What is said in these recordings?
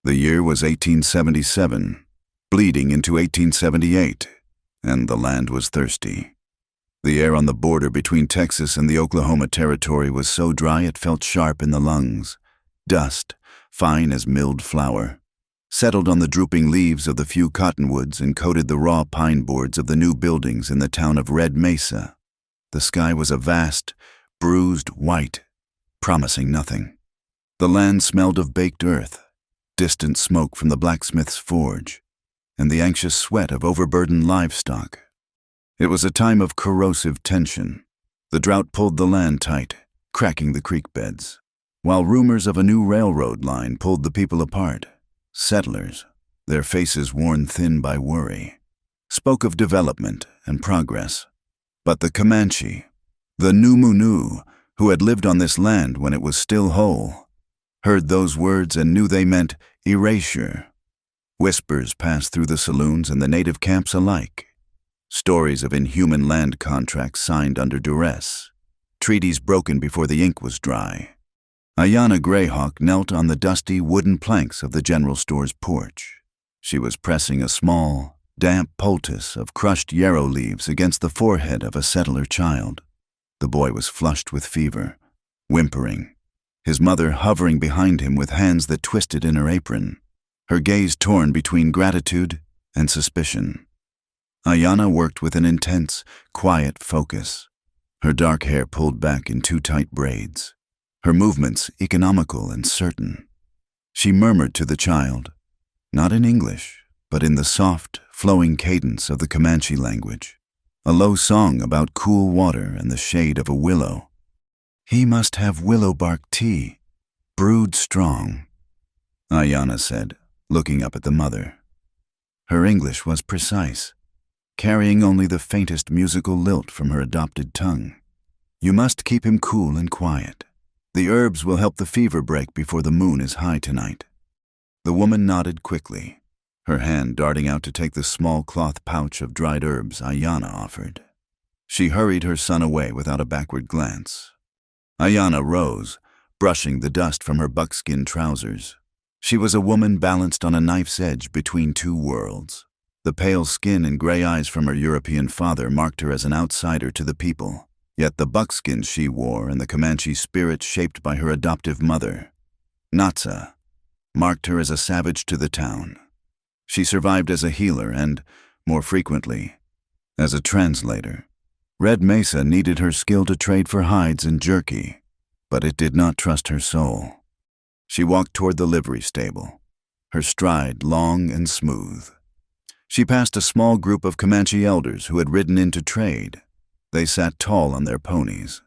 The year was 1877, bleeding into 1878, and the land was thirsty. The air on the border between Texas and the Oklahoma Territory was so dry it felt sharp in the lungs. Dust, fine as milled flour, settled on the drooping leaves of the few cottonwoods and coated the raw pine boards of the new buildings in the town of Red Mesa. The sky was a vast, bruised white, promising nothing. The land smelled of baked earth, distant smoke from the blacksmith's forge, and the anxious sweat of overburdened livestock. It was a time of corrosive tension. The drought pulled the land tight, cracking the creek beds, while rumors of a new railroad line pulled the people apart. Settlers, their faces worn thin by worry, spoke of development and progress. But the Comanche, the Numunu, who had lived on this land when it was still whole, heard those words and knew they meant erasure. Whispers passed through the saloons and the native camps alike. Stories of inhuman land contracts signed under duress, treaties broken before the ink was dry. Ayanna Greyhawk knelt on the dusty wooden planks of the general store's porch. She was pressing a small, damp poultice of crushed yarrow leaves against the forehead of a settler child. The boy was flushed with fever, whimpering, his mother hovering behind him with hands that twisted in her apron, her gaze torn between gratitude and suspicion. Ayanna worked with an intense, quiet focus, her dark hair pulled back in two tight braids, her movements economical and certain. She murmured to the child, not in English, but in the soft, flowing cadence of the Comanche language, a low song about cool water and the shade of a willow. "He must have willow bark tea, brewed strong," Ayanna said, looking up at the mother. Her English was precise, carrying only the faintest musical lilt from her adopted tongue. "You must keep him cool and quiet. The herbs will help the fever break before the moon is high tonight." The woman nodded quickly, her hand darting out to take the small cloth pouch of dried herbs Ayanna offered. She hurried her son away without a backward glance. Ayanna rose, brushing the dust from her buckskin trousers. She was a woman balanced on a knife's edge between two worlds. The pale skin and gray eyes from her European father marked her as an outsider to the people. Yet the buckskin she wore and the Comanche spirit shaped by her adoptive mother, Natsa, marked her as a savage to the town. She survived as a healer and, more frequently, as a translator. Red Mesa needed her skill to trade for hides and jerky, but it did not trust her soul. She walked toward the livery stable, her stride long and smooth. She passed a small group of Comanche elders who had ridden in to trade. They sat tall on their ponies,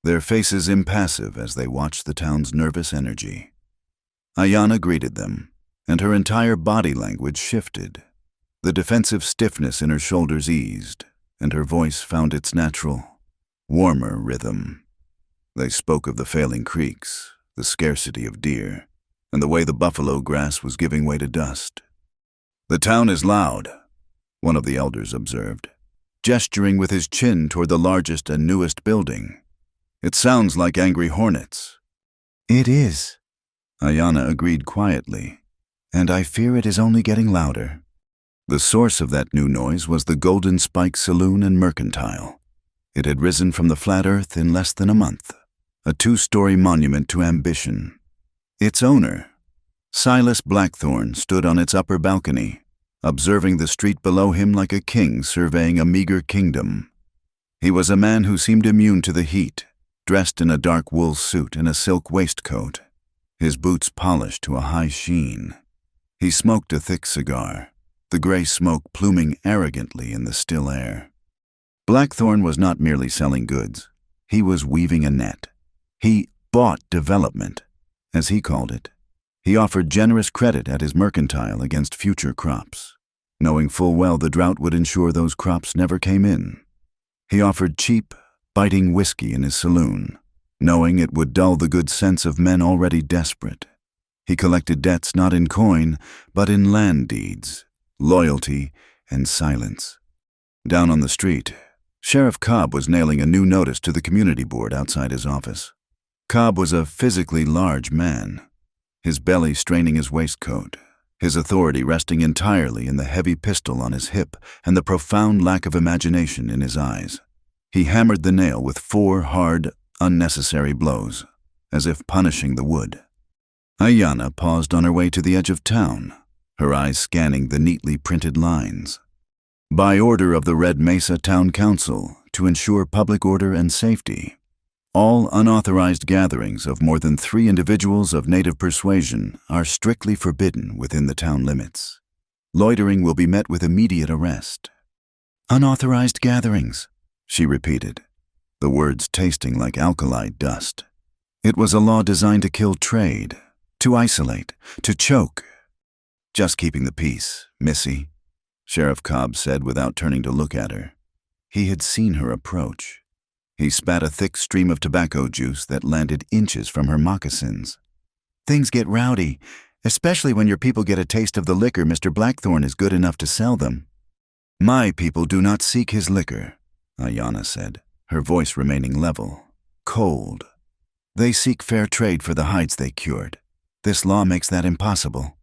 their faces impassive as they watched the town's nervous energy. Ayanna greeted them, and her entire body language shifted. The defensive stiffness in her shoulders eased, and her voice found its natural, warmer rhythm. They spoke of the failing creeks, the scarcity of deer, and the way the buffalo grass was giving way to dust. "The town is loud," one of the elders observed, gesturing with his chin toward the largest and newest building. "It sounds like angry hornets." "It is," Ayanna agreed quietly, "and I fear it is only getting louder." The source of that new noise was the Golden Spike Saloon and Mercantile. It had risen from the flat earth in less than a month, a two-story monument to ambition. Its owner, Silas Blackthorne, stood on its upper balcony, observing the street below him like a king surveying a meager kingdom. He was a man who seemed immune to the heat, dressed in a dark wool suit and a silk waistcoat, his boots polished to a high sheen. He smoked a thick cigar, the gray smoke pluming arrogantly in the still air. Blackthorne was not merely selling goods. He was weaving a net. He bought development, as he called it. He offered generous credit at his mercantile against future crops, knowing full well the drought would ensure those crops never came in. He offered cheap, biting whiskey in his saloon, knowing it would dull the good sense of men already desperate. He collected debts not in coin, but in land deeds, loyalty, and silence. Down on the street, Sheriff Cobb was nailing a new notice to the community board outside his office. Cobb was a physically large man. his belly straining his waistcoat, his authority resting entirely in the heavy pistol on his hip and the profound lack of imagination in his eyes. He hammered the nail with 4 hard, unnecessary blows, as if punishing the wood. Ayanna paused on her way to the edge of town, her eyes scanning the neatly printed lines. By order of the Red Mesa Town Council, to ensure public order and safety, all unauthorized gatherings of more than 3 individuals of native persuasion are strictly forbidden within the town limits. Loitering will be met with immediate arrest. Unauthorized gatherings, she repeated, the words tasting like alkali dust. It was a law designed to kill trade, to isolate, to choke. Just keeping the peace, Missy, Sheriff Cobb said without turning to look at her. He had seen her approach. He spat a thick stream of tobacco juice that landed inches from her moccasins. Things get rowdy, especially when your people get a taste of the liquor Mr. Blackthorne is good enough to sell them. My people do not seek his liquor, Ayanna said, her voice remaining level, cold. They seek fair trade for the hides they cured. This law makes that impossible.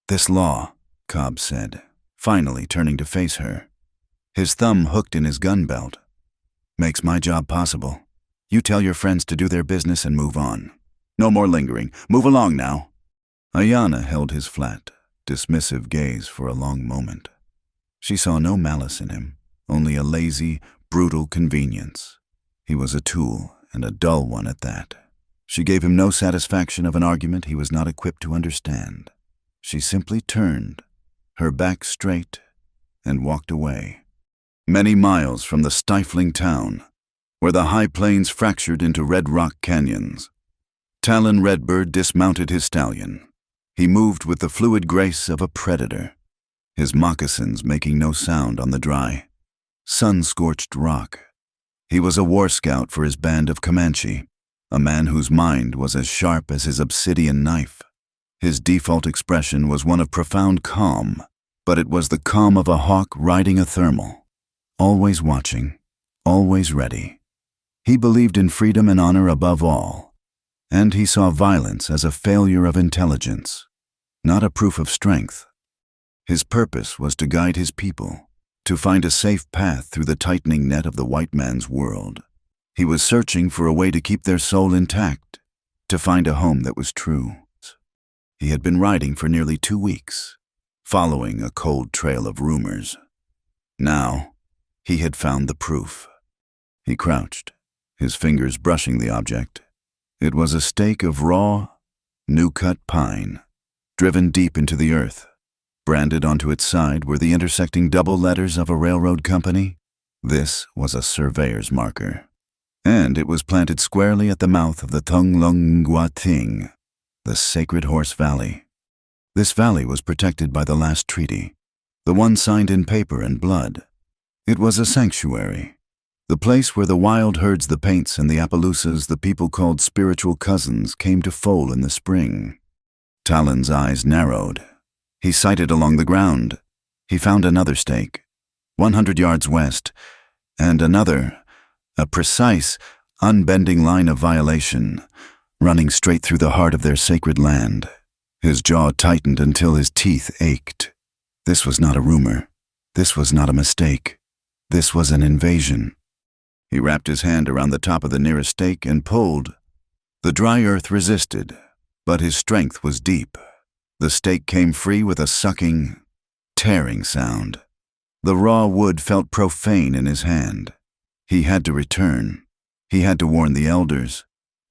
This law, Cobb said, finally turning to face her, his thumb hooked in his gun belt, makes my job possible. You tell your friends to do their business and move on. No more lingering. Move along now. Ayanna held his flat, dismissive gaze for a long moment. She saw no malice in him, only a lazy, brutal convenience. He was a tool, and a dull one at that. She gave him no satisfaction of an argument he was not equipped to understand. She simply turned, her back straight, and walked away. Many miles from the stifling town, where the high plains fractured into red rock canyons, Talon Redbird dismounted his stallion. He moved with the fluid grace of a predator, his moccasins making no sound on the dry, sun-scorched rock. He was a war scout for his band of Comanche, a man whose mind was as sharp as his obsidian knife. His default expression was one of profound calm, but it was the calm of a hawk riding a thermal. Always watching, always ready. He believed in freedom and honor above all, and he saw violence as a failure of intelligence, not a proof of strength. His purpose was to guide his people, to find a safe path through the tightening net of the white man's world. He was searching for a way to keep their soul intact, to find a home that was true. He had been riding for nearly 2 weeks, following a cold trail of rumors. Now, he had found the proof. He crouched, his fingers brushing the object. It was a stake of raw, new-cut pine, driven deep into the earth. Branded onto its side were the intersecting double letters of a railroad company. This was a surveyor's marker. And it was planted squarely at the mouth of the Thunglungwating, the Sacred Horse Valley. This valley was protected by the last treaty, the one signed in paper and blood. It was a sanctuary, the place where the wild herds, the Paints, and the Appaloosas, the people called spiritual cousins, came to foal in the spring. Talon's eyes narrowed. He sighted along the ground. He found another stake, 100 yards west, and another, a precise, unbending line of violation, running straight through the heart of their sacred land. His jaw tightened until his teeth ached. This was not a rumor. This was not a mistake. This was an invasion. He wrapped his hand around the top of the nearest stake and pulled. The dry earth resisted, but his strength was deep. The stake came free with a sucking, tearing sound. The raw wood felt profane in his hand. He had to return. He had to warn the elders.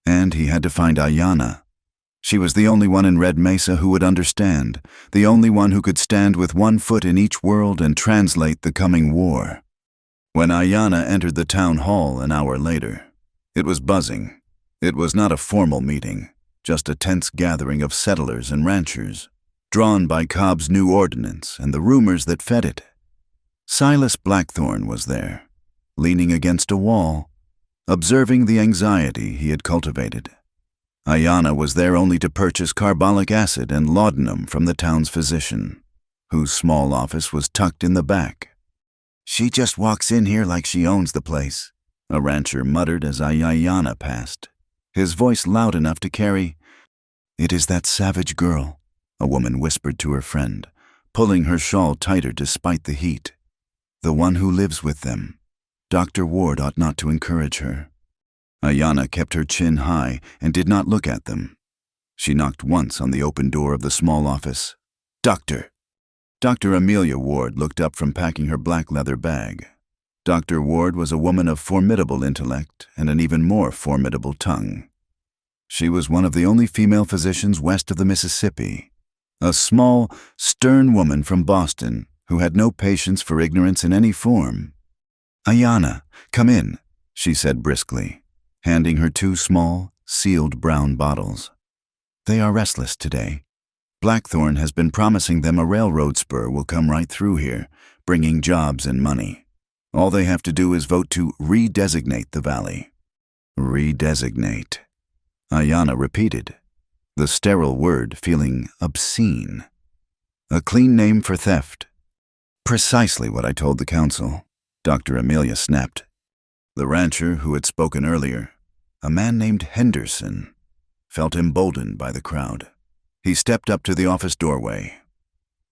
And he had to find Ayanna. She was the only one in Red Mesa who would understand, the only one who could stand with one foot in each world and translate the coming war. When Ayanna entered the town hall an hour later, it was buzzing. It was not a formal meeting, just a tense gathering of settlers and ranchers, drawn by Cobb's new ordinance and the rumors that fed it. Silas Blackthorne was there, leaning against a wall, observing the anxiety he had cultivated. Ayanna was there only to purchase carbolic acid and laudanum from the town's physician, whose small office was tucked in the back. "She just walks in here like she owns the place," a rancher muttered as Ayanna passed, his voice loud enough to carry, "It is that savage girl," a woman whispered to her friend, pulling her shawl tighter despite the heat. "The one who lives with them. Dr. Ward ought not to encourage her." Ayanna kept her chin high and did not look at them. She knocked once on the open door of the small office. "Doctor!" Dr. Amelia Ward looked up from packing her black leather bag. Dr. Ward was a woman of formidable intellect and an even more formidable tongue. She was one of the only female physicians west of the Mississippi, a small, stern woman from Boston who had no patience for ignorance in any form. "Ayanna, come in," she said briskly, handing her 2 small, sealed brown bottles. "They are restless today. Blackthorn has been promising them a railroad spur will come right through here, bringing jobs and money. All they have to do is vote to redesignate the valley." "Redesignate," Ayanna repeated, the sterile word feeling obscene. "A clean name for theft." "Precisely what I told the council," Dr. Amelia snapped. The rancher who had spoken earlier, a man named Henderson, felt emboldened by the crowd. He stepped up to the office doorway.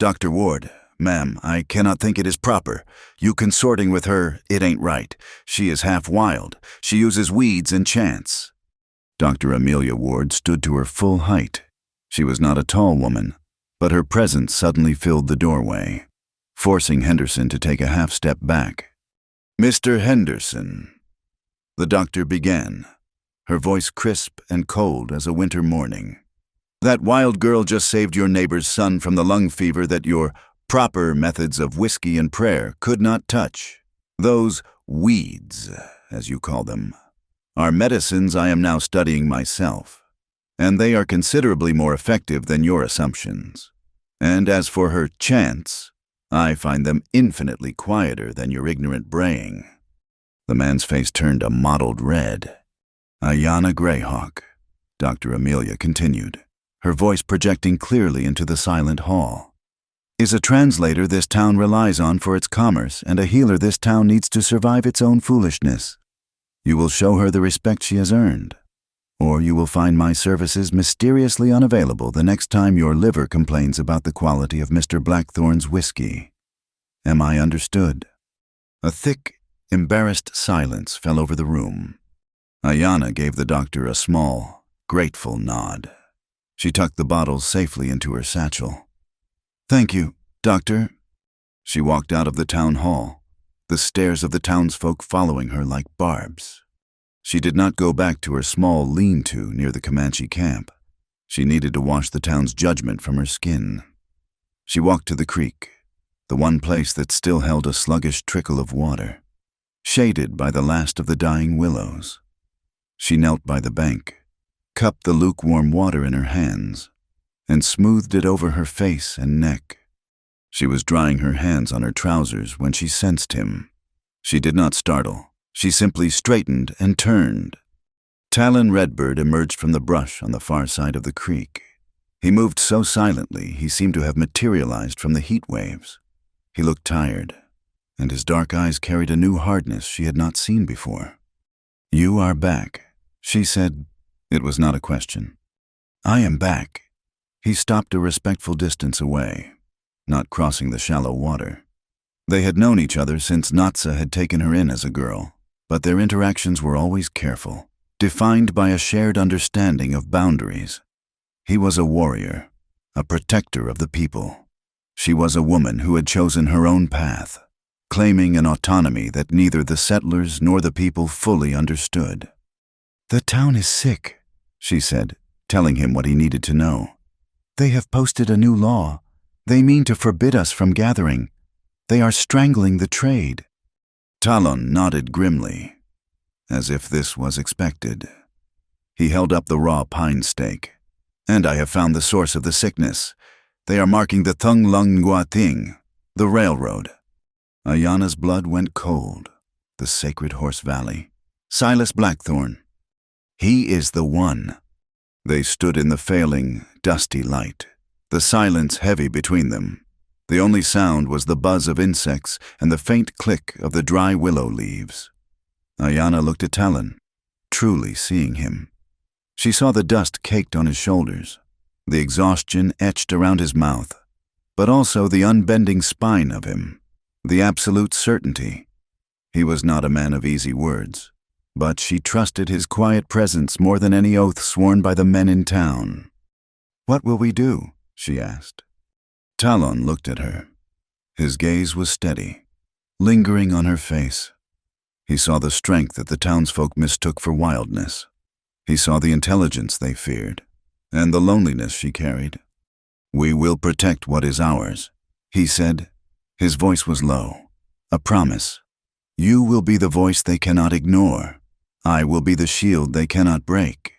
"Dr. Ward, ma'am, I cannot think it is proper. You consorting with her, it ain't right. She is half wild. She uses weeds and chants." Dr. Amelia Ward stood to her full height. She was not a tall woman, but her presence suddenly filled the doorway, forcing Henderson to take a half-step back. "Mr. Henderson," the doctor began, her voice crisp and cold as a winter morning. "That wild girl just saved your neighbor's son from the lung fever that your proper methods of whiskey and prayer could not touch. Those weeds, as you call them, are medicines I am now studying myself, and they are considerably more effective than your assumptions. And as for her chants, I find them infinitely quieter than your ignorant braying." The man's face turned a mottled red. "Ayanna Greyhawk," Dr. Amelia continued, her voice projecting clearly into the silent hall, "is a translator this town relies on for its commerce and a healer this town needs to survive its own foolishness. You will show her the respect she has earned, or you will find my services mysteriously unavailable the next time your liver complains about the quality of Mr. Blackthorn's whiskey. Am I understood?" A thick, embarrassed silence fell over the room. Ayanna gave the doctor a small, grateful nod. She tucked the bottles safely into her satchel. "Thank you, doctor." She walked out of the town hall, the stares of the townsfolk following her like barbs. She did not go back to her small lean-to near the Comanche camp. She needed to wash the town's judgment from her skin. She walked to the creek, the one place that still held a sluggish trickle of water, shaded by the last of the dying willows. She knelt by the bank, cupped the lukewarm water in her hands, and smoothed it over her face and neck. She was drying her hands on her trousers when she sensed him. She did not startle. She simply straightened and turned. Talon Redbird emerged from the brush on the far side of the creek. He moved so silently he seemed to have materialized from the heat waves. He looked tired, and his dark eyes carried a new hardness she had not seen before. "You are back," she said. It was not a question. "I am back." He stopped a respectful distance away, not crossing the shallow water. They had known each other since Natsa had taken her in as a girl, but their interactions were always careful, defined by a shared understanding of boundaries. He was a warrior, a protector of the people. She was a woman who had chosen her own path, claiming an autonomy that neither the settlers nor the people fully understood. "The town is sick," she said, telling him what he needed to know. "They have posted a new law. They mean to forbid us from gathering. They are strangling the trade." Talon nodded grimly, as if this was expected. He held up the raw pine stake. "And I have found the source of the sickness. They are marking the Thung Lung Ngua Ting, the railroad." Ayanna's blood went cold. The Sacred Horse Valley. Silas Blackthorn. He is the one. They stood in the failing, dusty light, the silence heavy between them. The only sound was the buzz of insects and the faint click of the dry willow leaves. Ayanna looked at Talon, truly seeing him. She saw the dust caked on his shoulders, The exhaustion etched around his mouth, but also the unbending spine of him, the absolute certainty. He was not a man of easy words, but she trusted his quiet presence more than any oath sworn by the men in town. "What will we do?" she asked. Talon looked at her. His gaze was steady, lingering on her face. He saw the strength that the townsfolk mistook for wildness. He saw the intelligence they feared, and the loneliness she carried. "We will protect what is ours," he said. His voice was low, a promise. "You will be the voice they cannot ignore. I will be the shield they cannot break."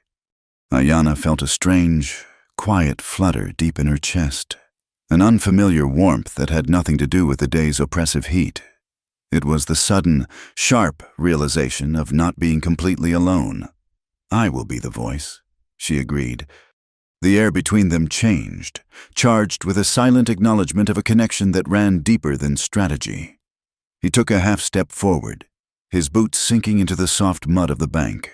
Ayanna felt a strange, quiet flutter deep in her chest, an unfamiliar warmth that had nothing to do with the day's oppressive heat. It was the sudden, sharp realization of not being completely alone. "I will be the voice," she agreed. The air between them changed, charged with a silent acknowledgement of a connection that ran deeper than strategy. He took a half step forward, his boots sinking into the soft mud of the bank,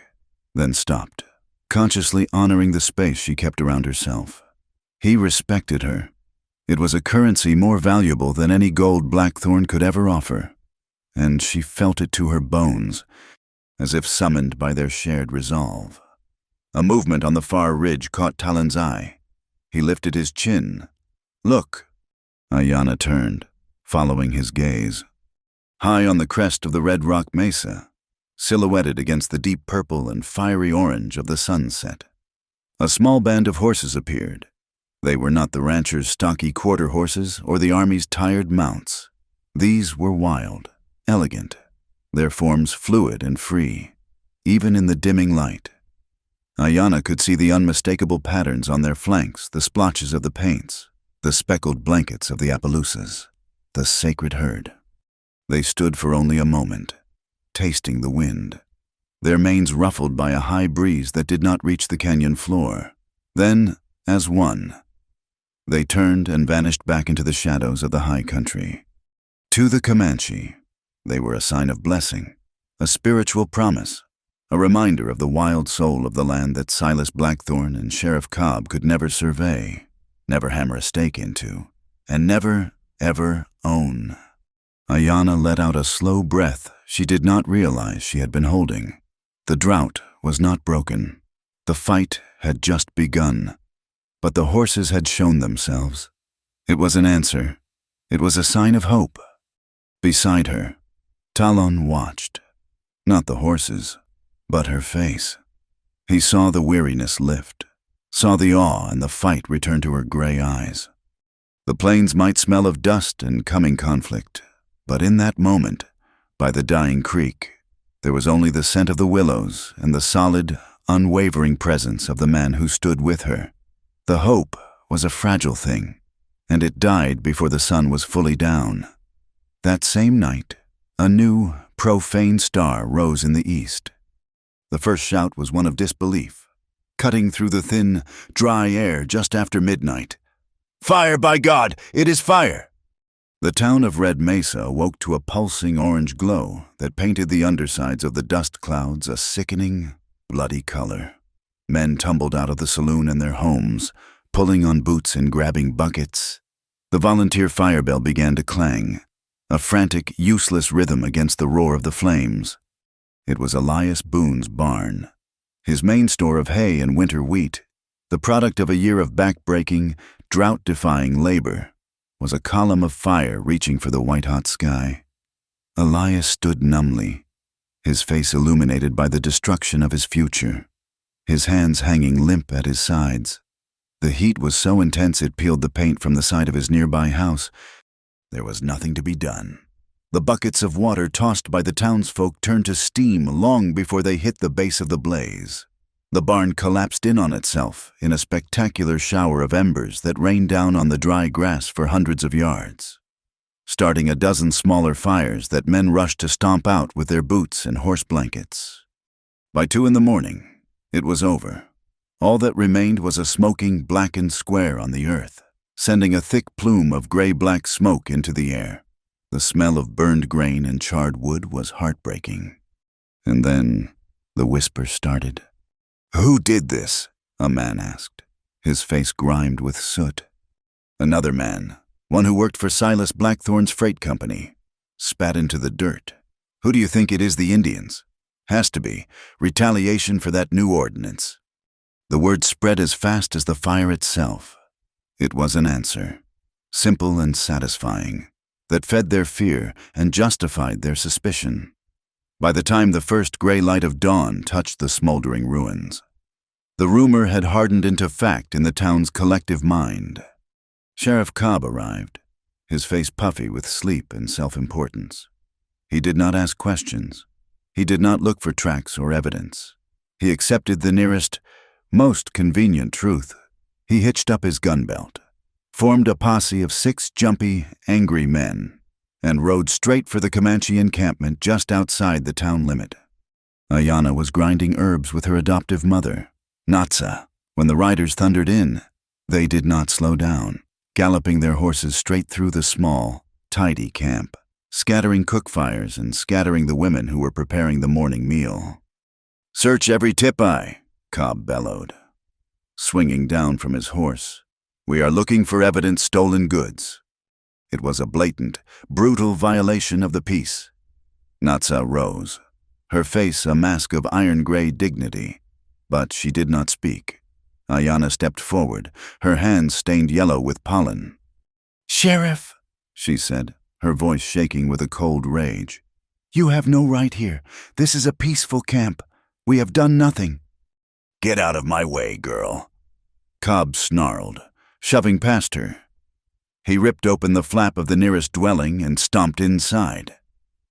then stopped, consciously honoring the space she kept around herself. He respected her. It was a currency more valuable than any gold Blackthorn could ever offer, and she felt it to her bones, as if summoned by their shared resolve. A movement on the far ridge caught Talon's eye. He lifted his chin. "Look." Ayanna turned, following his gaze. High on the crest of the red rock mesa, silhouetted against the deep purple and fiery orange of the sunset, a small band of horses appeared. They were not the rancher's stocky quarter horses or the army's tired mounts. These were wild, elegant, their forms fluid and free, even in the dimming light. Ayanna could see the unmistakable patterns on their flanks, the splotches of the paints, the speckled blankets of the Appaloosas, the sacred herd. They stood for only a moment, tasting the wind, their manes ruffled by a high breeze that did not reach the canyon floor. Then, as one, they turned and vanished back into the shadows of the high country. To the Comanche, they were a sign of blessing, a spiritual promise, a reminder of the wild soul of the land that Silas Blackthorn and Sheriff Cobb could never survey, never hammer a stake into, and never, ever own. Ayanna let out a slow breath she did not realize she had been holding. The drought was not broken. The fight had just begun. But the horses had shown themselves. It was an answer. It was a sign of hope. Beside her, Talon watched. Not the horses, but her face. He saw the weariness lift, saw the awe and the fight return to her gray eyes. The plains might smell of dust and coming conflict, but in that moment, by the dying creek, there was only the scent of the willows and the solid, unwavering presence of the man who stood with her. The hope was a fragile thing, and it died before the sun was fully down. That same night, a new, profane star rose in the east. The first shout was one of disbelief, cutting through the thin, dry air just after midnight. "Fire, by God! It is fire!" The town of Red Mesa awoke to a pulsing orange glow that painted the undersides of the dust clouds a sickening, bloody color. Men tumbled out of the saloon and their homes, pulling on boots and grabbing buckets. The volunteer fire bell began to clang, a frantic, useless rhythm against the roar of the flames. It was Elias Boone's barn. His main store of hay and winter wheat, the product of a year of back-breaking, drought-defying labor, was a column of fire reaching for the white-hot sky. Elias stood numbly, his face illuminated by the destruction of his future, his hands hanging limp at his sides. The heat was so intense it peeled the paint from the side of his nearby house. There was nothing to be done. The buckets of water tossed by the townsfolk turned to steam long before they hit the base of the blaze. The barn collapsed in on itself in a spectacular shower of embers that rained down on the dry grass for hundreds of yards, starting a dozen smaller fires that men rushed to stomp out with their boots and horse blankets. By 2 a.m, it was over. All that remained was a smoking, blackened square on the earth, sending a thick plume of gray-black smoke into the air. The smell of burned grain and charred wood was heartbreaking. And then the whisper started. "Who did this?" a man asked. his face grimed with soot. Another man, one who worked for Silas Blackthorne's freight company, spat into the dirt. Who do you think it is? The Indians? Has to be. Retaliation for that new ordinance. The word spread as fast as the fire itself. It was an answer, simple and satisfying, that fed their fear and justified their suspicion. By the time the first gray light of dawn touched the smoldering ruins, the rumor had hardened into fact in the town's collective mind. Sheriff Cobb arrived, his face puffy with sleep and self-importance. He did not ask questions. He did not look for tracks or evidence. He accepted the nearest, most convenient truth. He hitched up his gun belt, formed a posse of 6 jumpy, angry men, and rode straight for the Comanche encampment just outside the town limit. Ayanna was grinding herbs with her adoptive mother, Natsa. When the riders thundered in, they did not slow down, galloping their horses straight through the small, tidy camp, scattering cook fires and scattering the women who were preparing the morning meal. "Search every tip-eye," Cobb bellowed, swinging down from his horse. "We are looking for evidence stolen goods." It was a blatant, brutal violation of the peace. Natsa rose, her face a mask of iron-gray dignity, but she did not speak. Ayanna stepped forward, her hands stained yellow with pollen. "Sheriff," she said, her voice shaking with a cold rage, "you have no right here. This is a peaceful camp. We have done nothing." "Get out of my way, girl," Cobb snarled, shoving past her. He ripped open the flap of the nearest dwelling and stomped inside.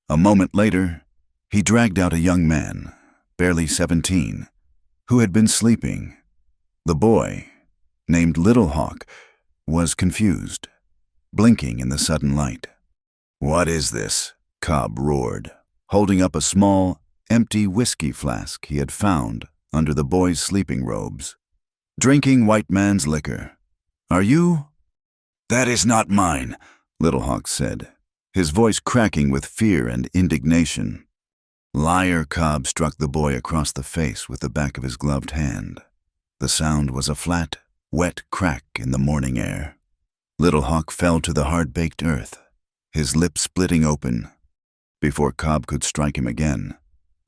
A moment later, he dragged out a young man, barely 17, who had been sleeping. The boy, named Little Hawk, was confused, blinking in the sudden light. "What is this?" Cobb roared, holding up a small, empty whiskey flask he had found under the boy's sleeping robes. "Drinking white man's liquor. Are you?" "That is not mine," Little Hawk said, his voice cracking with fear and indignation. "Liar!" Cobb struck the boy across the face with the back of his gloved hand. The sound was a flat, wet crack in the morning air. Little Hawk fell to the hard-baked earth, his lips splitting open. Before Cobb could strike him again,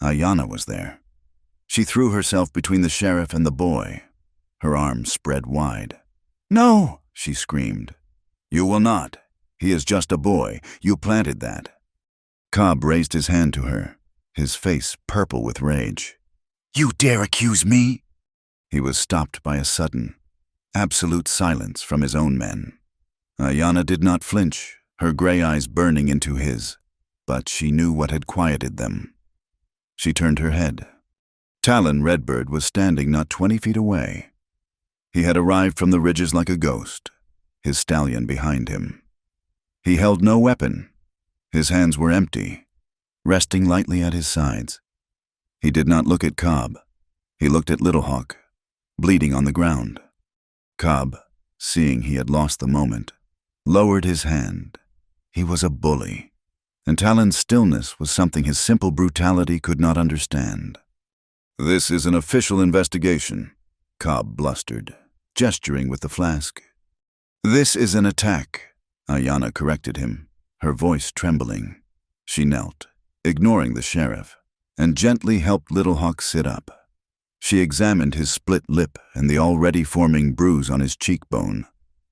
Ayanna was there. She threw herself between the sheriff and the boy, her arms spread wide. "No!" she screamed. "You will not. He is just a boy. You planted that." Cobb raised his hand to her, his face purple with rage. "You dare accuse me?" He was stopped by a sudden, absolute silence from his own men. Ayanna did not flinch, her gray eyes burning into his, but she knew what had quieted them. She turned her head. Talon Redbird was standing not 20 feet away. He had arrived from the ridges like a ghost, his stallion behind him. He held no weapon. His hands were empty, resting lightly at his sides. He did not look at Cobb. He looked at Little Hawk, bleeding on the ground. Cobb, seeing he had lost the moment, lowered his hand. He was a bully, and Talon's stillness was something his simple brutality could not understand. "This is an official investigation," Cobb blustered, gesturing with the flask. "This is an attack," Ayanna corrected him, her voice trembling. She knelt, ignoring the sheriff, and gently helped Little Hawk sit up. She examined his split lip and the already forming bruise on his cheekbone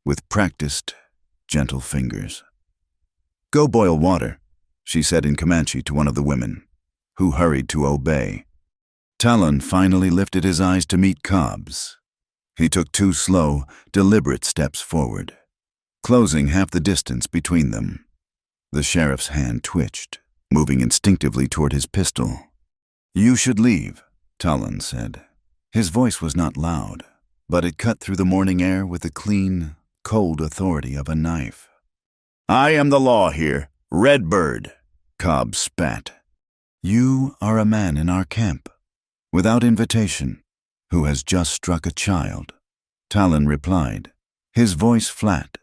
with practiced, gentle fingers. "Go boil water," she said in Comanche to one of the women, who hurried to obey. Talon finally lifted his eyes to meet Cobb's. He took 2 slow, deliberate steps forward, closing half the distance between them. The sheriff's hand twitched, moving instinctively toward his pistol. "You should leave," Talon said. His voice was not loud, but it cut through the morning air with the clean, cold authority of a knife. "I am the law here, Redbird," Cobb spat. "You are a man in our camp, without invitation, who has just struck a child," Talon replied, his voice flat.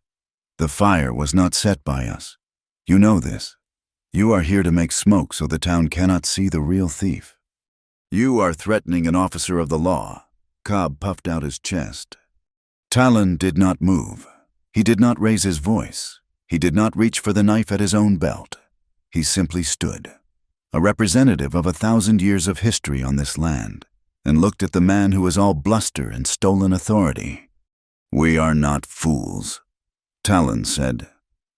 "The fire was not set by us. You know this. You are here to make smoke so the town cannot see the real thief." "You are threatening an officer of the law," Cobb puffed out his chest. Talon did not move. He did not raise his voice. He did not reach for the knife at his own belt. He simply stood, a representative of 1,000 years of history on this land, and looked at the man who was all bluster and stolen authority. "We are not fools," Talon said.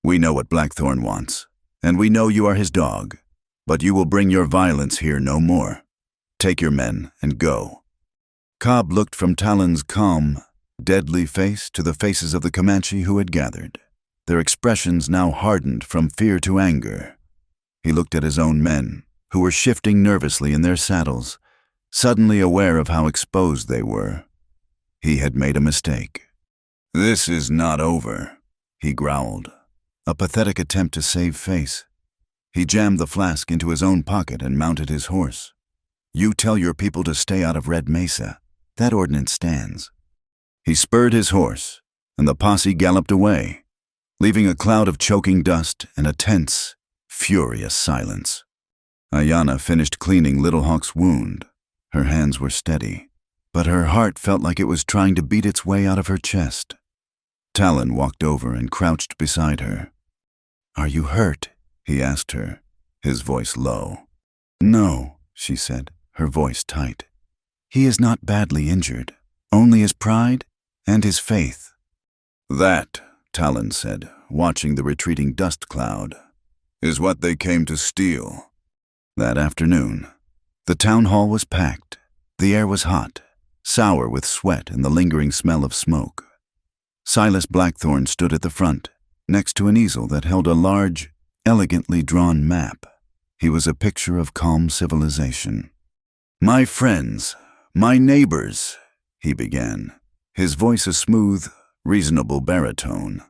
"We know what Blackthorn wants, and we know you are his dog, but you will bring your violence here no more. Take your men and go." Cobb looked from Talon's calm, deadly face to the faces of the Comanche who had gathered, their expressions now hardened from fear to anger. He looked at his own men, who were shifting nervously in their saddles, suddenly aware of how exposed they were. He had made a mistake. "This is not over," he growled, a pathetic attempt to save face. He jammed the flask into his own pocket and mounted his horse. "You tell your people to stay out of Red Mesa. That ordinance stands." He spurred his horse, and the posse galloped away, leaving a cloud of choking dust and a tense, furious silence. Ayanna finished cleaning Little Hawk's wound. Her hands were steady, but her heart felt like it was trying to beat its way out of her chest. Talon walked over and crouched beside her. "Are you hurt?" he asked her, his voice low. "No," she said, her voice tight. "He is not badly injured, only his pride and his faith." "That," Talon said, watching the retreating dust cloud, "is what they came to steal." That afternoon, the town hall was packed. The air was hot, sour with sweat and the lingering smell of smoke. Silas Blackthorn stood at the front, next to an easel that held a large, elegantly drawn map. He was a picture of calm civilization. "My friends, my neighbors," he began, his voice a smooth, reasonable baritone.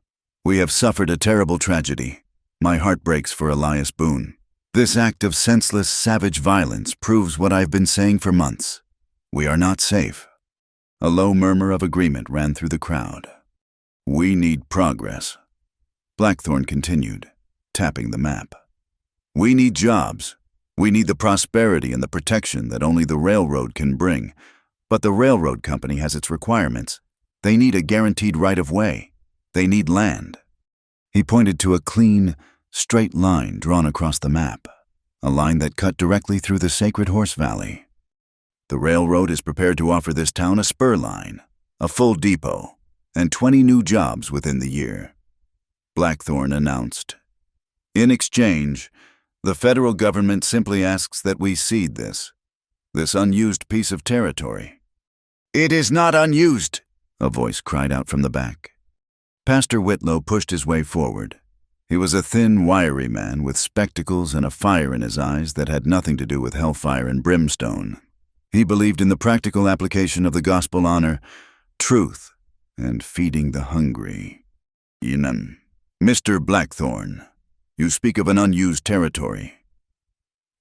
"We have suffered a terrible tragedy. My heart breaks for Elias Boone. This act of senseless, savage violence proves what I've been saying for months. We are not safe." A low murmur of agreement ran through the crowd. "We need progress," Blackthorn continued, tapping the map. "We need jobs. We need the prosperity and the protection that only the railroad can bring. But the railroad company has its requirements. They need a guaranteed right-of-way. They need land." He pointed to a clean, straight line drawn across the map, a line that cut directly through the Sacred Horse Valley. "The railroad is prepared to offer this town a spur line, a full depot, and 20 new jobs within the year," Blackthorn announced. "In exchange, the federal government simply asks that we cede this unused piece of territory." "It is not unused," a voice cried out from the back. Pastor Whitlow pushed his way forward. He was a thin, wiry man with spectacles and a fire in his eyes that had nothing to do with hellfire and brimstone. He believed in the practical application of the gospel honor, truth, and feeding the hungry. "Mr. Blackthorn, you speak of an unused territory,"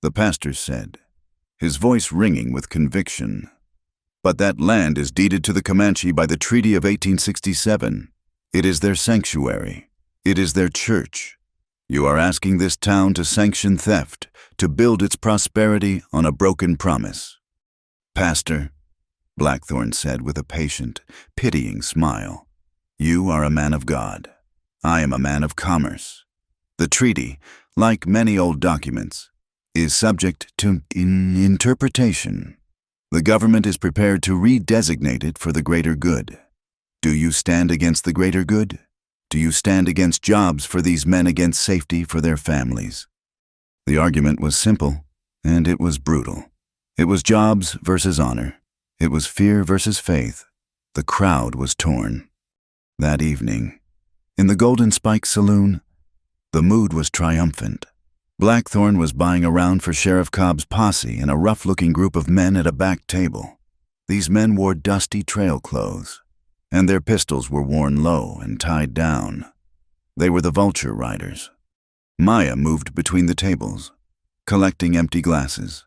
the pastor said, his voice ringing with conviction. "But that land is deeded to the Comanche by the Treaty of 1867. It is their sanctuary. It is their church. You are asking this town to sanction theft, to build its prosperity on a broken promise." "Pastor," Blackthorn said with a patient, pitying smile, "you are a man of God. I am a man of commerce. The treaty, like many old documents, is subject to interpretation. The government is prepared to redesignate it for the greater good. Do you stand against the greater good? Do you stand against jobs for these men, against safety for their families?" The argument was simple, and it was brutal. It was jobs versus honor. It was fear versus faith. The crowd was torn. That evening, in the Golden Spike Saloon, the mood was triumphant. Blackthorn was buying around for Sheriff Cobb's posse and a rough-looking group of men at a back table. These men wore dusty trail clothes, and their pistols were worn low and tied down. They were the vulture riders. Maya moved between the tables, collecting empty glasses.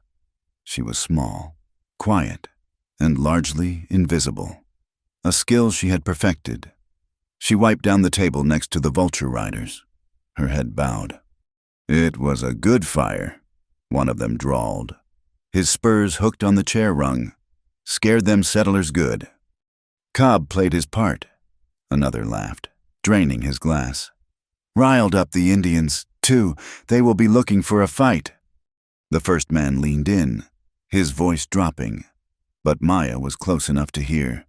She was small, quiet, and largely invisible, a skill she had perfected. She wiped down the table next to the vulture riders, her head bowed. "It was a good fire," one of them drawled. His spurs hooked on the chair rung. "Scared them settlers good." Cobb played his part. Another laughed, draining his glass. Riled up the Indians, too. They will be looking for a fight. The first man leaned in, his voice dropping, but Maya was close enough to hear.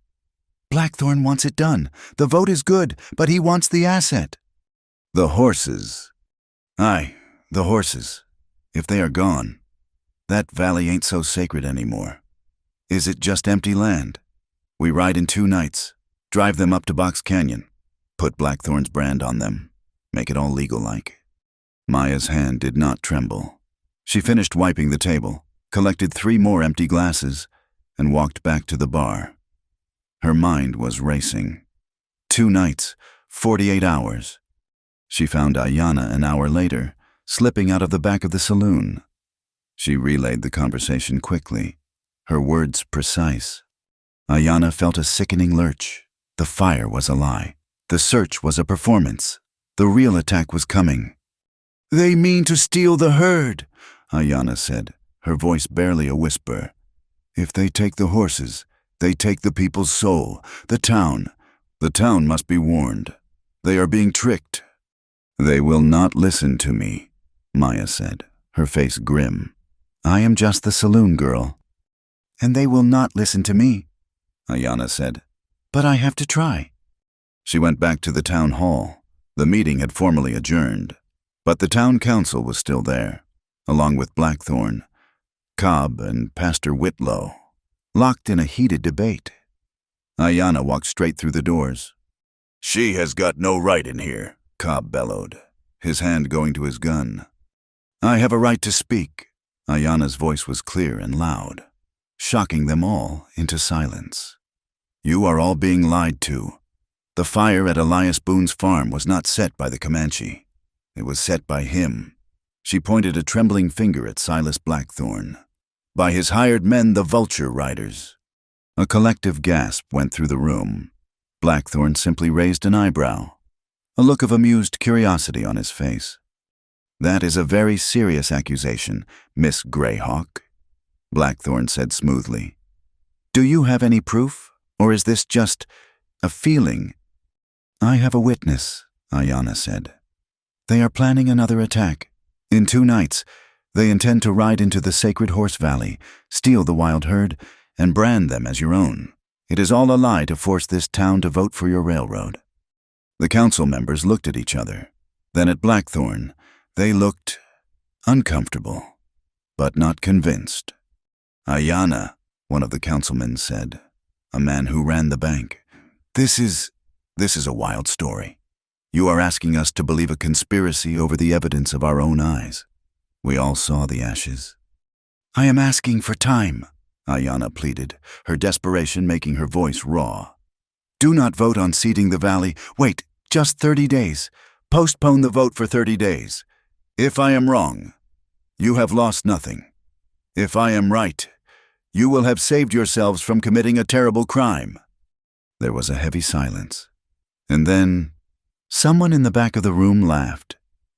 Blackthorn wants it done. The vote is good, but he wants the asset. The horses. Aye, the horses. If they are gone, that valley ain't so sacred anymore. Is it just empty land? We ride in 2 nights, drive them up to Box Canyon, put Blackthorn's brand on them, make it all legal-like. Maya's hand did not tremble. She finished wiping the table, collected 3 more empty glasses, and walked back to the bar. Her mind was racing. 2 nights, 48 hours. She found Ayanna an hour later, slipping out of the back of the saloon. She relayed the conversation quickly, her words precise. Ayanna felt a sickening lurch. The fire was a lie. The search was a performance. The real attack was coming. They mean to steal the herd, Ayanna said, her voice barely a whisper. If they take the horses, they take the people's soul, the town. The town must be warned. They are being tricked. They will not listen to me, Maya said, her face grim. I am just the saloon girl. And they will not listen to me, Ayanna said. But I have to try. She went back to the town hall. The meeting had formally adjourned, but the town council was still there, along with Blackthorn, Cobb, and Pastor Whitlow, locked in a heated debate. Ayanna walked straight through the doors. She has got no right in here, Cobb bellowed, his hand going to his gun. I have a right to speak. Ayanna's voice was clear and loud, shocking them all into silence. You are all being lied to. The fire at Elias Boone's farm was not set by the Comanche. It was set by him. She pointed a trembling finger at Silas Blackthorn. By his hired men, the vulture riders. A collective gasp went through the room. Blackthorn simply raised an eyebrow, a look of amused curiosity on his face. That is a very serious accusation, Miss Greyhawk, Blackthorn said smoothly. Do you have any proof, or is this just a feeling? I have a witness, Ayanna said. They are planning another attack. In 2 nights, they intend to ride into the Sacred Horse Valley, steal the wild herd, and brand them as your own. It is all a lie to force this town to vote for your railroad. The council members looked at each other. Then at Blackthorn. They looked uncomfortable, but not convinced. Ayanna, one of the councilmen said, a man who ran the bank. This is a wild story. You are asking us to believe a conspiracy over the evidence of our own eyes. We all saw the ashes. I am asking for time, Ayanna pleaded, her desperation making her voice raw. Do not vote on ceding the valley. Wait, just 30 days. Postpone the vote for 30 days. If I am wrong, you have lost nothing. If I am right, you will have saved yourselves from committing a terrible crime. There was a heavy silence. And then, someone in the back of the room laughed.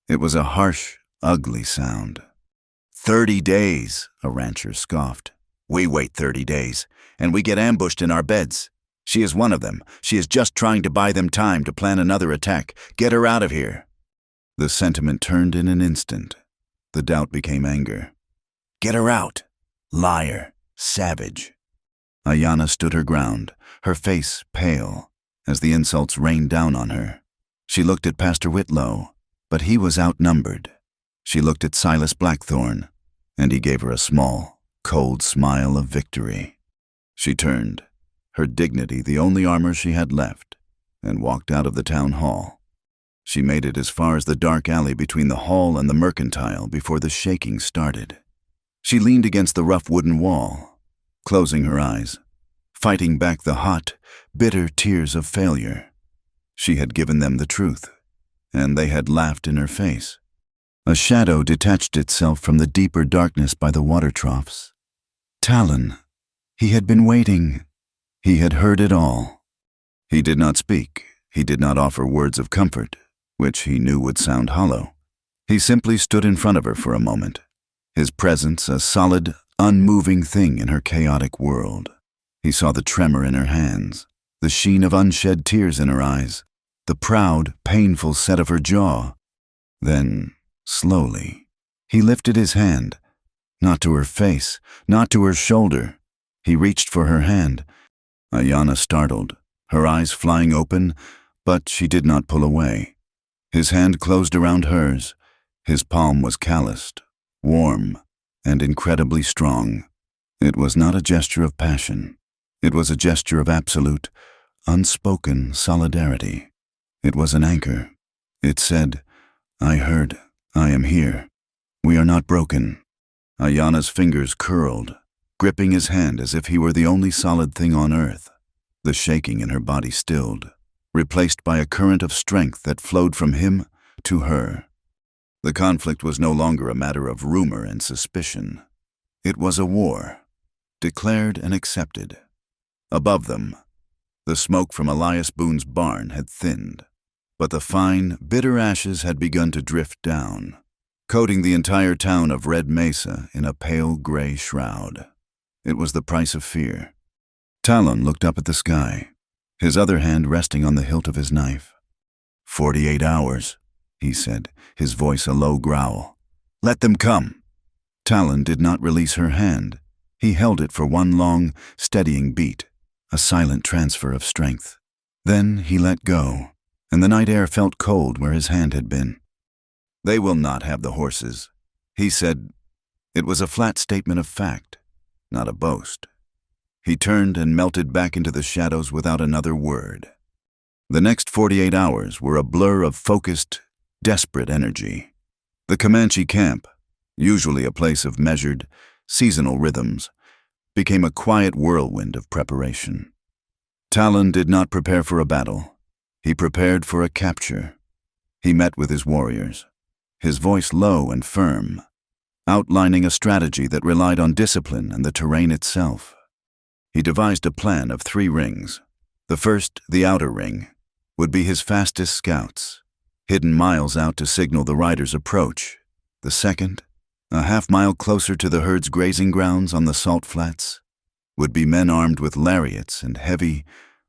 It was a harsh, ugly sound. 30 days, a rancher scoffed. We wait 30 days, and we get ambushed in our beds. She is one of them. She is just trying to buy them time to plan another attack. Get her out of here. The sentiment turned in an instant. The doubt became anger. Get her out. Liar. Savage. Ayanna stood her ground, her face pale, as the insults rained down on her. She looked at Pastor Whitlow, but he was outnumbered. She looked at Silas Blackthorn, and he gave her a small, cold smile of victory. She turned, her dignity the only armor she had left, and walked out of the town hall. She made it as far as the dark alley between the hall and the mercantile before the shaking started. She leaned against the rough wooden wall, closing her eyes, fighting back the hot, bitter tears of failure. She had given them the truth, and they had laughed in her face. A shadow detached itself from the deeper darkness by the water troughs. Talon. He had been waiting. He had heard it all. He did not speak. He did not offer words of comfort, which he knew would sound hollow. He simply stood in front of her for a moment, his presence a solid, unmoving thing in her chaotic world. He saw the tremor in her hands, the sheen of unshed tears in her eyes, the proud, painful set of her jaw. Then, slowly, he lifted his hand, not to her face, not to her shoulder. He reached for her hand. Ayanna startled, her eyes flying open, but she did not pull away. His hand closed around hers. His palm was calloused, warm, and incredibly strong. It was not a gesture of passion. It was a gesture of absolute, unspoken solidarity. It was an anchor. It said, "I heard. I am here. We are not broken." Ayanna's fingers curled, gripping his hand as if he were the only solid thing on earth. The shaking in her body stilled, replaced by a current of strength that flowed from him to her. The conflict was no longer a matter of rumor and suspicion. It was a war, declared and accepted. Above them, the smoke from Elias Boone's barn had thinned, but the fine, bitter ashes had begun to drift down, coating the entire town of Red Mesa in a pale gray shroud. It was the price of fear. Talon looked up at the sky, his other hand resting on the hilt of his knife. 48 hours, he said, his voice a low growl. Let them come. Talon did not release her hand. He held it for one long, steadying beat, a silent transfer of strength. Then he let go, and the night air felt cold where his hand had been. They will not have the horses, he said. It was a flat statement of fact, not a boast. He turned and melted back into the shadows without another word. The next 48 hours were a blur of focused, desperate energy. The Comanche camp, usually a place of measured, seasonal rhythms, became a quiet whirlwind of preparation. Talon did not prepare for a battle. He prepared for a capture. He met with his warriors, his voice low and firm, outlining a strategy that relied on discipline and the terrain itself. He devised a plan of 3 rings. The first, the outer ring, would be his fastest scouts, hidden miles out to signal the riders' approach. The second, a half-mile closer to the herd's grazing grounds on the salt flats, would be men armed with lariats and heavy,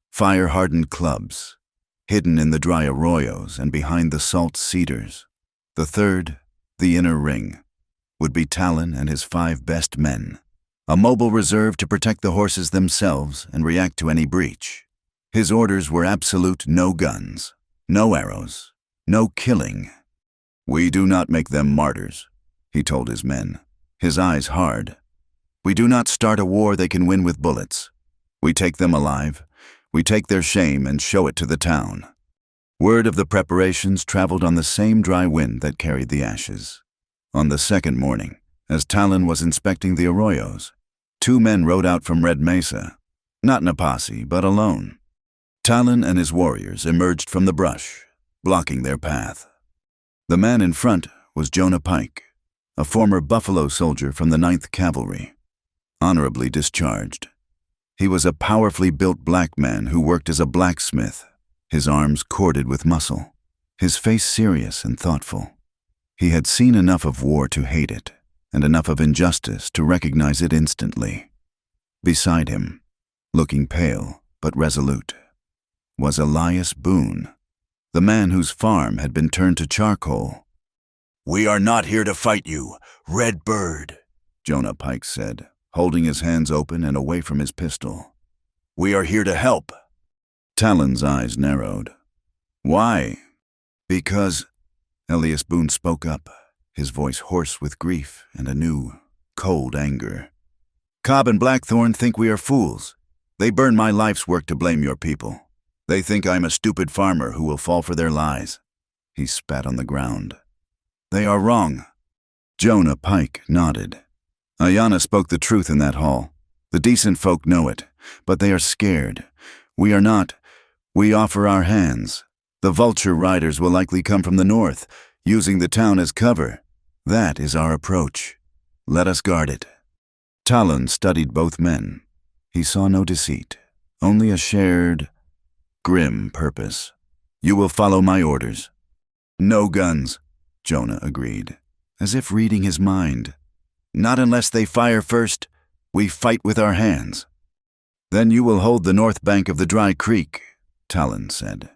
fire-hardened clubs, hidden in the dry arroyos and behind the salt cedars. The third, the inner ring, would be Talon and his 5 best men, a mobile reserve to protect the horses themselves and react to any breach. His orders were absolute: no guns, no arrows, no killing. We do not make them martyrs, he told his men, his eyes hard. We do not start a war they can win with bullets. We take them alive. We take their shame and show it to the town. Word of the preparations traveled on the same dry wind that carried the ashes. On the second morning, as Talon was inspecting the arroyos, 2 men rode out from Red Mesa, not in a posse, but alone. Talon and his warriors emerged from the brush, blocking their path. The man in front was Jonah Pike, a former Buffalo soldier from the 9th Cavalry, honorably discharged. He was a powerfully built black man who worked as a blacksmith, his arms corded with muscle, his face serious and thoughtful. He had seen enough of war to hate it, and enough of injustice to recognize it instantly. Beside him, looking pale but resolute, was Elias Boone, the man whose farm had been turned to charcoal. "We are not here to fight you, Red Bird," Jonah Pike said, holding his hands open and away from his pistol. "We are here to help." Talon's eyes narrowed. "Why?" "Because," Elias Boone spoke up, his voice hoarse with grief and a new, cold anger. "Cobb and Blackthorn think we are fools. They burn my life's work to blame your people. They think I'm a stupid farmer who will fall for their lies." He spat on the ground. "They are wrong." Jonah Pike nodded. "Ayanna spoke the truth in that hall. The decent folk know it, but they are scared. We are not. We offer our hands. The vulture riders will likely come from the north, using the town as cover. That is our approach. Let us guard it." Talon studied both men. He saw no deceit, only a shared, grim purpose. "You will follow my orders." "No guns," Jonah agreed, as if reading his mind. "Not unless they fire first. We fight with our hands." Then you will hold the north bank of the dry creek, Talon said,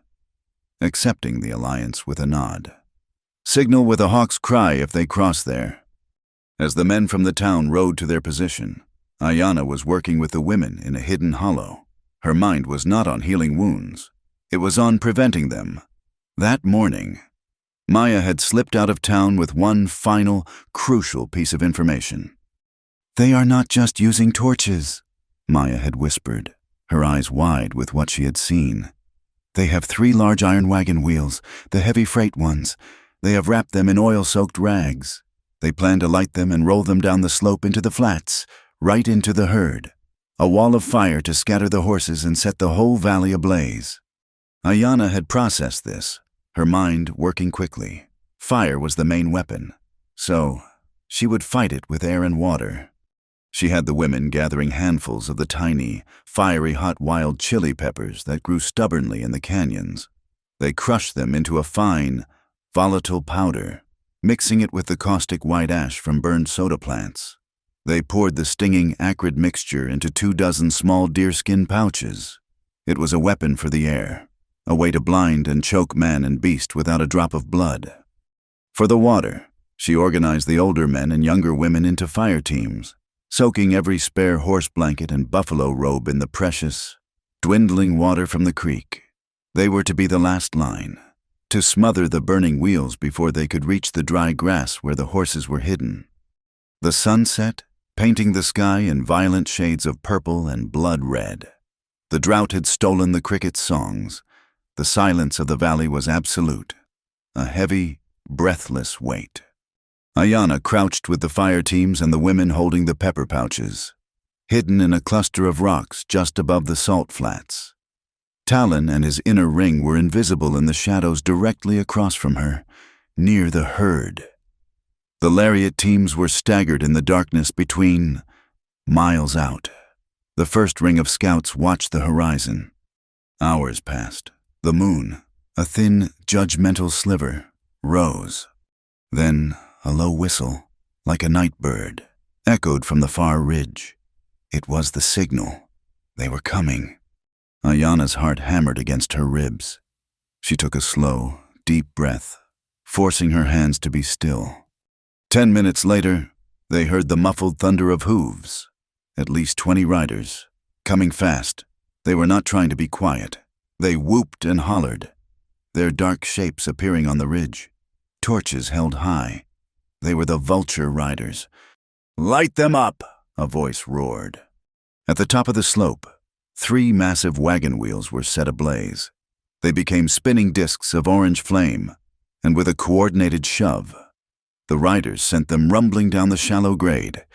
accepting the alliance with a nod. Signal with a hawk's cry if they cross there. As the men from the town rode to their position, Ayanna was working with the women in a hidden hollow. Her mind was not on healing wounds. It was on preventing them. That morning, Maya had slipped out of town with one final, crucial piece of information. "They are not just using torches," Maya had whispered, her eyes wide with what she had seen. "They have 3 large iron wagon wheels, the heavy freight ones. They have wrapped them in oil-soaked rags. They plan to light them and roll them down the slope into the flats, right into the herd. A wall of fire to scatter the horses and set the whole valley ablaze." Ayanna had processed this, her mind working quickly. Fire was the main weapon, so she would fight it with air and water. She had the women gathering handfuls of the tiny, fiery hot wild chili peppers that grew stubbornly in the canyons. They crushed them into a fine, volatile powder, mixing it with the caustic white ash from burned soda plants. They poured the stinging, acrid mixture into 24 small deerskin pouches. It was a weapon for the air, a way to blind and choke man and beast without a drop of blood. For the water, she organized the older men and younger women into fire teams, soaking every spare horse blanket and buffalo robe in the precious, dwindling water from the creek. They were to be the last line, to smother the burning wheels before they could reach the dry grass where the horses were hidden. The sun set, painting the sky in violent shades of purple and blood red. The drought had stolen the crickets' songs. The silence of the valley was absolute, a heavy, breathless weight. Ayanna crouched with the fire teams and the women holding the pepper pouches, hidden in a cluster of rocks just above the salt flats. Talon and his inner ring were invisible in the shadows directly across from her, near the herd. The lariat teams were staggered in the darkness between, miles out. The first ring of scouts watched the horizon. Hours passed. The moon, a thin, judgmental sliver, rose. Then a low whistle, like a night bird, echoed from the far ridge. It was the signal. They were coming. Ayanna's heart hammered against her ribs. She took a slow, deep breath, forcing her hands to be still. 10 minutes later, they heard the muffled thunder of hooves. At least 20 riders, coming fast. They were not trying to be quiet. They whooped and hollered, their dark shapes appearing on the ridge, torches held high. They were the vulture riders. "Light them up!" a voice roared. At the top of the slope, 3 massive wagon wheels were set ablaze. They became spinning discs of orange flame, and with a coordinated shove, the riders sent them rumbling down the shallow grade,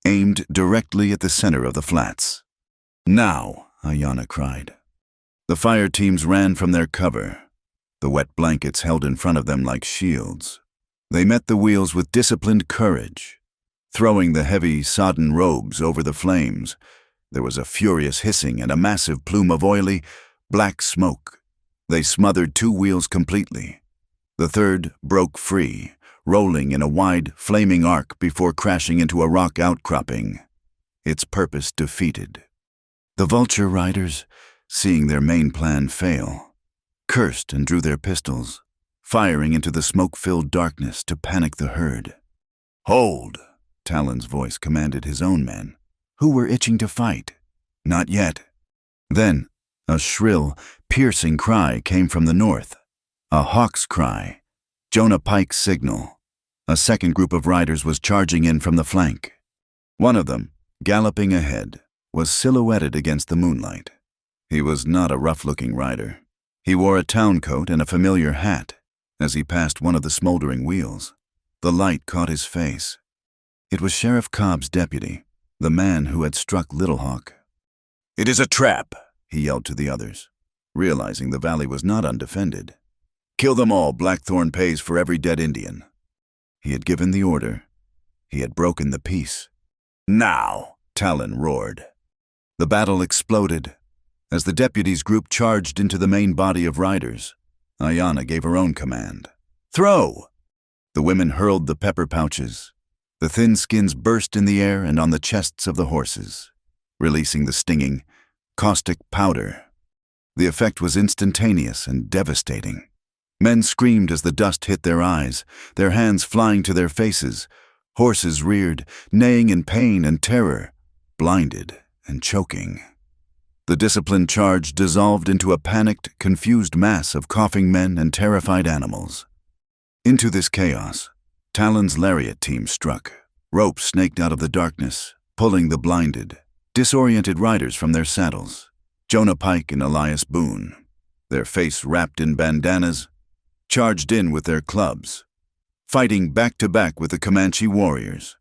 aimed directly at the center of the flats. "Now!" Ayanna cried. The fire teams ran from their cover, the wet blankets held in front of them like shields. They met the wheels with disciplined courage, throwing the heavy, sodden robes over the flames. There was a furious hissing and a massive plume of oily, black smoke. They smothered 2 wheels completely. The third broke free, rolling in a wide, flaming arc before crashing into a rock outcropping, its purpose defeated. The vulture riders, seeing their main plan fail, cursed and drew their pistols, firing into the smoke-filled darkness to panic the herd. "Hold!" Talon's voice commanded his own men, who were itching to fight. "Not yet." Then, a shrill, piercing cry came from the north, a hawk's cry, Jonah Pike's signal. A second group of riders was charging in from the flank. One of them, galloping ahead, was silhouetted against the moonlight. He was not a rough-looking rider. He wore a town coat and a familiar hat. As he passed one of the smoldering wheels, the light caught his face. It was Sheriff Cobb's deputy, the man who had struck Little Hawk. "It is a trap," he yelled to the others, realizing the valley was not undefended. "Kill them all. Blackthorn pays for every dead Indian." He had given the order. He had broken the peace. "Now!" Talon roared. The battle exploded. As the deputies' group charged into the main body of riders, Ayanna gave her own command. "Throw!" The women hurled the pepper pouches. The thin skins burst in the air and on the chests of the horses, releasing the stinging, caustic powder. The effect was instantaneous and devastating. Men screamed as the dust hit their eyes, their hands flying to their faces. Horses reared, neighing in pain and terror, blinded and choking. The disciplined charge dissolved into a panicked, confused mass of coughing men and terrified animals. Into this chaos, Talon's lariat team struck. Ropes snaked out of the darkness, pulling the blinded, disoriented riders from their saddles. Jonah Pike and Elias Boone, their face wrapped in bandanas, charged in with their clubs, fighting back-to-back with the Comanche warriors.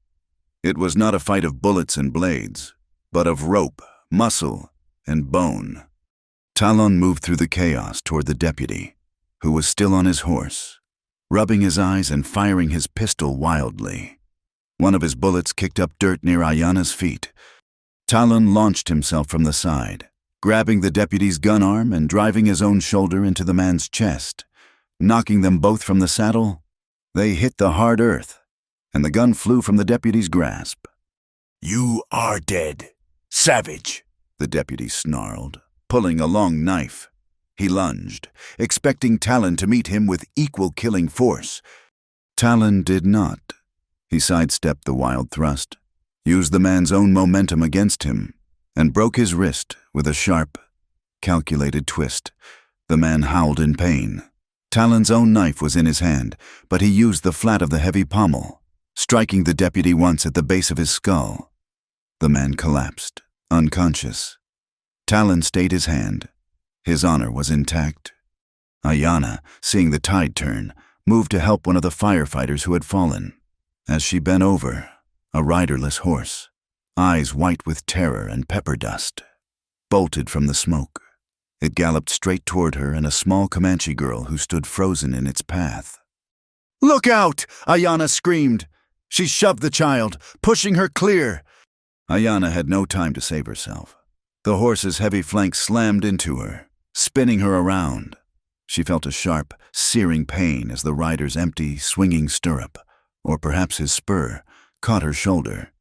It was not a fight of bullets and blades, but of rope, muscle, and bone. Talon moved through the chaos toward the deputy, who was still on his horse, rubbing his eyes and firing his pistol wildly. One of his bullets kicked up dirt near Ayana's feet. Talon launched himself from the side, grabbing the deputy's gun arm and driving his own shoulder into the man's chest. Knocking them both from the saddle, they hit the hard earth, and the gun flew from the deputy's grasp. "You are dead, savage," the deputy snarled, pulling a long knife. He lunged, expecting Talon to meet him with equal killing force. Talon did not. He sidestepped the wild thrust, used the man's own momentum against him, and broke his wrist with a sharp, calculated twist. The man howled in pain. Talon's own knife was in his hand, but he used the flat of the heavy pommel, striking the deputy once at the base of his skull. The man collapsed, unconscious. Talon stayed his hand. His honor was intact. Ayana, seeing the tide turn, moved to help one of the firefighters who had fallen. As she bent over, a riderless horse, eyes white with terror and pepper dust, bolted from the smoke. It galloped straight toward her and a small Comanche girl who stood frozen in its path. "Look out!" Ayana screamed. She shoved the child, pushing her clear. Ayana had no time to save herself. The horse's heavy flank slammed into her, spinning her around. She felt a sharp, searing pain as the rider's empty, swinging stirrup, or perhaps his spur, caught her shoulder,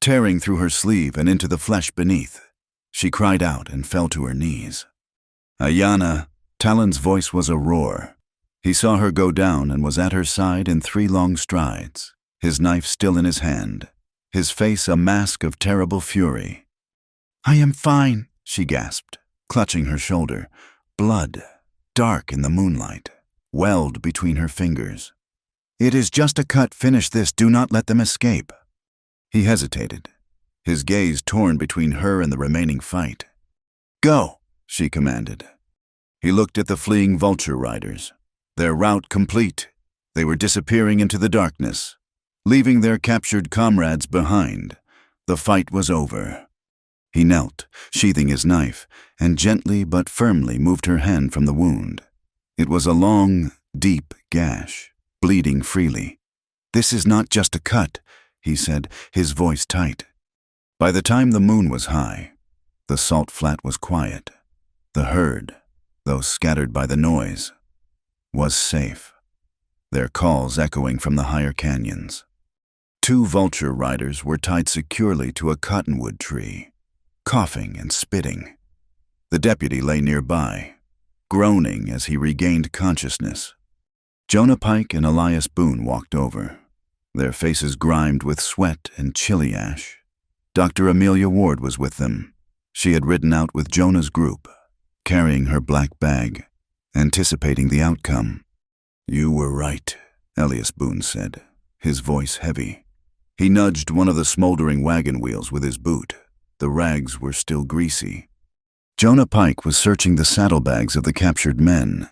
tearing through her sleeve and into the flesh beneath. She cried out and fell to her knees. Ayana, Talon's voice was a roar. He saw her go down and was at her side in 3 long strides, his knife still in his hand, his face a mask of terrible fury. "I am fine," she gasped, clutching her shoulder. Blood, dark in the moonlight, welled between her fingers. "It is just a cut. Finish this. Do not let them escape." He hesitated, his gaze torn between her and the remaining fight. "Go," she commanded. He looked at the fleeing vulture riders. Their rout complete, they were disappearing into the darkness, leaving their captured comrades behind. The fight was over. He knelt, sheathing his knife, and gently but firmly moved her hand from the wound. It was a long, deep gash, bleeding freely. "This is not just a cut," he said, his voice tight. By the time the moon was high, the salt flat was quiet. The herd, though scattered by the noise, was safe, their calls echoing from the higher canyons. 2 vulture riders were tied securely to a cottonwood tree, coughing and spitting. The deputy lay nearby, groaning as he regained consciousness. Jonah Pike and Elias Boone walked over, their faces grimed with sweat and chili ash. Dr. Amelia Ward was with them. She had ridden out with Jonah's group, carrying her black bag, anticipating the outcome. "You were right," Elias Boone said, his voice heavy. He nudged one of the smoldering wagon wheels with his boot. The rags were still greasy. Jonah Pike was searching the saddlebags of the captured men.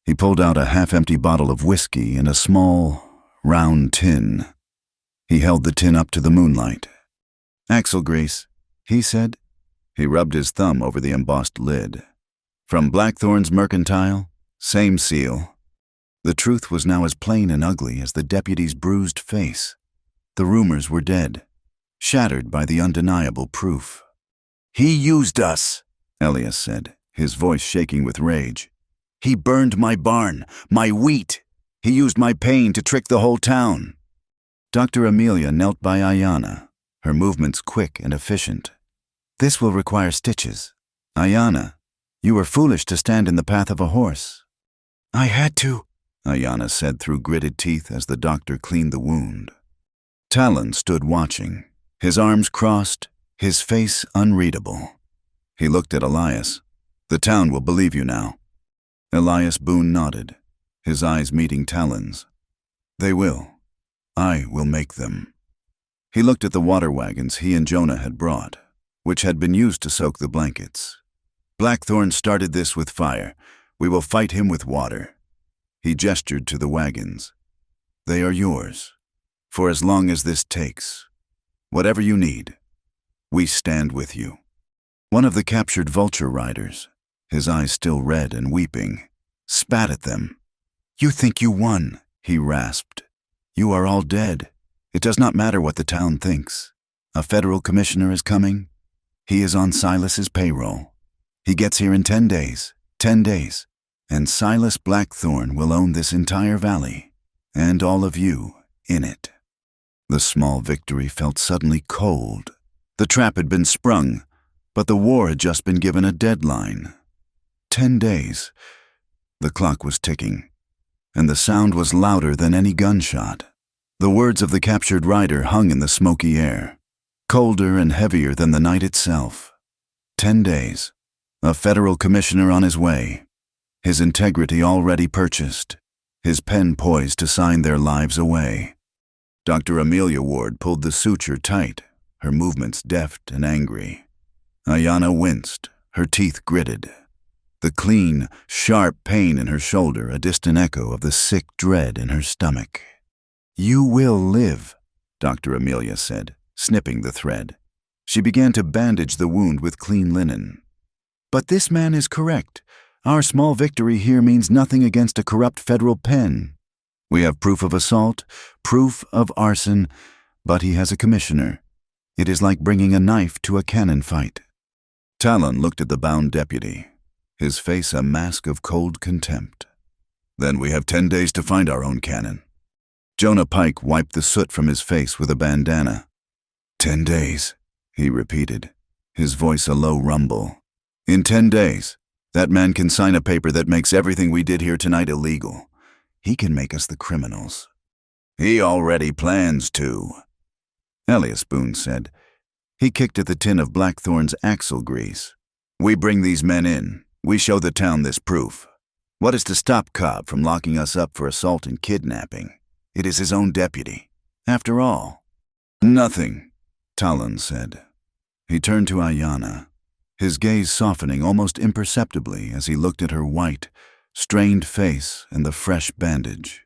He pulled out a half-empty bottle of whiskey and a small, round tin. He held the tin up to the moonlight. "Axle grease," he said. He rubbed his thumb over the embossed lid. "From Blackthorn's Mercantile, same seal." The truth was now as plain and ugly as the deputy's bruised face. The rumors were dead, shattered by the undeniable proof. "He used us," Elias said, his voice shaking with rage. "He burned my barn, my wheat. He used my pain to trick the whole town." Dr. Amelia knelt by Ayana, her movements quick and efficient. "This will require stitches," Ayanna, you were foolish to stand in the path of a horse. I had to. Ayanna said through gritted teeth as the doctor cleaned the wound. Talon stood watching, his arms crossed, his face unreadable. He looked at Elias. The town will believe you now. Elias Boone nodded, his eyes meeting Talon's. They will. I will make them. He looked at the water wagons he and Jonah had brought, which had been used to soak the blankets. Blackthorn started this with fire. We will fight him with water. He gestured to the wagons. They are yours, for as long as this takes. Whatever you need, we stand with you. One of the captured vulture riders, his eyes still red and weeping, spat at them. You think you won, he rasped. You are all dead. It does not matter what the town thinks. A federal commissioner is coming. He is on Silas's payroll. He gets here in 10 days, 10 days, and Silas Blackthorn will own this entire valley, and all of you in it. The small victory felt suddenly cold. The trap had been sprung, but the war had just been given a deadline. 10 days. The clock was ticking, and the sound was louder than any gunshot. The words of the captured rider hung in the smoky air, colder and heavier than the night itself. 10 days. A federal commissioner on his way, his integrity already purchased, his pen poised to sign their lives away. Dr. Amelia Ward pulled the suture tight, her movements deft and angry. Ayanna winced, her teeth gritted. The clean, sharp pain in her shoulder a distant echo of the sick dread in her stomach. You will live, Dr. Amelia said, snipping the thread. She began to bandage the wound with clean linen. But this man is correct. Our small victory here means nothing against a corrupt federal pen. We have proof of assault, proof of arson, but he has a commissioner. It is like bringing a knife to a cannon fight. Talon looked at the bound deputy, his face a mask of cold contempt. Then we have 10 days to find our own cannon. Jonah Pike wiped the soot from his face with a bandana. 10 days, he repeated, his voice a low rumble. In 10 days, that man can sign a paper that makes everything we did here tonight illegal. He can make us the criminals. He already plans to, Elias Boone said. He kicked at the tin of Blackthorn's axle grease. We bring these men in. We show the town this proof. What is to stop Cobb from locking us up for assault and kidnapping? It is his own deputy. After all. Nothing, Talon said. He turned to Ayanna, his gaze softening almost imperceptibly as he looked at her white, strained face and the fresh bandage.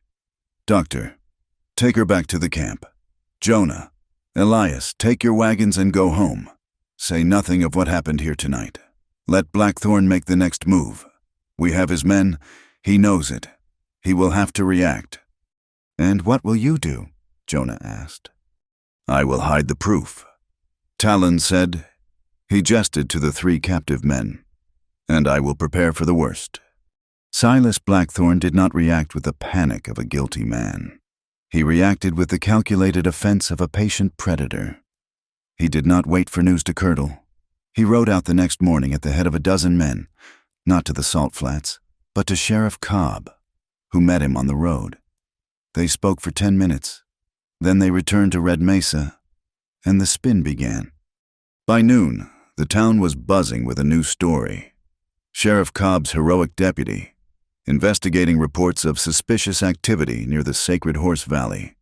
Doctor, take her back to the camp. Jonah, Elias, take your wagons and go home. Say nothing of what happened here tonight. Let Blackthorn make the next move. We have his men. He knows it. He will have to react. And what will you do? Jonah asked. I will hide the proof. Talon said. He gestured to the 3 captive men. And I will prepare for the worst. Silas Blackthorn did not react with the panic of a guilty man. He reacted with the calculated offense of a patient predator. He did not wait for news to curdle. He rode out the next morning at the head of a dozen men, not to the salt flats, but to Sheriff Cobb, who met him on the road. They spoke for 10 minutes. Then they returned to Red Mesa, and the spin began. By noon, the town was buzzing with a new story. Sheriff Cobb's heroic deputy, investigating reports of suspicious activity near the Sacred Horse Valley,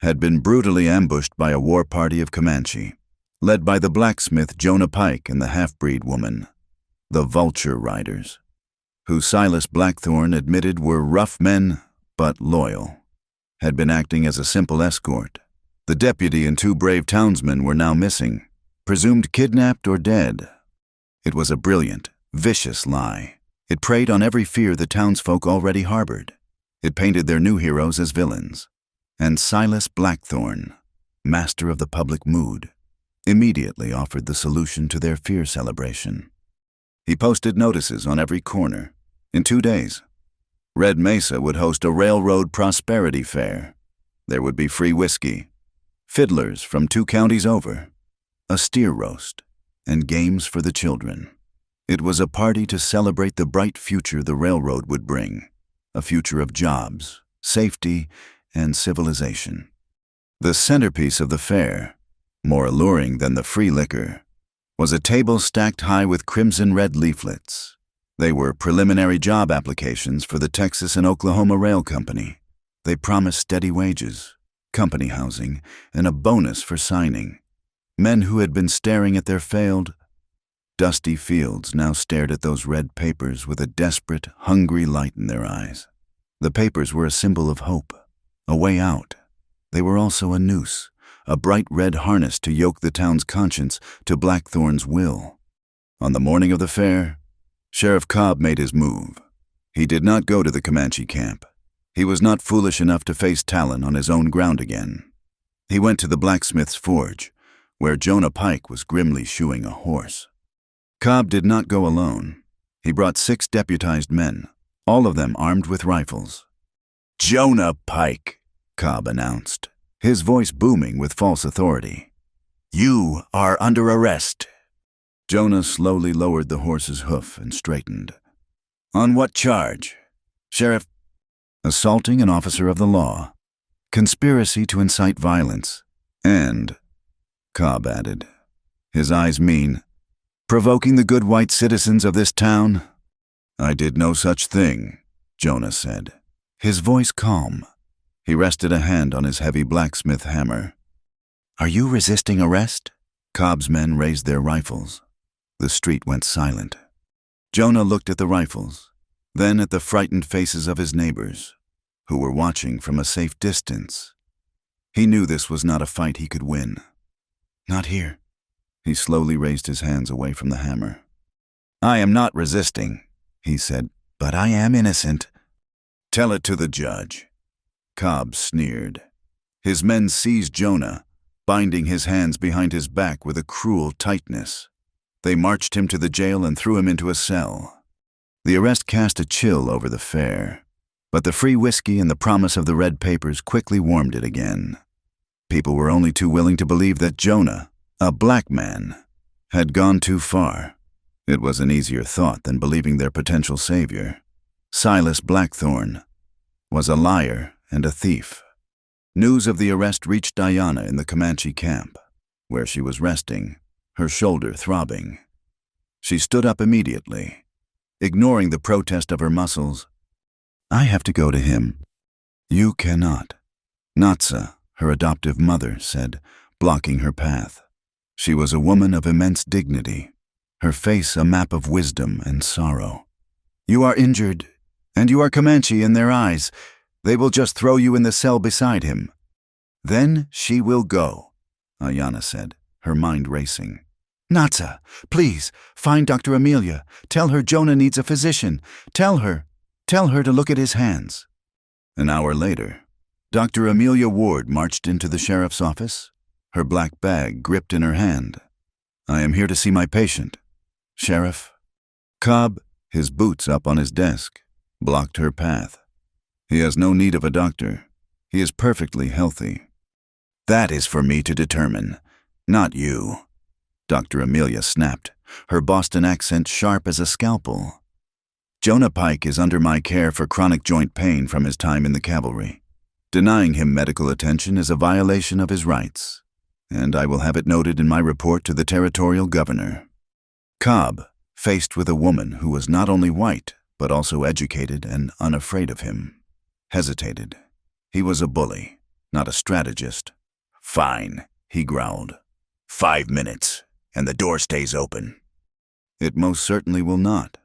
had been brutally ambushed by a war party of Comanche, led by the blacksmith Jonah Pike and the half-breed woman, the Vulture Riders, who Silas Blackthorn admitted were rough men but loyal, had been acting as a simple escort. The deputy and 2 brave townsmen were now missing, presumed kidnapped or dead. It was a brilliant, vicious lie. It preyed on every fear the townsfolk already harbored. It painted their new heroes as villains. And Silas Blackthorn, master of the public mood, immediately offered the solution to their fear celebration. He posted notices on every corner. In 2 days, Red Mesa would host a railroad prosperity fair. There would be free whiskey, fiddlers from 2 counties over, a steer roast, and games for the children. It was a party to celebrate the bright future the railroad would bring, a future of jobs, safety, and civilization. The centerpiece of the fair, more alluring than the free liquor, was a table stacked high with crimson-red leaflets. They were preliminary job applications for the Texas and Oklahoma Rail Company. They promised steady wages, company housing, and a bonus for signing. Men who had been staring at their failed, dusty fields now stared at those red papers with a desperate, hungry light in their eyes. The papers were a symbol of hope, a way out. They were also a noose, a bright red harness to yoke the town's conscience to Blackthorn's will. On the morning of the fair, Sheriff Cobb made his move. He did not go to the Comanche camp. He was not foolish enough to face Talon on his own ground again. He went to the blacksmith's forge, where Jonah Pike was grimly shoeing a horse. Cobb did not go alone. He brought 6 deputized men, all of them armed with rifles. "Jonah Pike," Cobb announced, his voice booming with false authority. "You are under arrest." Jonah slowly lowered the horse's hoof and straightened. "On what charge?" "Sheriff, assaulting an officer of the law, conspiracy to incite violence, and," Cobb added, his eyes mean, "provoking the good white citizens of this town." "I did no such thing," Jonah said, his voice calm. He rested a hand on his heavy blacksmith hammer. "Are you resisting arrest?" Cobb's men raised their rifles. The street went silent. Jonah looked at the rifles, then at the frightened faces of his neighbors, who were watching from a safe distance. He knew this was not a fight he could win. "Not here." He slowly raised his hands away from the hammer. "I am not resisting," he said, "but I am innocent." "Tell it to the judge." Cobb sneered. His men seized Jonah, binding his hands behind his back with a cruel tightness. They marched him to the jail and threw him into a cell. The arrest cast a chill over the fair, but the free whiskey and the promise of the red papers quickly warmed it again. People were only too willing to believe that Jonah, a black man, had gone too far. It was an easier thought than believing their potential savior, Silas Blackthorn, was a liar and a thief. News of the arrest reached Diana in the Comanche camp, where she was resting, her shoulder throbbing. She stood up immediately, ignoring the protest of her muscles. "I have to go to him." "You cannot," Natsa, her adoptive mother, said, blocking her path. She was a woman of immense dignity, her face a map of wisdom and sorrow. "You are injured, and you are Comanche in their eyes. They will just throw you in the cell beside him." "Then she will go," Ayana said, her mind racing. "Natsa, please, find Dr. Amelia. Tell her Jonah needs a physician. Tell her to look at his hands." An hour later, Dr. Amelia Ward marched into the sheriff's office, her black bag gripped in her hand. "I am here to see my patient, Sheriff." Cobb, his boots up on his desk, blocked her path. "He has no need of a doctor. He is perfectly healthy." "That is for me to determine, not you," Dr. Amelia snapped, her Boston accent sharp as a scalpel. "Jonah Pike is under my care for chronic joint pain from his time in the cavalry. Denying him medical attention is a violation of his rights, and I will have it noted in my report to the territorial governor." Cobb, faced with a woman who was not only white, but also educated and unafraid of him, hesitated. He was a bully, not a strategist. "Fine," he growled. 5 minutes, and the door stays open." "It most certainly will not,"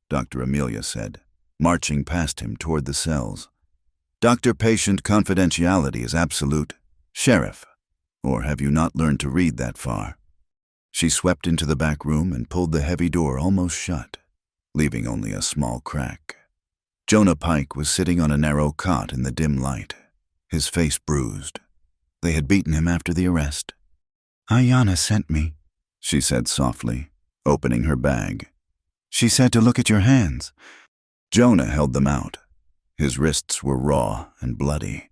Dr. Amelia said, marching past him toward the cells. "Doctor-patient confidentiality is absolute, Sheriff. Or have you not learned to read that far?" She swept into the back room and pulled the heavy door almost shut, leaving only a small crack. Jonah Pike was sitting on a narrow cot in the dim light, his face bruised. They had beaten him after the arrest. "Ayana sent me," she said softly, opening her bag. "She said to look at your hands." Jonah held them out. His wrists were raw and bloody,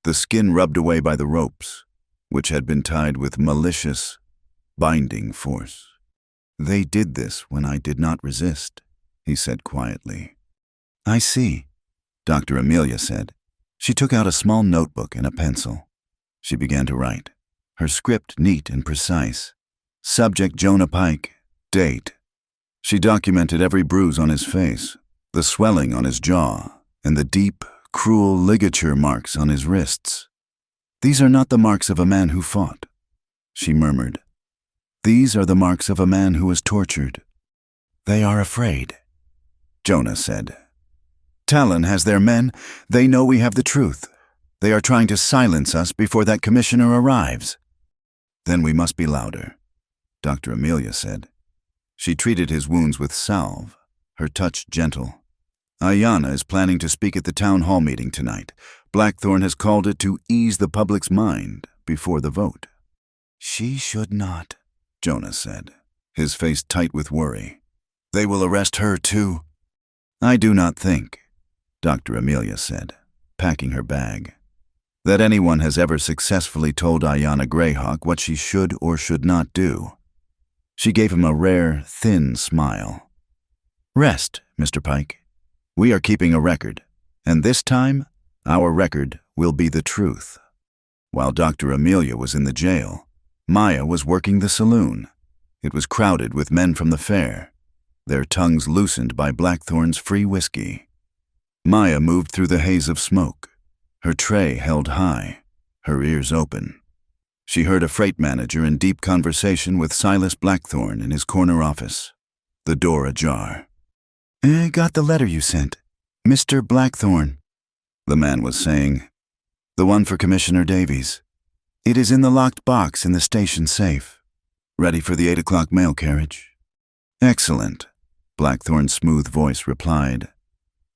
the skin rubbed away by the ropes, which had been tied with malicious, binding force. They did this when I did not resist, he said quietly. I see, Dr. Amelia said. She took out a small notebook and a pencil. She began to write, her script neat and precise. Subject Jonah Pike, date. She documented every bruise on his face, the swelling on his jaw, and the deep, cruel ligature marks on his wrists. These are not the marks of a man who fought, she murmured. These are the marks of a man who was tortured. They are afraid, Jonah said. Talon has their men. They know we have the truth. They are trying to silence us before that commissioner arrives. Then we must be louder, Dr. Amelia said. She treated his wounds with salve, her touch gentle. Ayanna is planning to speak at the town hall meeting tonight. Blackthorn has called it to ease the public's mind before the vote. She should not, Jonah said, his face tight with worry. They will arrest her too. I do not think, Dr. Amelia said, packing her bag, that anyone has ever successfully told Ayanna Greyhawk what she should or should not do. She gave him a rare, thin smile. Rest, Mr. Pike. We are keeping a record, and this time, our record will be the truth. While Dr. Amelia was in the jail, Maya was working the saloon. It was crowded with men from the fair, their tongues loosened by Blackthorn's free whiskey. Maya moved through the haze of smoke, her tray held high, her ears open. She heard a freight manager in deep conversation with Silas Blackthorn in his corner office, the door ajar. I got the letter you sent, Mr. Blackthorn, the man was saying. The one for Commissioner Davies. It is in the locked box in the station safe. Ready for the 8 o'clock mail carriage? Excellent, Blackthorn's smooth voice replied.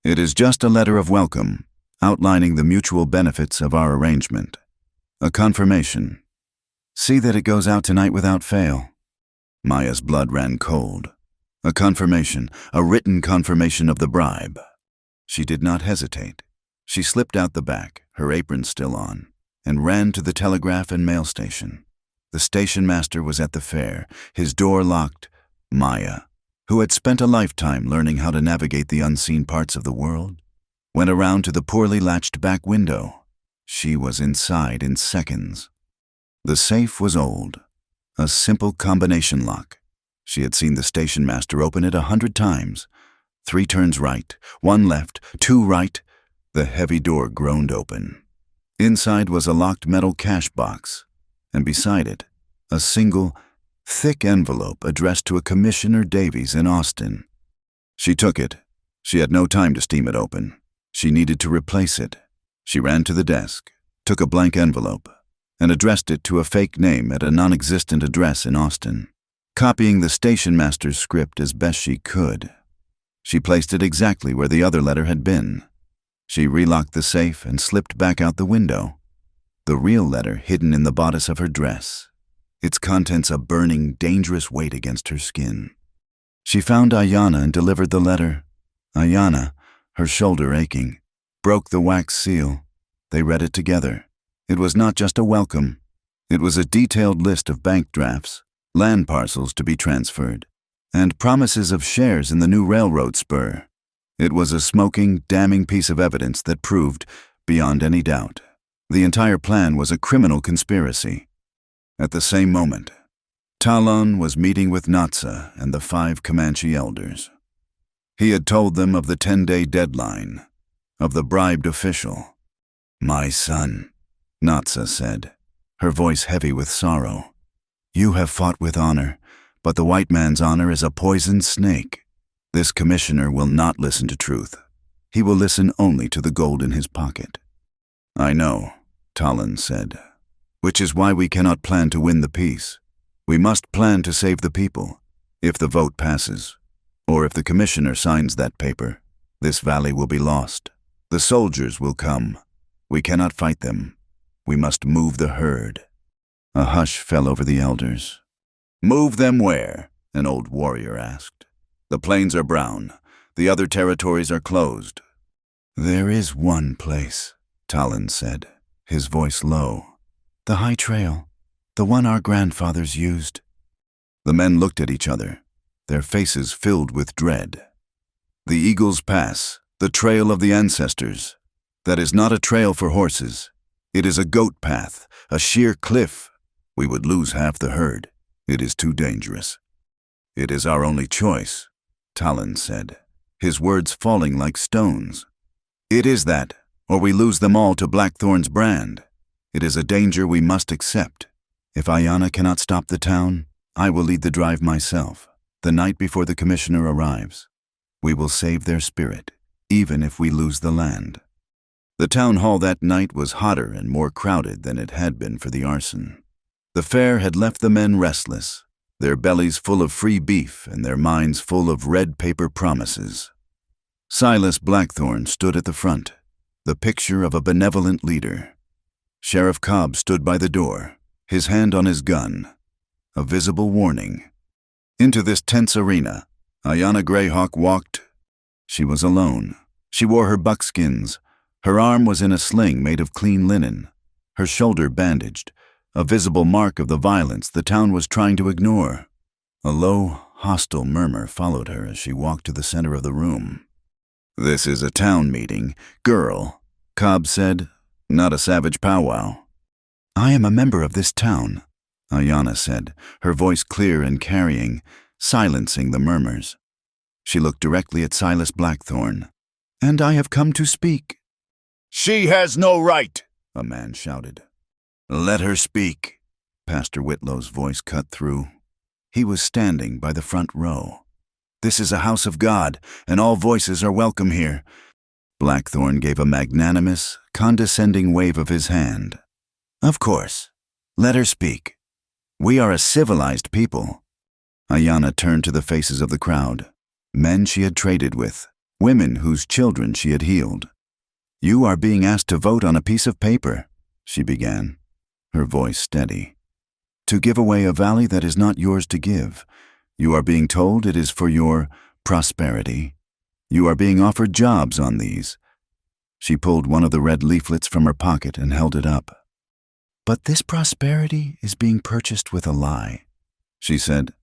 It is just a letter of welcome, outlining the mutual benefits of our arrangement. A confirmation. See that it goes out tonight without fail. Maya's blood ran cold. A confirmation, a written confirmation of the bribe. She did not hesitate. She slipped out the back, her apron still on, and ran to the telegraph and mail station. The station master was at the fair, his door locked. Maya, who had spent a lifetime learning how to navigate the unseen parts of the world, went around to the poorly latched back window. She was inside in seconds. The safe was old, a simple combination lock. She had seen the station master open it 100 times. 3 turns right, 1 left, 2 right. The heavy door groaned open. Inside was a locked metal cash box, and beside it, a single, thick envelope addressed to a Commissioner Davies in Austin. She took it. She had no time to steam it open. She needed to replace it. She ran to the desk, took a blank envelope, and addressed it to a fake name at a non-existent address in Austin, copying the station master's script as best she could. She placed it exactly where the other letter had been. She relocked the safe and slipped back out the window, the real letter hidden in the bodice of her dress, its contents a burning, dangerous weight against her skin. She found Ayanna and delivered the letter. Ayanna, her shoulder aching, broke the wax seal. They read it together. It was not just a welcome. It was a detailed list of bank drafts, land parcels to be transferred, and promises of shares in the new railroad spur. It was a smoking, damning piece of evidence that proved, beyond any doubt, the entire plan was a criminal conspiracy. At the same moment, Talon was meeting with Natsa and the 5 Comanche elders. He had told them of the 10-day deadline, of the bribed official. "My son," Natsa said, her voice heavy with sorrow, "you have fought with honor, but the white man's honor is a poisoned snake. This commissioner will not listen to truth. He will listen only to the gold in his pocket." "I know," Talon said, "which is why we cannot plan to win the peace. We must plan to save the people. If the vote passes, or if the commissioner signs that paper, this valley will be lost. The soldiers will come. We cannot fight them. We must move the herd." A hush fell over the elders. "Move them where?" an old warrior asked. "The plains are brown. The other territories are closed." "There is one place," Talon said, his voice low. "The high trail, the one our grandfathers used." The men looked at each other, their faces filled with dread. The Eagle's Pass, the trail of the ancestors. That is not a trail for horses. It is a goat path, a sheer cliff. We would lose half the herd. It is too dangerous. It is our only choice, Talon said, his words falling like stones. It is that, or we lose them all to Blackthorn's brand. It is a danger we must accept. If Ayanna cannot stop the town, I will lead the drive myself, the night before the commissioner arrives. We will save their spirit, even if we lose the land. The town hall that night was hotter and more crowded than it had been for the arson. The fair had left the men restless, their bellies full of free beef and their minds full of red paper promises. Silas Blackthorn stood at the front, the picture of a benevolent leader. Sheriff Cobb stood by the door, his hand on his gun, a visible warning. Into this tense arena, Ayanna Greyhawk walked. She was alone. She wore her buckskins. Her arm was in a sling made of clean linen, her shoulder bandaged, a visible mark of the violence the town was trying to ignore. A low, hostile murmur followed her as she walked to the center of the room. "This is a town meeting, girl," Cobb said, "not a savage powwow." "I am a member of this town," Ayanna said, her voice clear and carrying, silencing the murmurs. She looked directly at Silas Blackthorn. "And I have come to speak." "She has no right," a man shouted. "Let her speak," Pastor Whitlow's voice cut through. He was standing by the front row. "This is a house of God, and all voices are welcome here." Blackthorn gave a magnanimous, condescending wave of his hand. "Of course. Let her speak. We are a civilized people." Ayanna turned to the faces of the crowd, men she had traded with, women whose children she had healed. "You are being asked to vote on a piece of paper," she began, her voice steady. "To give away a valley that is not yours to give. You are being told it is for your prosperity. You are being offered jobs on these." She pulled one of the red leaflets from her pocket and held it up. "But this prosperity is being purchased with a lie," she said.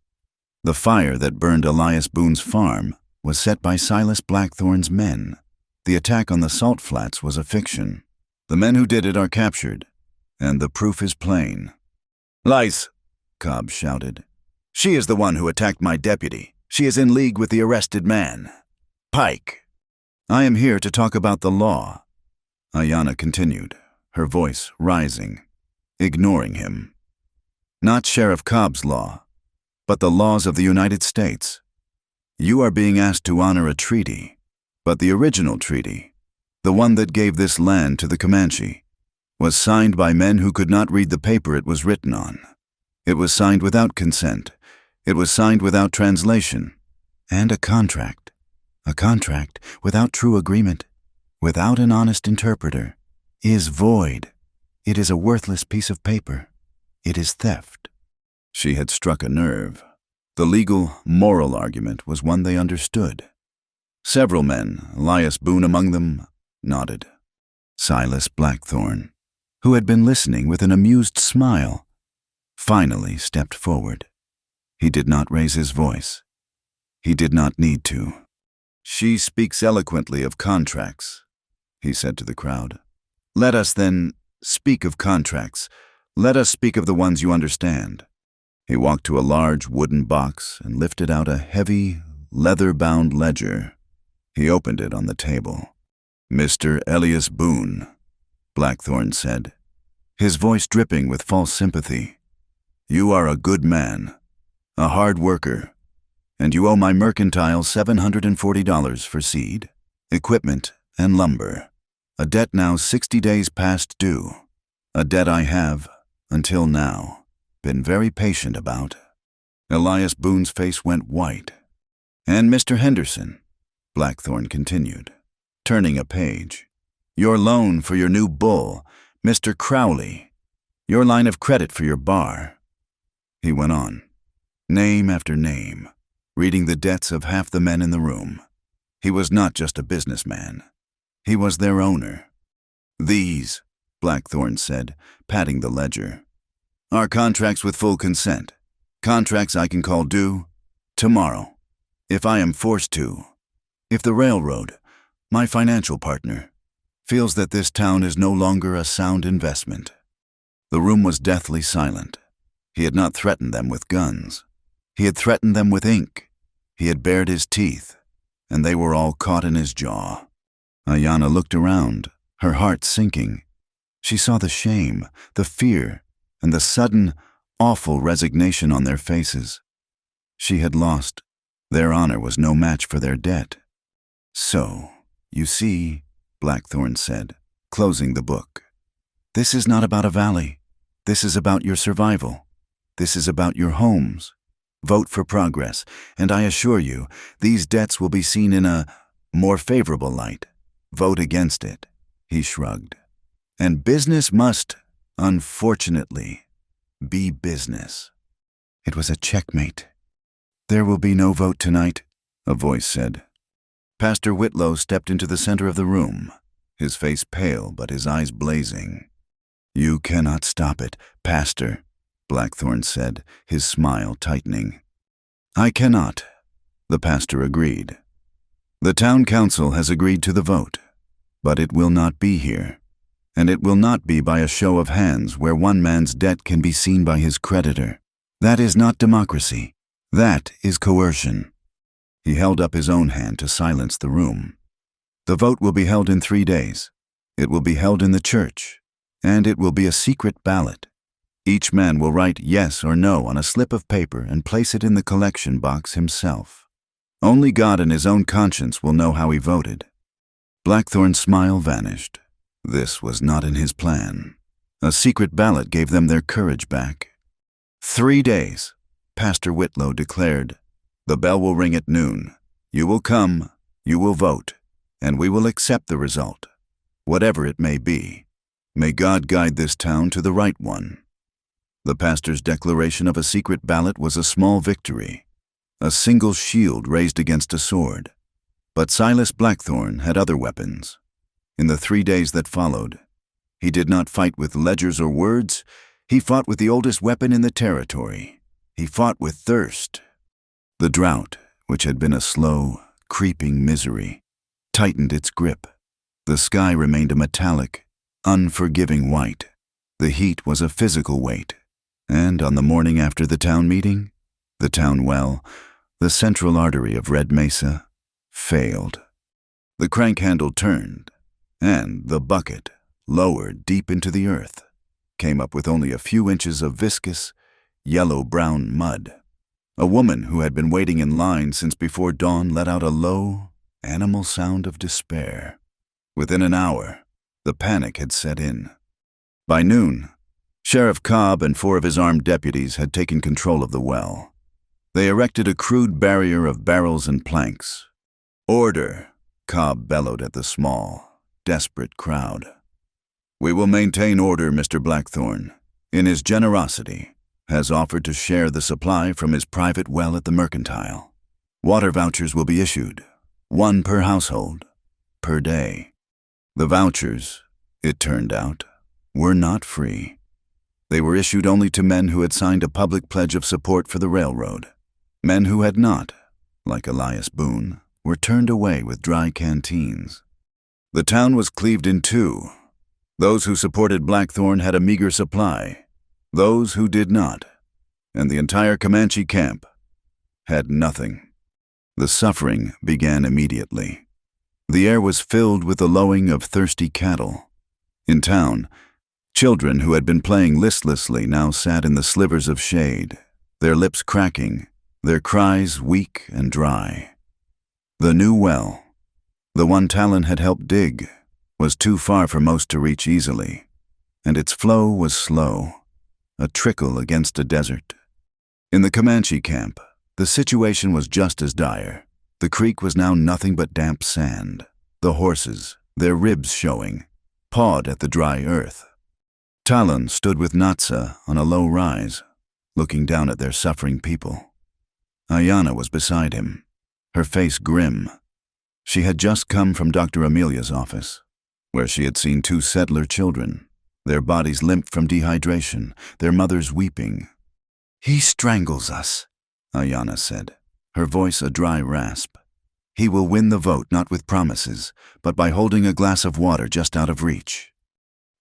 "The fire that burned Elias Boone's farm was set by Silas Blackthorn's men. The attack on the salt flats was a fiction. The men who did it are captured, and the proof is plain." "Lies," Cobb shouted. "She is the one who attacked my deputy. She is in league with the arrested man. Pike." "I am here to talk about the law," Ayanna continued, her voice rising, ignoring him. "Not Sheriff Cobb's law, but the laws of the United States. You are being asked to honor a treaty, but the original treaty, the one that gave this land to the Comanche, was signed by men who could not read the paper it was written on. It was signed without consent. It was signed without translation. And a contract without true agreement, without an honest interpreter, is void. It is a worthless piece of paper. It is theft." She had struck a nerve. The legal, moral argument was one they understood. Several men, Elias Boone among them, nodded. Silas Blackthorn, who had been listening with an amused smile, finally stepped forward. He did not raise his voice. He did not need to. "She speaks eloquently of contracts," he said to the crowd. "Let us, then, speak of contracts. Let us speak of the ones you understand." He walked to a large wooden box and lifted out a heavy, leather-bound ledger. He opened it on the table. "Mr. Elias Boone," Blackthorn said, his voice dripping with false sympathy. "You are a good man, a hard worker, and you owe my mercantile $740 for seed, equipment, and lumber. A debt now 60 days past due. A debt I have, until now, been very patient about." Elias Boone's face went white. "And Mr. Henderson," Blackthorn continued, turning a page, "your loan for your new bull, Mr. Crowley, your line of credit for your bar." He went on, name after name, reading the debts of half the men in the room. He was not just a businessman. He was their owner. "These," Blackthorn said, patting the ledger, "are contracts with full consent. Contracts I can call due tomorrow." If I am forced to, if the railroad, my financial partner, feels that this town is no longer a sound investment." The room was deathly silent. He had not threatened them with guns. He had threatened them with ink. He had bared his teeth, and they were all caught in his jaw. Ayanna looked around, her heart sinking. She saw the shame, the fear, and the sudden, awful resignation on their faces. She had lost. Their honor was no match for their debt. "So, you see," Blackthorn said, closing the book, "this is not about a valley. This is about your survival. This is about your homes. Vote for progress, and I assure you, these debts will be seen in a more favorable light. Vote against it," he shrugged. "And business must, unfortunately, be business." It was a checkmate. "There will be no vote tonight," a voice said. Pastor Whitlow stepped into the center of the room, his face pale but his eyes blazing. "You cannot stop it, Pastor," Blackthorn said, his smile tightening. "I cannot," the pastor agreed. "The town council has agreed to the vote, but it will not be here, and it will not be by a show of hands where one man's debt can be seen by his creditor. That is not democracy. That is coercion." He held up his own hand to silence the room. "The vote will be held in 3 days. It will be held in the church, and it will be a secret ballot. Each man will write yes or no on a slip of paper and place it in the collection box himself. Only God and his own conscience will know how he voted." Blackthorn's smile vanished. This was not in his plan. A secret ballot gave them their courage back. 3 days, Pastor Whitlow declared. "The bell will ring at noon. You will come, you will vote, and we will accept the result, whatever it may be. May God guide this town to the right one." The pastor's declaration of a secret ballot was a small victory, a single shield raised against a sword. But Silas Blackthorn had other weapons. In the 3 days that followed, he did not fight with ledgers or words. He fought with the oldest weapon in the territory. He fought with thirst. The drought, which had been a slow, creeping misery, tightened its grip. The sky remained a metallic, unforgiving white. The heat was a physical weight. And on the morning after the town meeting, the town well, the central artery of Red Mesa, failed. The crank handle turned, and the bucket, lowered deep into the earth, came up with only a few inches of viscous, yellow-brown mud. A woman who had been waiting in line since before dawn let out a low, animal sound of despair. Within an hour, the panic had set in. By noon, Sheriff Cobb and 4 of his armed deputies had taken control of the well. They erected a crude barrier of barrels and planks. "Order," Cobb bellowed at the small, desperate crowd. "We will maintain order, Mr. Blackthorn, in his generosity, has offered to share the supply from his private well at the Mercantile. Water vouchers will be issued, 1 per household, per day." The vouchers, it turned out, were not free. They were issued only to men who had signed a public pledge of support for the railroad. Men who had not, like Elias Boone, were turned away with dry canteens. The town was cleaved in 2. Those who supported Blackthorn had a meager supply, those who did not, and the entire Comanche camp had nothing. The suffering began immediately. The air was filled with the lowing of thirsty cattle. In town, children who had been playing listlessly now sat in the slivers of shade, their lips cracking, their cries weak and dry. The new well, the one Talon had helped dig, was too far for most to reach easily, and its flow was slow, a trickle against a desert. In the Comanche camp, the situation was just as dire. The creek was now nothing but damp sand. The horses, their ribs showing, pawed at the dry earth. Talon stood with Natsa on a low rise, looking down at their suffering people. Ayanna was beside him, her face grim. She had just come from Dr. Amelia's office, where she had seen 2 settler children, their bodies limp from dehydration, their mothers weeping. "He strangles us," Ayanna said, her voice a dry rasp. He will win the vote not with promises, but by holding a glass of water just out of reach.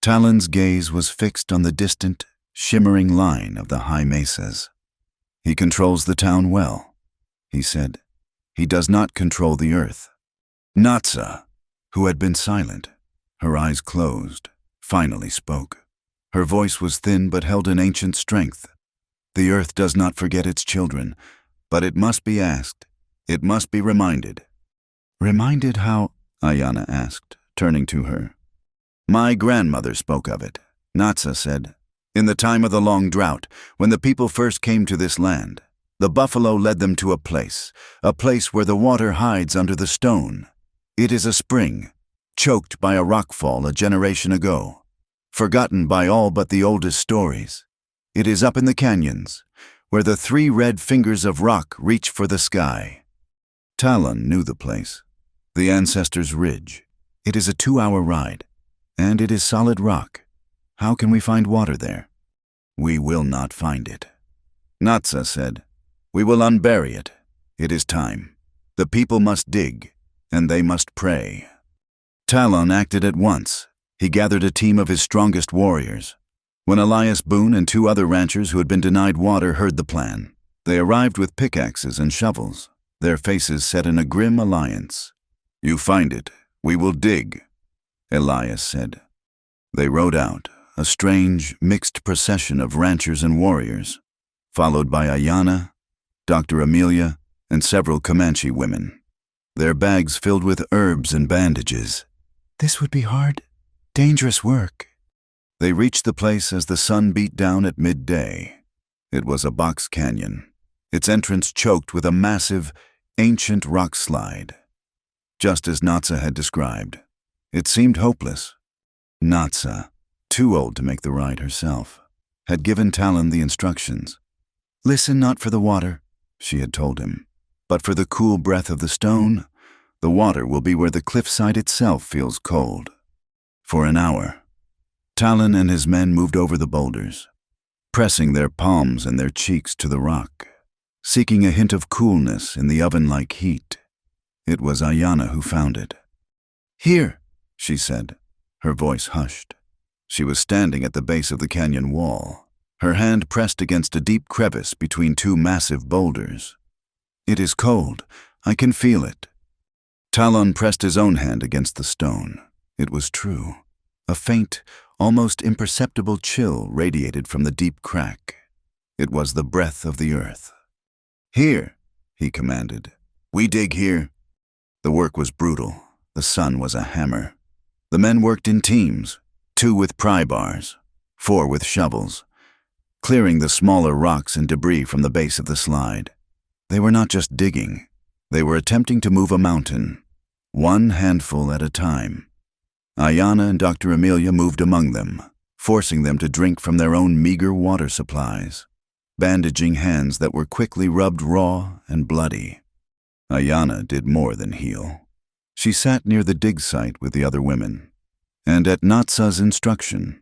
Talon's gaze was fixed on the distant, shimmering line of the high mesas. He controls the town well, he said. He does not control the earth. Natsa, who had been silent, her eyes closed, finally spoke. Her voice was thin but held an ancient strength. The earth does not forget its children, but it must be asked. It must be reminded. Reminded how? Ayana asked, turning to her. My grandmother spoke of it, Natsa said. In the time of the long drought, when the people first came to this land, the buffalo led them to a place where the water hides under the stone. It is a spring, choked by a rockfall a generation ago, forgotten by all but the oldest stories. It is up in the canyons, where the 3 red fingers of rock reach for the sky. Talon knew the place, the Ancestors' Ridge. It is a 2-hour ride, and it is solid rock. How can we find water there? We will not find it. Natsa said, we will unbury it. It is time. The people must dig, and they must pray. Talon acted at once. He gathered a team of his strongest warriors. When Elias Boone and 2 other ranchers who had been denied water heard the plan, they arrived with pickaxes and shovels, their faces set in a grim alliance. You find it, we will dig, Elias said. They rode out, a strange, mixed procession of ranchers and warriors, followed by Ayana, Dr. Amelia, and several Comanche women, their bags filled with herbs and bandages. This would be hard, dangerous work. They reached the place as the sun beat down at midday. It was a box canyon, its entrance choked with a massive, ancient rock slide. Just as Natsa had described, it seemed hopeless. Natsa, too old to make the ride herself, had given Talon the instructions. Listen not for the water, she had told him, but for the cool breath of the stone. The water will be where the cliffside itself feels cold. For an hour, Talon and his men moved over the boulders, pressing their palms and their cheeks to the rock, seeking a hint of coolness in the oven-like heat. It was Ayana who found it. Here, she said, her voice hushed. She was standing at the base of the canyon wall, her hand pressed against a deep crevice between 2 massive boulders. It is cold. I can feel it. Talon pressed his own hand against the stone. It was true. A faint, almost imperceptible chill radiated from the deep crack. It was the breath of the earth. Here, he commanded. We dig here. The work was brutal. The sun was a hammer. The men worked in teams, 2 with pry bars, 4 with shovels, clearing the smaller rocks and debris from the base of the slide. They were not just digging. They were attempting to move a mountain, 1 handful at a time. Ayana and Dr. Amelia moved among them, forcing them to drink from their own meager water supplies, bandaging hands that were quickly rubbed raw and bloody. Ayana did more than heal. She sat near the dig site with the other women, and at Natsa's instruction,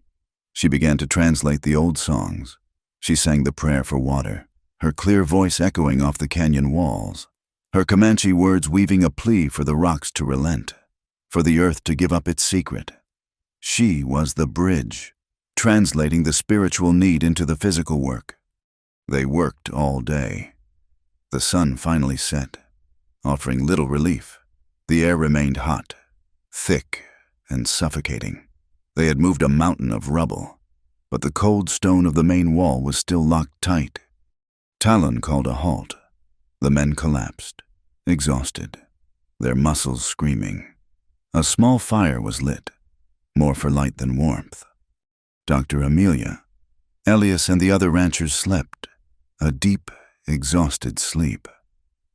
she began to translate the old songs. She sang the prayer for water, her clear voice echoing off the canyon walls, her Comanche words weaving a plea for the rocks to relent, for the earth to give up its secret. She was the bridge, translating the spiritual need into the physical work. They worked all day. The sun finally set, offering little relief. The air remained hot, thick, and suffocating. They had moved a mountain of rubble, but the cold stone of the main wall was still locked tight. Talon called a halt. The men collapsed, exhausted, their muscles screaming. A small fire was lit, more for light than warmth. Dr. Amelia, Elias, and the other ranchers slept, a deep, exhausted sleep.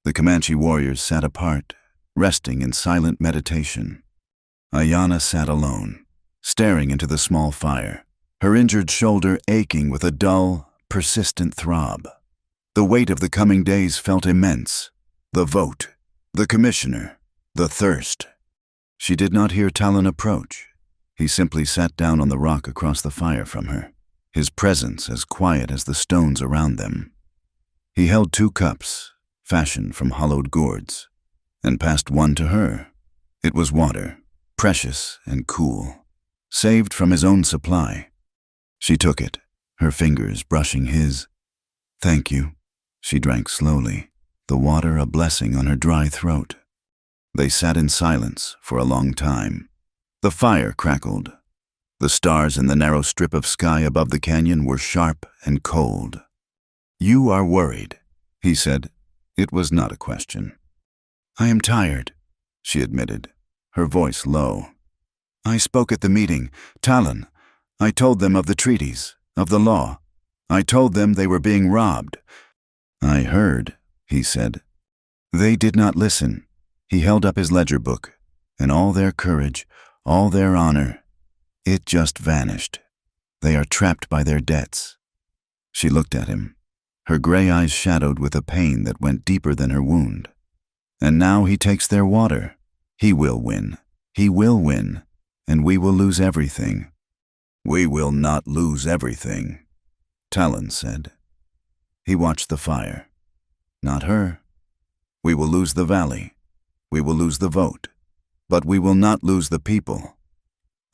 The Comanche warriors sat apart, resting in silent meditation. Ayana sat alone, staring into the small fire, her injured shoulder aching with a dull, persistent throb. The weight of the coming days felt immense. The vote, the commissioner, the thirst. She did not hear Talon approach. He simply sat down on the rock across the fire from her, his presence as quiet as the stones around them. He held 2 cups, fashioned from hollowed gourds, and passed one to her. It was water, precious and cool, saved from his own supply. She took it, her fingers brushing his. "Thank you." She drank slowly, the water a blessing on her dry throat. They sat in silence for a long time. The fire crackled. The stars in the narrow strip of sky above the canyon were sharp and cold. "You are worried," he said. It was not a question. "I am tired," she admitted, her voice low. "I spoke at the meeting, Talon. I told them of the treaties, of the law. I told them they were being robbed." "I heard," he said. They did not listen. He held up his ledger book, and all their courage, all their honor, it just vanished. They are trapped by their debts. She looked at him, her gray eyes shadowed with a pain that went deeper than her wound. "And now he takes their water. He will win. He will win, and we will lose everything." "We will not lose everything," Talon said. He watched the fire. "Not her. We will lose the valley. We will lose the vote. But we will not lose the people.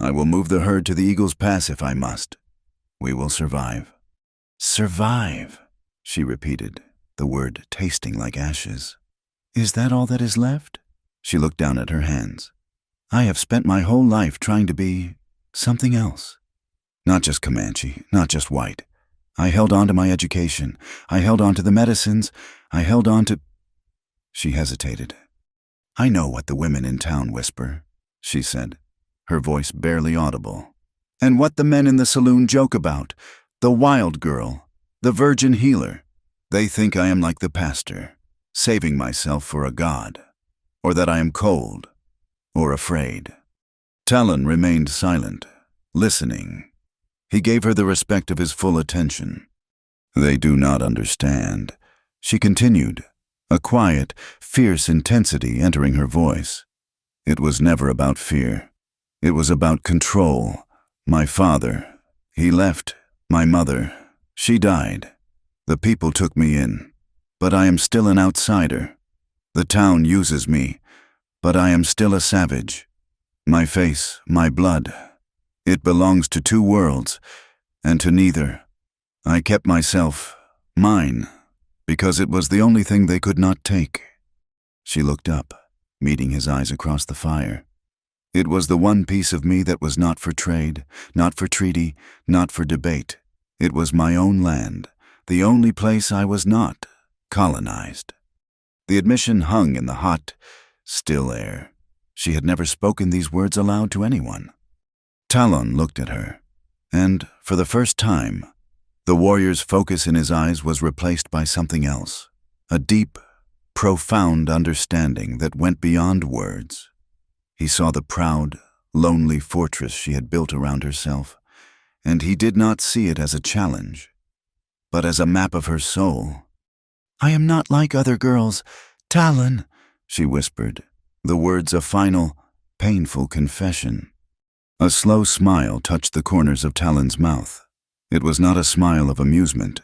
I will move the herd to the Eagle's Pass if I must. We will survive." "Survive," she repeated, the word tasting like ashes. "Is that all that is left?" She looked down at her hands. "I have spent my whole life trying to be something else. Not just Comanche, not just white. I held on to my education. I held on to the medicines. I held on to—" She hesitated. "I know what the women in town whisper," she said, her voice barely audible. "And what the men in the saloon joke about. The wild girl, the virgin healer. They think I am like the pastor, saving myself for a god, or that I am cold, or afraid." Talon remained silent, listening. He gave her the respect of his full attention. "They do not understand," she continued, a quiet, fierce intensity entering her voice. "It was never about fear. It was about control. My father, he left. My mother, she died. The people took me in, but I am still an outsider. The town uses me, but I am still a savage. My face, my blood, it belongs to two worlds, and to neither. I kept myself, mine, because it was the only thing they could not take." She looked up, meeting his eyes across the fire. "It was the one piece of me that was not for trade, not for treaty, not for debate. It was my own land, the only place I was not colonized." The admission hung in the hot, still air. She had never spoken these words aloud to anyone. Talon looked at her, and, for the first time, the warrior's focus in his eyes was replaced by something else, a deep, profound understanding that went beyond words. He saw the proud, lonely fortress she had built around herself, and he did not see it as a challenge, but as a map of her soul. "I am not like other girls, Talon," she whispered, the words a final, painful confession. A slow smile touched the corners of Talon's mouth. It was not a smile of amusement.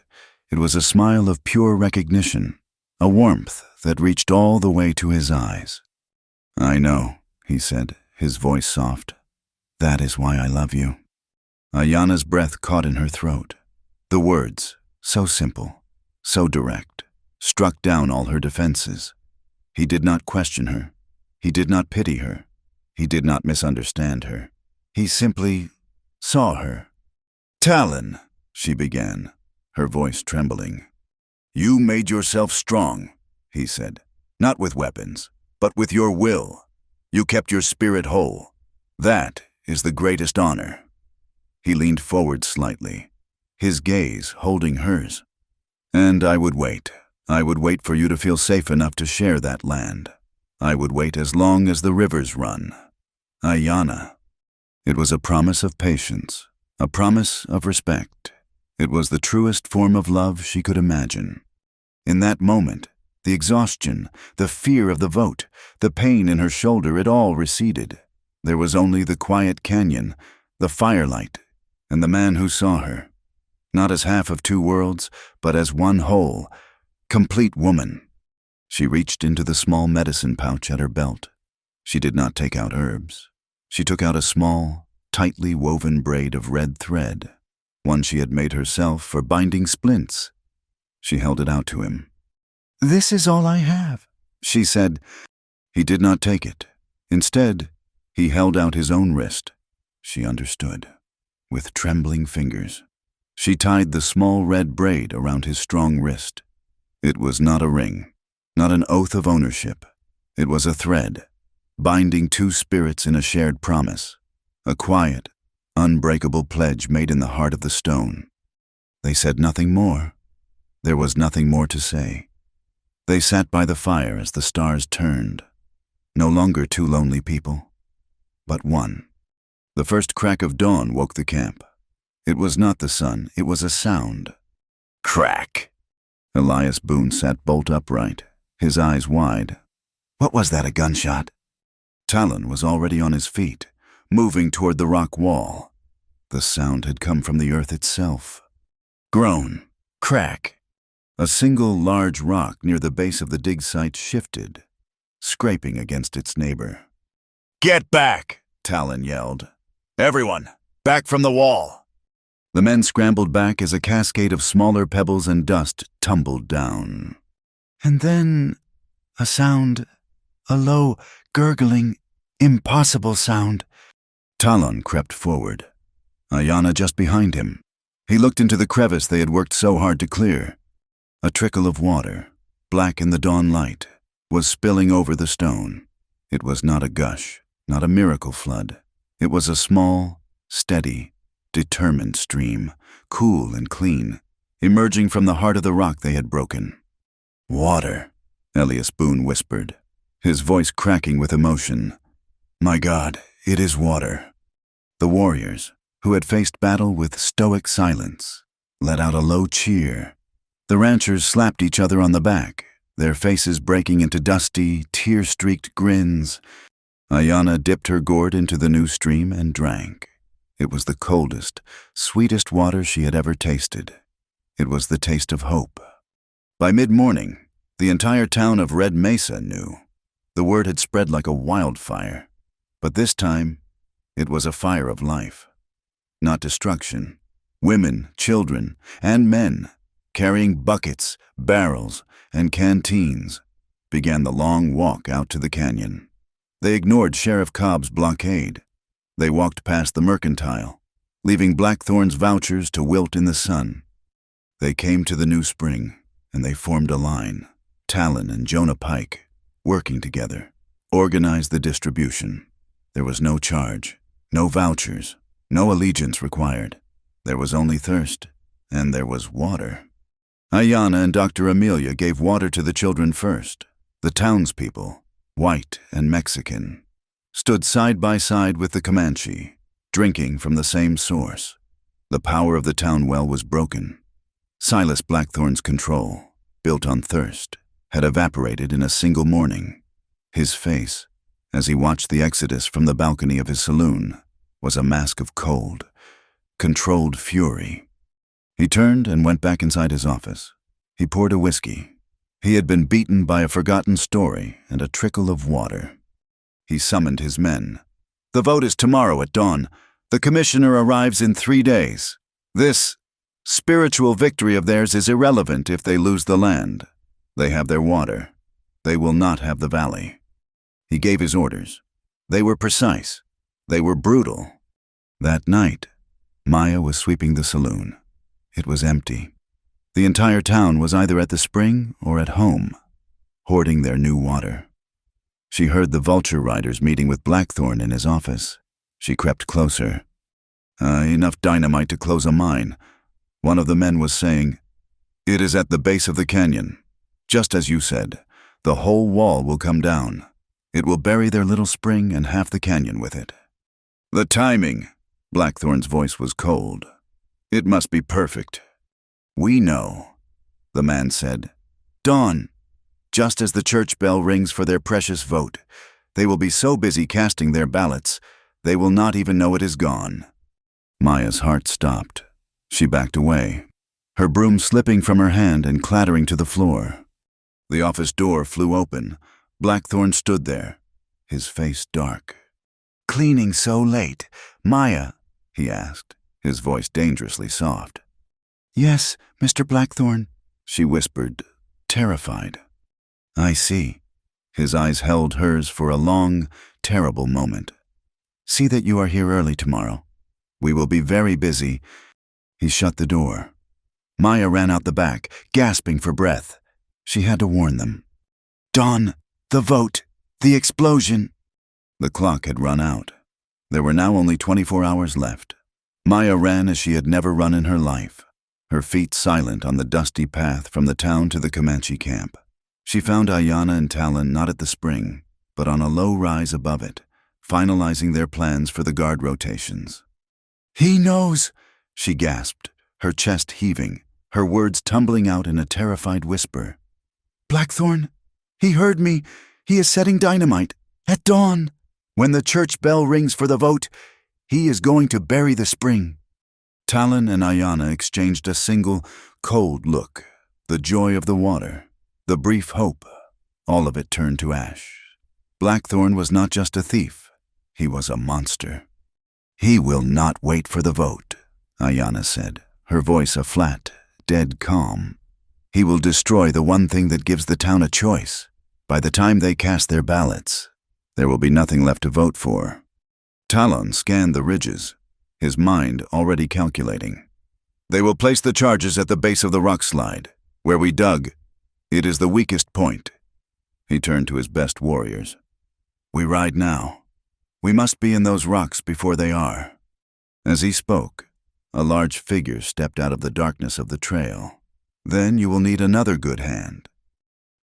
It was a smile of pure recognition, a warmth that reached all the way to his eyes. "I know," he said, his voice soft. "That is why I love you." Ayana's breath caught in her throat. The words, so simple, so direct, struck down all her defenses. He did not question her. He did not pity her. He did not misunderstand her. He simply saw her. "Talon," she began, her voice trembling. "You made yourself strong," he said, "not with weapons, but with your will. You kept your spirit whole. That is the greatest honor." He leaned forward slightly, his gaze holding hers. "And I would wait. I would wait for you to feel safe enough to share that land. I would wait as long as the rivers run. Ayana." It was a promise of patience, a promise of respect. It was the truest form of love she could imagine. In that moment, the exhaustion, the fear of the vote, the pain in her shoulder, it all receded. There was only the quiet canyon, the firelight, and the man who saw her. Not as half of two worlds, but as one whole, complete woman. She reached into the small medicine pouch at her belt. She did not take out herbs. She took out a small, tightly woven braid of red thread, one she had made herself for binding splints. She held it out to him. "This is all I have," she said. He did not take it. Instead, he held out his own wrist. She understood. With trembling fingers, she tied the small red braid around his strong wrist. It was not a ring, not an oath of ownership. It was a thread, binding two spirits in a shared promise, a quiet, unbreakable pledge made in the heart of the stone. They said nothing more. There was nothing more to say. They sat by the fire as the stars turned. No longer two lonely people, but one. The first crack of dawn woke the camp. It was not the sun, it was a sound. Crack! Elias Boone sat bolt upright, his eyes wide. What was that, a gunshot? Talon was already on his feet, moving toward the rock wall. The sound had come from the earth itself. Groan. Crack. A single large rock near the base of the dig site shifted, scraping against its neighbor. "Get back!" Talon yelled. "Everyone, back from the wall!" The men scrambled back as a cascade of smaller pebbles and dust tumbled down. And then a sound, a low, gurgling, impossible sound. Talon crept forward, Ayanna just behind him. He looked into the crevice they had worked so hard to clear. A trickle of water, black in the dawn light, was spilling over the stone. It was not a gush, not a miracle flood. It was a small, steady, determined stream, cool and clean, emerging from the heart of the rock they had broken. "Water," Elias Boone whispered, his voice cracking with emotion. "My God, it is water." The warriors, who had faced battle with stoic silence, let out a low cheer. The ranchers slapped each other on the back, their faces breaking into dusty, tear-streaked grins. Ayanna dipped her gourd into the new stream and drank. It was the coldest, sweetest water she had ever tasted. It was the taste of hope. By mid-morning, the entire town of Red Mesa knew. The word had spread like a wildfire. But this time, it was a fire of life, not destruction. Women, children, and men, carrying buckets, barrels, and canteens, began the long walk out to the canyon. They ignored Sheriff Cobb's blockade. They walked past the mercantile, leaving Blackthorn's vouchers to wilt in the sun. They came to the new spring, and they formed a line. Talon and Jonah Pike, working together, organized the distribution. There was no charge, no vouchers, no allegiance required. There was only thirst, and there was water. Ayanna and Dr. Amelia gave water to the children first. The townspeople, white and Mexican, stood side by side with the Comanche, drinking from the same source. The power of the town well was broken. Silas Blackthorn's control, built on thirst, had evaporated in a single morning. His face, as he watched the exodus from the balcony of his saloon, was a mask of cold, controlled fury. He turned and went back inside his office. He poured a whiskey. He had been beaten by a forgotten story and a trickle of water. He summoned his men. "The vote is tomorrow at dawn. The commissioner arrives in 3 days. This spiritual victory of theirs is irrelevant if they lose the land. They have their water. They will not have the valley." He gave his orders. They were precise. They were brutal. That night, Maya was sweeping the saloon. It was empty. The entire town was either at the spring or at home, hoarding their new water. She heard the vulture riders meeting with Blackthorn in his office. She crept closer. Enough dynamite to close a mine. One of the men was saying, "It is at the base of the canyon. Just as you said, the whole wall will come down. It will bury their little spring and half the canyon with it." "The timing," Blackthorn's voice was cold. "It must be perfect." "We know," the man said. "Dawn, just as the church bell rings for their precious vote. They will be so busy casting their ballots, they will not even know it is gone." Maya's heart stopped. She backed away, her broom slipping from her hand and clattering to the floor. The office door flew open. Blackthorn stood there, his face dark. "Cleaning so late, Maya?" he asked, his voice dangerously soft. "Yes, Mr. Blackthorn," she whispered, terrified. "I see." His eyes held hers for a long, terrible moment. "See that you are here early tomorrow. We will be very busy." He shut the door. Maya ran out the back, gasping for breath. She had to warn them. "Dawn, the vote, the explosion." The clock had run out. There were now only 24 hours left. Maya ran as she had never run in her life, her feet silent on the dusty path from the town to the Comanche camp. She found Ayanna and Talon not at the spring, but on a low rise above it, finalizing their plans for the guard rotations. "He knows," she gasped, her chest heaving, her words tumbling out in a terrified whisper. "Blackthorn, he heard me. He is setting dynamite. At dawn, when the church bell rings for the vote, he is going to bury the spring." Talon and Ayanna exchanged a single, cold look. The joy of the water, the brief hope, all of it turned to ash. Blackthorn was not just a thief, he was a monster. "He will not wait for the vote," Ayanna said, her voice a flat, dead calm. "He will destroy the one thing that gives the town a choice. By the time they cast their ballots, there will be nothing left to vote for." Talon scanned the ridges, his mind already calculating. "They will place the charges at the base of the rock slide, where we dug. It is the weakest point." He turned to his best warriors. "We ride now. We must be in those rocks before they are." As he spoke, a large figure stepped out of the darkness of the trail. "Then you will need another good hand."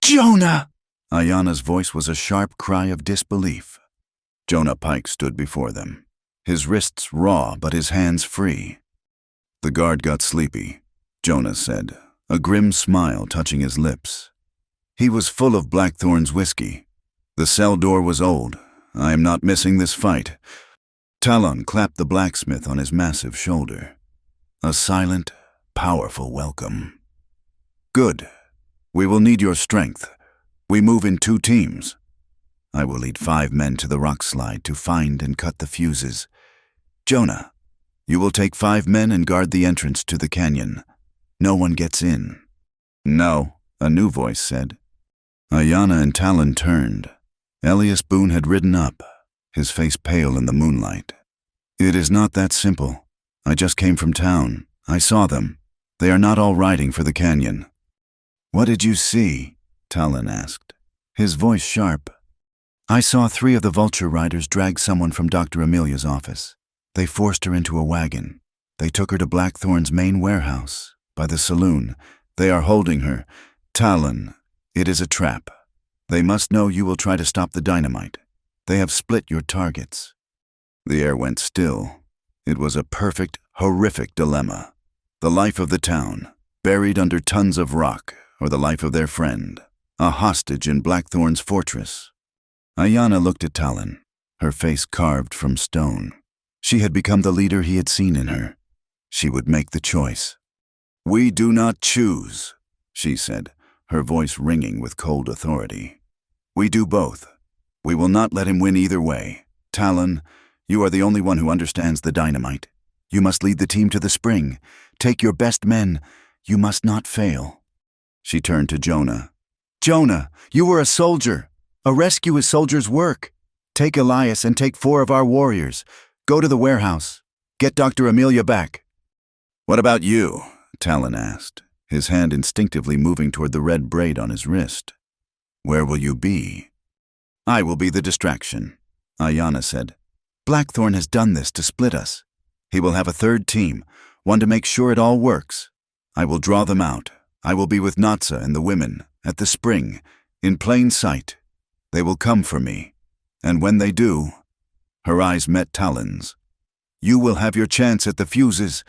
"Jonah!" Ayanna's voice was a sharp cry of disbelief. Jonah Pike stood before them, his wrists raw but his hands free. "The guard got sleepy," Jonah said, a grim smile touching his lips. "He was full of Blackthorn's whiskey. The cell door was old. I am not missing this fight." Talon clapped the blacksmith on his massive shoulder. A silent, powerful welcome. "Good. We will need your strength. We move in 2 teams. I will lead 5 men to the rock slide to find and cut the fuses. Jonah, you will take 5 men and guard the entrance to the canyon. No one gets in." "No," a new voice said. Ayanna and Talon turned. Elias Boone had ridden up, his face pale in the moonlight. "It is not that simple. I just came from town. I saw them. They are not all riding for the canyon." "What did you see?" Talon asked, his voice sharp. "I saw 3 of the vulture riders drag someone from Dr. Amelia's office. They forced her into a wagon. They took her to Blackthorn's main warehouse, by the saloon. They are holding her. Talon, it is a trap. They must know you will try to stop the dynamite. They have split your targets." The air went still. It was a perfect, horrific dilemma. The life of the town, buried under tons of rock, or the life of their friend, a hostage in Blackthorn's fortress. Ayanna looked at Talon, her face carved from stone. She had become the leader he had seen in her. She would make the choice. "We do not choose," she said, her voice ringing with cold authority. "We do both. We will not let him win either way. Talon, you are the only one who understands the dynamite. You must lead the team to the spring. Take your best men. You must not fail." She turned to Jonah. "Jonah, you were a soldier. A rescue is soldier's work. Take Elias and take 4 of our warriors. Go to the warehouse. Get Dr. Amelia back." "What about you?" Talon asked, his hand instinctively moving toward the red braid on his wrist. "Where will you be?" "I will be the distraction," Ayanna said. "Blackthorn has done this to split us. He will have a 3rd team, one to make sure it all works. I will draw them out. I will be with Natsa and the women, at the spring, in plain sight. They will come for me. And when they do," her eyes met Talon's, "you will have your chance at the fuses.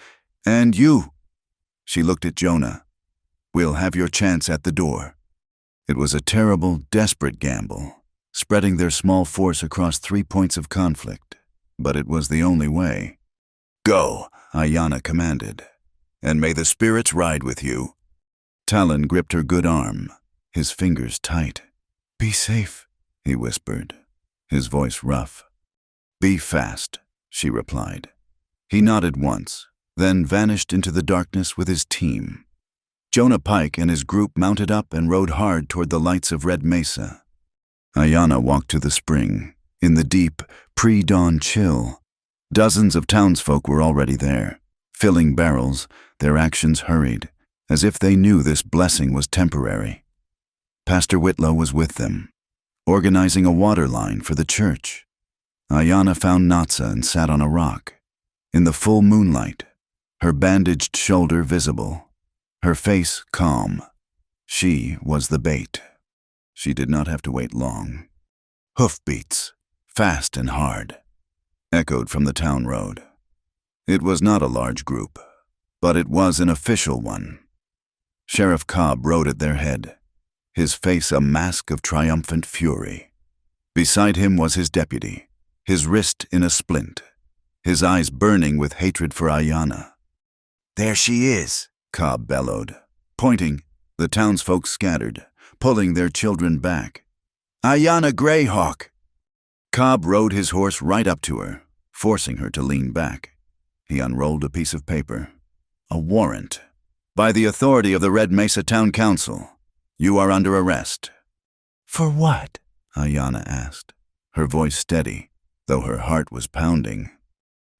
And you," she looked at Jonah, "will have your chance at the door." It was a terrible, desperate gamble, spreading their small force across 3 points of conflict, but it was the only way. "Go," Ayanna commanded, "and may the spirits ride with you." Talon gripped her good arm. his fingers tight. "Be safe," he whispered, his voice rough. "Be fast," she replied. He nodded once, then vanished into the darkness with his team. Jonah Pike and his group mounted up and rode hard toward the lights of Red Mesa. Ayanna walked to the spring. In the deep, pre-dawn chill, dozens of townsfolk were already there. Filling barrels, their actions hurried, as if they knew this blessing was temporary. Pastor Whitlow was with them, organizing a water line for the church. Ayanna found Natsa and sat on a rock. In the full moonlight, her bandaged shoulder visible, her face calm. She was the bait. She did not have to wait long. Hoofbeats, fast and hard, echoed from the town road. It was not a large group, but it was an official one. Sheriff Cobb rode at their head, his face a mask of triumphant fury. Beside him was his deputy, his wrist in a splint, his eyes burning with hatred for Ayanna. "There she is," Cobb bellowed. Pointing, the townsfolk scattered, pulling their children back. "Ayanna Greyhawk!" Cobb rode his horse right up to her, forcing her to lean back. He unrolled a piece of paper. "A warrant. By the authority of the Red Mesa Town Council, you are under arrest." "For what?" Ayanna asked, her voice steady, though her heart was pounding.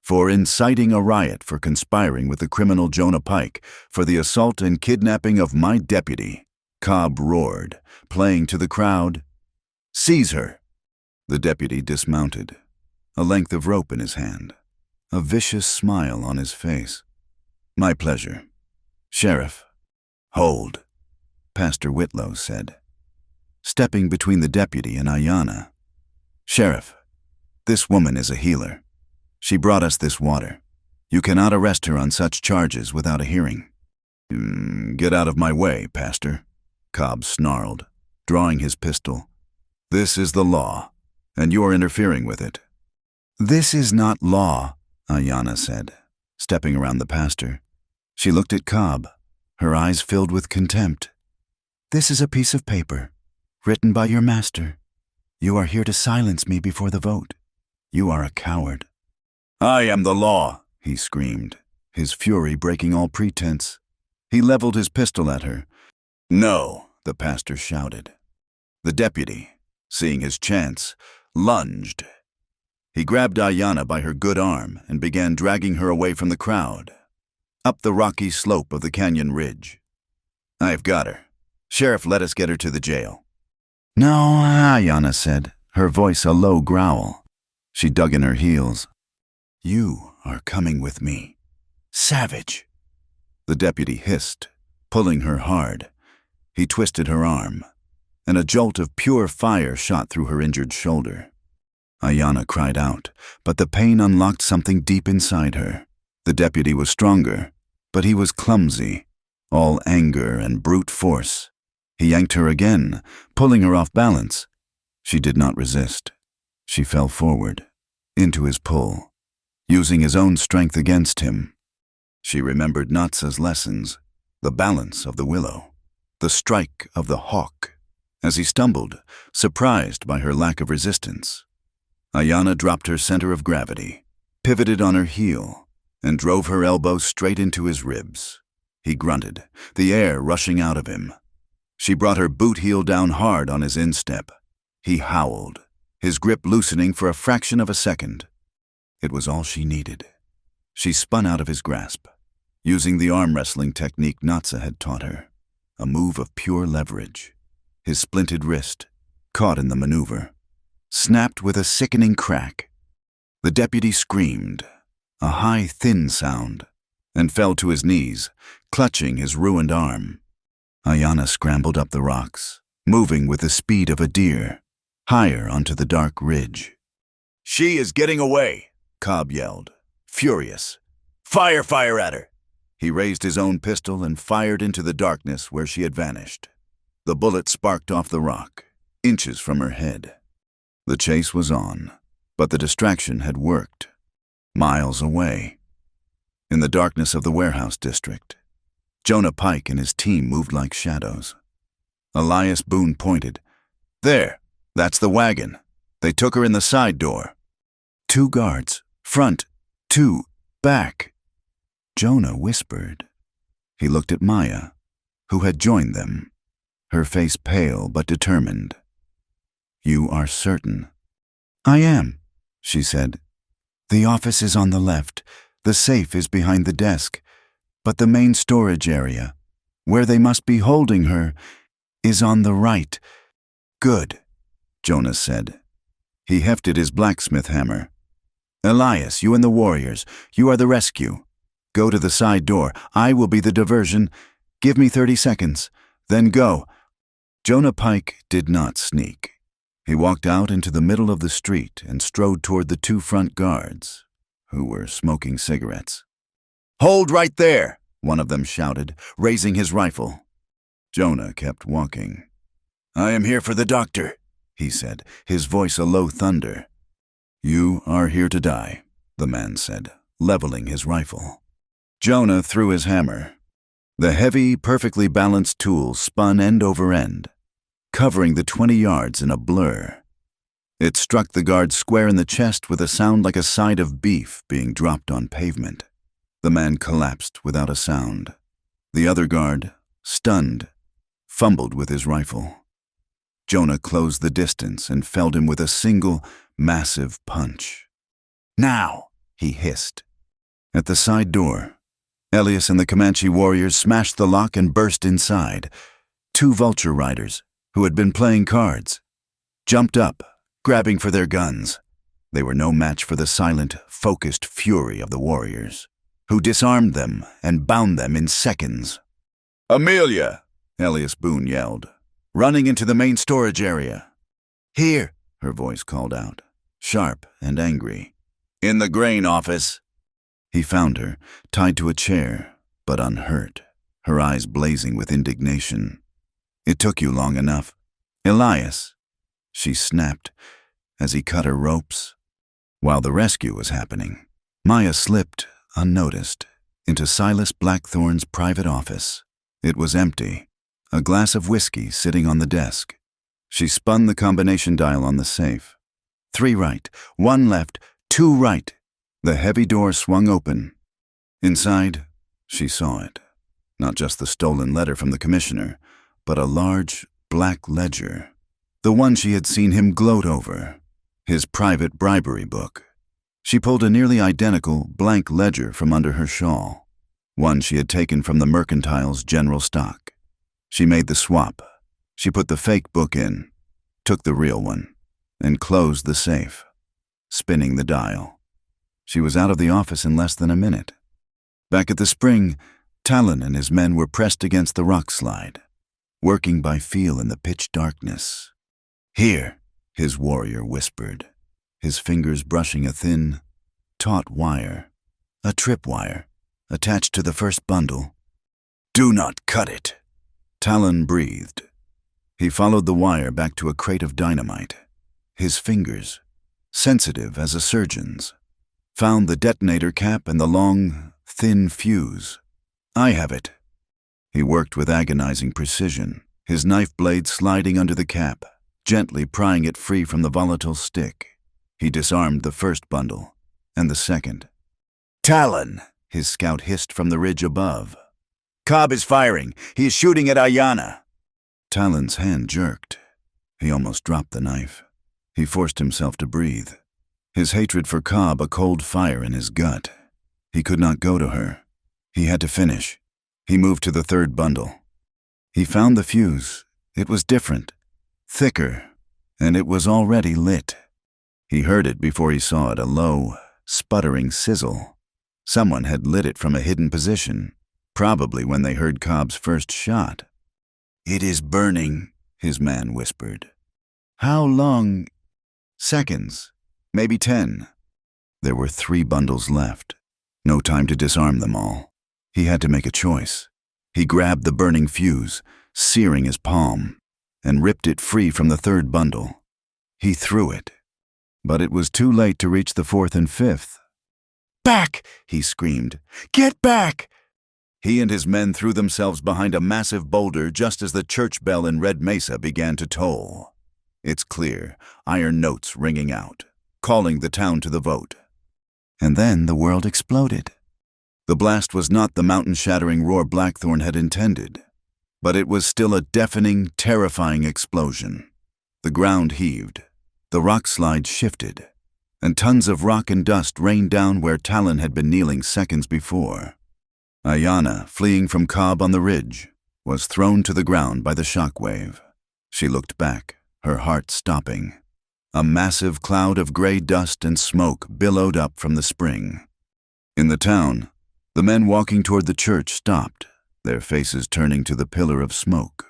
"For inciting a riot, for conspiring with the criminal Jonah Pike, for the assault and kidnapping of my deputy," Cobb roared, playing to the crowd. "Seize her!" The deputy dismounted, a length of rope in his hand, a vicious smile on his face. "My pleasure. Sheriff." "Hold," Pastor Whitlow said, stepping between the deputy and Ayanna. "Sheriff, this woman is a healer. She brought us this water. You cannot arrest her on such charges without a hearing." "Get out of my way, Pastor," Cobb snarled, drawing his pistol. "This is the law, and you are interfering with it." "This is not law," Ayanna said, stepping around the pastor. She looked at Cobb, her eyes filled with contempt. "This is a piece of paper, written by your master. You are here to silence me before the vote. You are a coward." "I am the law," he screamed, his fury breaking all pretense. He leveled his pistol at her. "No," the pastor shouted. The deputy, seeing his chance, lunged. He grabbed Ayanna by her good arm and began dragging her away from the crowd, up the rocky slope of the canyon ridge. "I've got her. Sheriff, let us get her to the jail." "No," Ayanna said, her voice a low growl. She dug in her heels. "You are coming with me. Savage!" The deputy hissed, pulling her hard. He twisted her arm, and a jolt of pure fire shot through her injured shoulder. Ayanna cried out, but the pain unlocked something deep inside her. The deputy was stronger, but he was clumsy, all anger and brute force. He yanked her again, pulling her off balance. She did not resist. She fell forward, into his pull, using his own strength against him. She remembered Natsa's lessons, the balance of the willow, the strike of the hawk. As he stumbled, surprised by her lack of resistance, Ayanna dropped her center of gravity, pivoted on her heel, and drove her elbow straight into his ribs. He grunted, the air rushing out of him. She brought her boot heel down hard on his instep. He howled, his grip loosening for a fraction of a second. It was all she needed. She spun out of his grasp, using the arm wrestling technique Natsa had taught her, a move of pure leverage. His splinted wrist, caught in the maneuver, snapped with a sickening crack. The deputy screamed, a high, thin sound, and fell to his knees, clutching his ruined arm. Ayanna scrambled up the rocks, moving with the speed of a deer, higher onto the dark ridge. "She is getting away," Cobb yelled, furious. Fire at her!" He raised his own pistol and fired into the darkness where she had vanished. The bullet sparked off the rock, inches from her head. The chase was on, but the distraction had worked. Miles away, in the darkness of the warehouse district, Jonah Pike and his team moved like shadows. Elias Boone pointed. There, that's the wagon. They took her in the side door. 2 guards, front, 2, back. Jonah whispered. He looked at Maya, who had joined them, her face pale but determined. You are certain? I am, she said. The office is on the left, the safe is behind the desk, but the main storage area, where they must be holding her, is on the right. Good, Jonas said. He hefted his blacksmith hammer. Elias, you and the warriors, you are the rescue. Go to the side door. I will be the diversion. Give me 30 seconds. Then go. Jonah Pike did not sneak. He walked out into the middle of the street and strode toward the 2 front guards, who were smoking cigarettes. Hold right there, one of them shouted, raising his rifle. Jonah kept walking. I am here for the doctor, he said, his voice a low thunder. You are here to die, the man said, leveling his rifle. Jonah threw his hammer. The heavy, perfectly balanced tool spun end over end, covering the 20 yards in a blur. It struck the guard square in the chest with a sound like a side of beef being dropped on pavement. The man collapsed without a sound. The other guard, stunned, fumbled with his rifle. Jonah closed the distance and felled him with a single, massive punch. Now, he hissed. At the side door, Elias and the Comanche warriors smashed the lock and burst inside. 2 vulture riders, who had been playing cards, jumped up, grabbing for their guns. They were no match for the silent, focused fury of the warriors, who disarmed them and bound them in seconds. Amelia, Elias Boone yelled, running into the main storage area. Here, her voice called out, sharp and angry. In the grain office. He found her, tied to a chair, but unhurt, her eyes blazing with indignation. It took you long enough. Elias, she snapped, as he cut her ropes. While the rescue was happening, Maya slipped, unnoticed, into Silas Blackthorne's private office. It was empty, a glass of whiskey sitting on the desk. She spun the combination dial on the safe. 3 right, 1 left, 2 right. The heavy door swung open. Inside, she saw it. Not just the stolen letter from the commissioner, but a large, black ledger. The one she had seen him gloat over. His private bribery book. She pulled a nearly identical, blank ledger from under her shawl. One she had taken from the mercantile's general stock. She made the swap. She put the fake book in, took the real one, and closed the safe, spinning the dial. She was out of the office in less than a minute. Back at the spring, Talon and his men were pressed against the rock slide, working by feel in the pitch darkness. Here, his warrior whispered, his fingers brushing a thin, taut wire, a tripwire, attached to the first bundle. Do not cut it, Talon breathed. He followed the wire back to a crate of dynamite. His fingers, sensitive as a surgeon's, found the detonator cap and the long, thin fuse. I have it. He worked with agonizing precision, his knife blade sliding under the cap, gently prying it free from the volatile stick. He disarmed the first bundle, and the second. Talon, his scout hissed from the ridge above. Cobb is firing. He is shooting at Ayana. Talon's hand jerked. He almost dropped the knife. He forced himself to breathe. His hatred for Cobb a cold fire in his gut. He could not go to her. He had to finish. He moved to the third bundle. He found the fuse. It was different, thicker, and it was already lit. He heard it before he saw it, a low, sputtering sizzle. Someone had lit it from a hidden position, probably when they heard Cobb's first shot. It is burning, his man whispered. How long? Seconds. Maybe 10. There were 3 bundles left. No time to disarm them all. He had to make a choice. He grabbed the burning fuse, searing his palm, and ripped it free from the third bundle. He threw it. But it was too late to reach the 4th and 5th. Back! He screamed. Get back! He and his men threw themselves behind a massive boulder just as the church bell in Red Mesa began to toll. Its clear, iron notes ringing out, calling the town to the vote. And then the world exploded. The blast was not the mountain-shattering roar Blackthorn had intended, but it was still a deafening, terrifying explosion. The ground heaved, the rock slide shifted, and tons of rock and dust rained down where Talon had been kneeling seconds before. Ayanna, fleeing from Cobb on the ridge, was thrown to the ground by the shockwave. She looked back, her heart stopping. A massive cloud of gray dust and smoke billowed up from the spring. In the town, the men walking toward the church stopped, their faces turning to the pillar of smoke.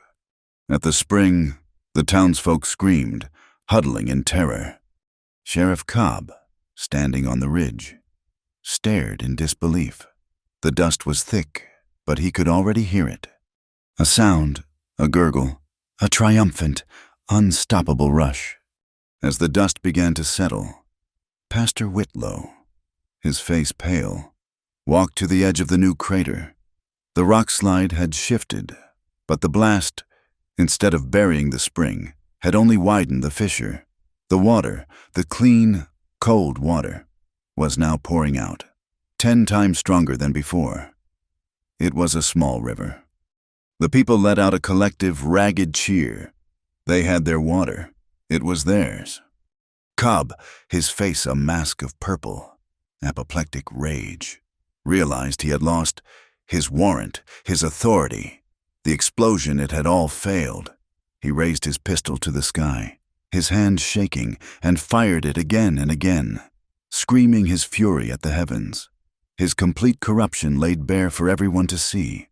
At the spring, the townsfolk screamed, huddling in terror. Sheriff Cobb, standing on the ridge, stared in disbelief. The dust was thick, but he could already hear it. A sound, a gurgle, a triumphant, unstoppable rush. As the dust began to settle, Pastor Whitlow, his face pale, walked to the edge of the new crater. The rock slide had shifted, but the blast, instead of burying the spring, had only widened the fissure. The water, the clean, cold water, was now pouring out, 10 times stronger than before. It was a small river. The people let out a collective, ragged cheer. They had their water. It was theirs. Cobb, his face a mask of purple, apoplectic rage, realized he had lost his warrant, his authority. The explosion, it had all failed. He raised his pistol to the sky, his hand shaking, and fired it again and again, screaming his fury at the heavens. His complete corruption laid bare for everyone to see.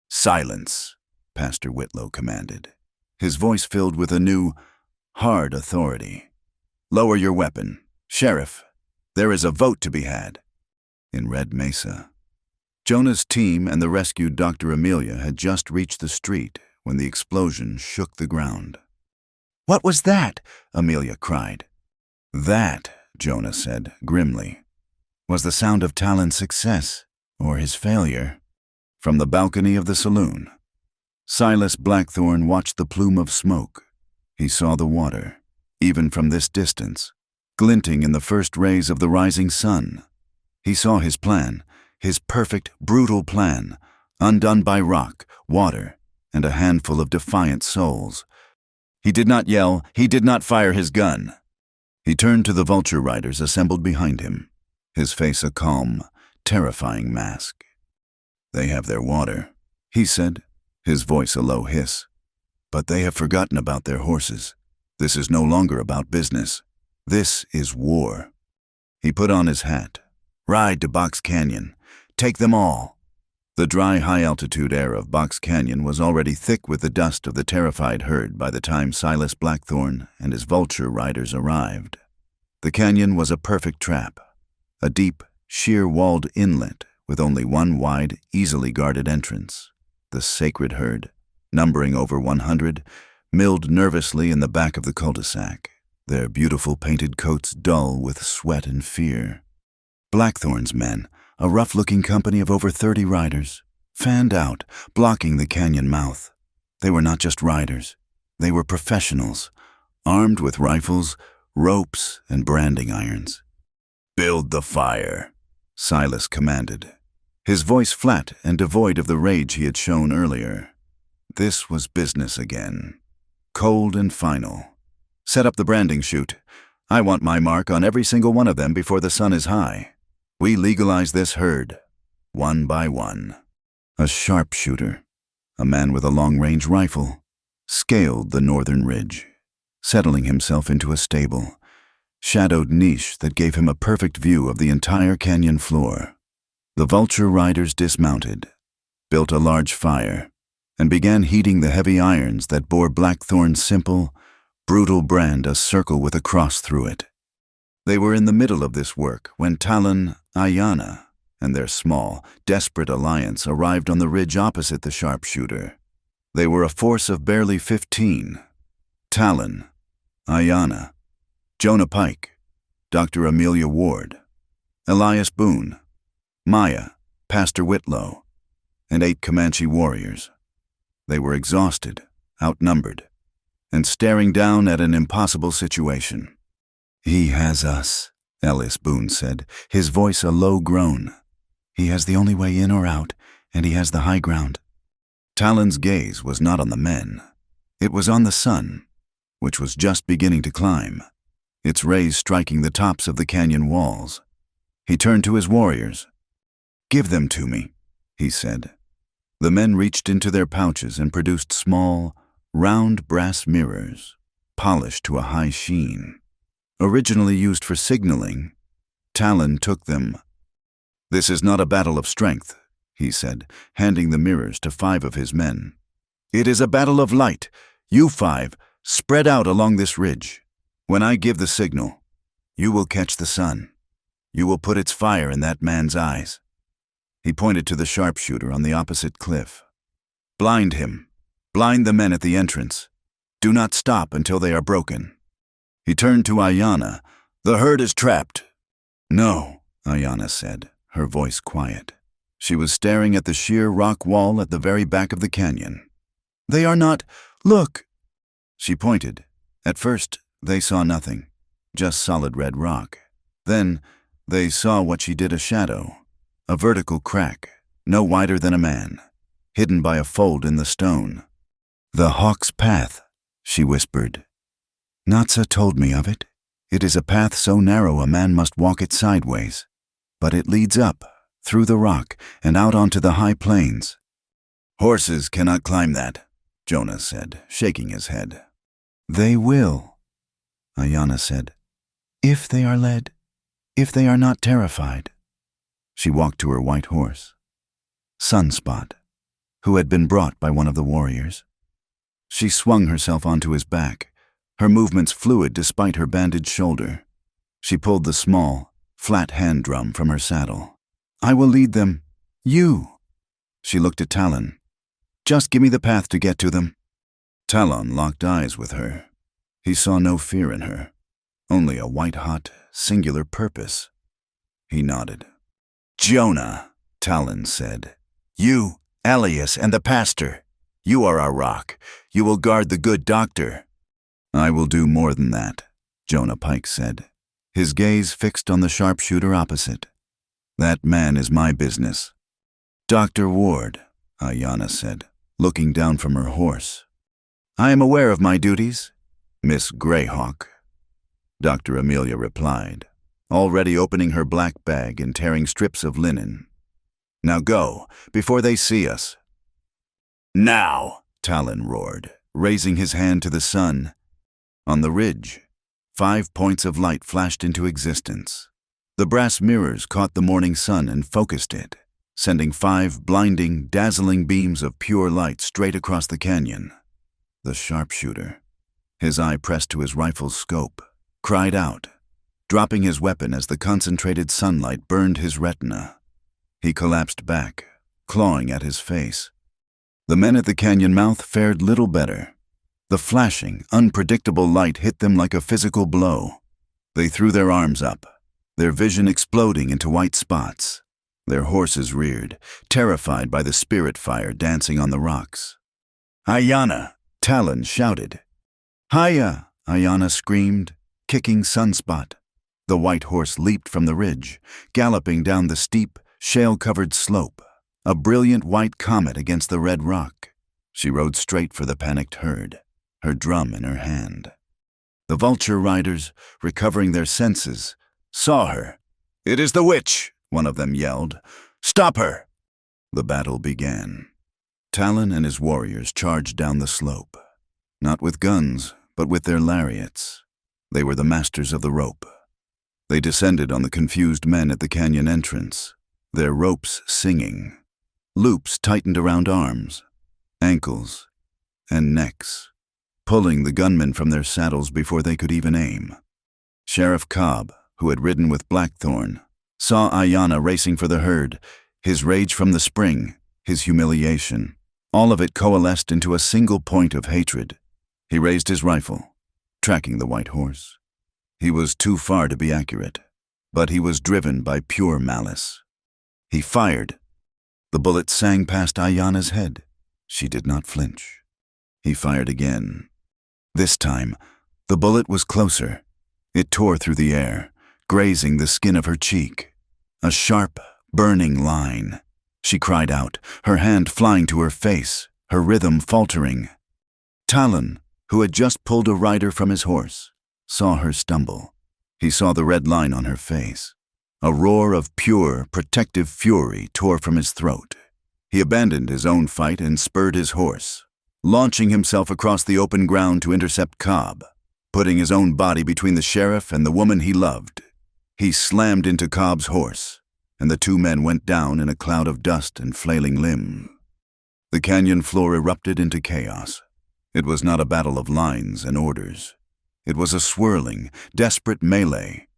"Silence," Pastor Whitlow commanded, his voice filled with a new, hard authority. "Lower your weapon. Sheriff, there is a vote to be had." In Red Mesa, Jonah's team and the rescued Dr. Amelia had just reached the street when the explosion shook the ground. "What was that?" Amelia cried. "That," Jonah said grimly, "was the sound of Talon's success, or his failure." From the balcony of the saloon, Silas Blackthorn watched the plume of smoke. He saw the water, even from this distance, glinting in the first rays of the rising sun. He saw his plan, his perfect, brutal plan, undone by rock, water, and a handful of defiant souls. He did not yell, he did not fire his gun. He turned to the vulture riders assembled behind him, his face a calm, terrifying mask. "They have their water," he said, his voice a low hiss. "But they have forgotten about their horses. This is no longer about business. This is war." He put on his hat. "Ride to Box Canyon. Take them all." The dry, high-altitude air of Box Canyon was already thick with the dust of the terrified herd by the time Silas Blackthorn and his vulture riders arrived. The canyon was a perfect trap, a deep, sheer-walled inlet with only one wide, easily guarded entrance. The sacred herd, numbering over 100, milled nervously in the back of the cul-de-sac, their beautiful painted coats dull with sweat and fear. Blackthorn's men, a rough-looking company of over 30 riders, fanned out, blocking the canyon mouth. They were not just riders. They were professionals, armed with rifles, ropes, and branding irons. "Build the fire," Silas commanded, his voice flat and devoid of the rage he had shown earlier. This was business again, cold and final. "Set up the branding chute. I want my mark on every single one of them before the sun is high. We legalize this herd, one by one." A sharpshooter, a man with a long-range rifle, scaled the northern ridge, settling himself into a stable, shadowed niche that gave him a perfect view of the entire canyon floor. The vulture riders dismounted, built a large fire, and began heating the heavy irons that bore Blackthorn's simple, brutal brand a circle with a cross through it. They were in the middle of this work when Talon, Ayanna, and their small, desperate alliance arrived on the ridge opposite the sharpshooter. They were a force of barely 15. Talon, Ayanna, Jonah Pike, Dr. Amelia Ward, Elias Boone, Maya, Pastor Whitlow, and 8 Comanche warriors. They were exhausted, outnumbered, and staring down at an impossible situation. "He has us," Ellis Boone said, his voice a low groan. "He has the only way in or out, and he has the high ground." Talon's gaze was not on the men. It was on the sun, which was just beginning to climb, its rays striking the tops of the canyon walls. He turned to his warriors. "Give them to me," he said. The men reached into their pouches and produced small, round brass mirrors, polished to a high sheen. Originally used for signaling, Talon took them. "This is not a battle of strength," he said, handing the mirrors to 5 of his men. "It is a battle of light. You 5, spread out along this ridge. When I give the signal, you will catch the sun. You will put its fire in that man's eyes." He pointed to the sharpshooter on the opposite cliff. "Blind him. Blind the men at the entrance. Do not stop until they are broken." He turned to Ayanna. "The herd is trapped." "No," Ayanna said, her voice quiet. She was staring at the sheer rock wall at the very back of the canyon. "They are not. Look!" She pointed. At first, they saw nothing, just solid red rock. Then, they saw what she did a shadow, a vertical crack, no wider than a man, hidden by a fold in the stone. "The Hawk's Path," she whispered. "Natsa told me of it. It is a path so narrow a man must walk it sideways, but it leads up, through the rock, and out onto the high plains." "Horses cannot climb that," Jonah said, shaking his head. "They will," Ayanna said, "if they are led, if they are not terrified." She walked to her white horse, Sunspot, who had been brought by one of the warriors. She swung herself onto his back, her movements fluid despite her bandaged shoulder. She pulled the small, flat hand drum from her saddle. "I will lead them. You." She looked at Talon. "Just give me the path to get to them." Talon locked eyes with her. He saw no fear in her, only a white-hot, singular purpose. He nodded. "Jonah," Talon said. "You, Elias, and the pastor. You are our rock. You will guard the good doctor." "I will do more than that," Jonah Pike said, his gaze fixed on the sharpshooter opposite. "That man is my business." "Dr. Ward," Ayanna said, looking down from her horse. "I am aware of my duties, Miss Greyhawk," Dr. Amelia replied, already opening her black bag and tearing strips of linen. "Now go, before they see us." "Now!" Talon roared, raising his hand to the sun. On the ridge, 5 points of light flashed into existence. The brass mirrors caught the morning sun and focused it, sending 5 blinding, dazzling beams of pure light straight across the canyon. The sharpshooter, his eye pressed to his rifle's scope, cried out, dropping his weapon as the concentrated sunlight burned his retina. He collapsed back, clawing at his face. The men at the canyon mouth fared little better. The flashing, unpredictable light hit them like a physical blow. They threw their arms up, their vision exploding into white spots. Their horses reared, terrified by the spirit fire dancing on the rocks. "Ayanna!" Talon shouted. "Hiya!" Ayanna screamed, kicking Sunspot. The white horse leaped from the ridge, galloping down the steep, shale-covered slope, a brilliant white comet against the red rock. She rode straight for the panicked herd, her drum in her hand. The vulture riders, recovering their senses, saw her. "It is the witch!" one of them yelled. "Stop her!" The battle began. Talon and his warriors charged down the slope, not with guns, but with their lariats. They were the masters of the rope. They descended on the confused men at the canyon entrance, their ropes singing. Loops tightened around arms, ankles, and necks, pulling the gunmen from their saddles before they could even aim. Sheriff Cobb, who had ridden with Blackthorn, saw Ayanna racing for the herd, his rage from the spring, his humiliation. All of it coalesced into a single point of hatred. He raised his rifle, tracking the white horse. He was too far to be accurate, but he was driven by pure malice. He fired, The bullet sang past Ayana's head. She did not flinch. He fired again. This time, the bullet was closer. It tore through the air, grazing the skin of her cheek. A sharp, burning line. She cried out, her hand flying to her face, her rhythm faltering. Talon, who had just pulled a rider from his horse, saw her stumble. He saw the red line on her face. A roar of pure, protective fury tore from his throat. He abandoned his own fight and spurred his horse, launching himself across the open ground to intercept Cobb, putting his own body between the sheriff and the woman he loved. He slammed into Cobb's horse, and the two men went down in a cloud of dust and flailing limbs. The canyon floor erupted into chaos. It was not a battle of lines and orders. It was a swirling, desperate melee.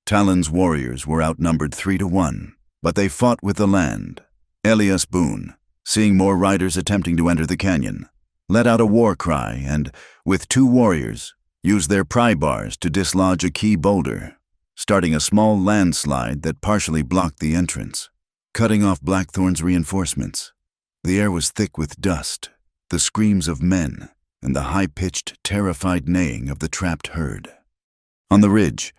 Talon's warriors were outnumbered 3-1, but they fought with the land. Elias Boone, seeing more riders attempting to enter the canyon, let out a war cry and, with 2 warriors, used their pry bars to dislodge a key boulder, starting a small landslide that partially blocked the entrance, cutting off Blackthorn's reinforcements. The air was thick with dust, the screams of men, and the high-pitched, terrified neighing of the trapped herd. On the ridge,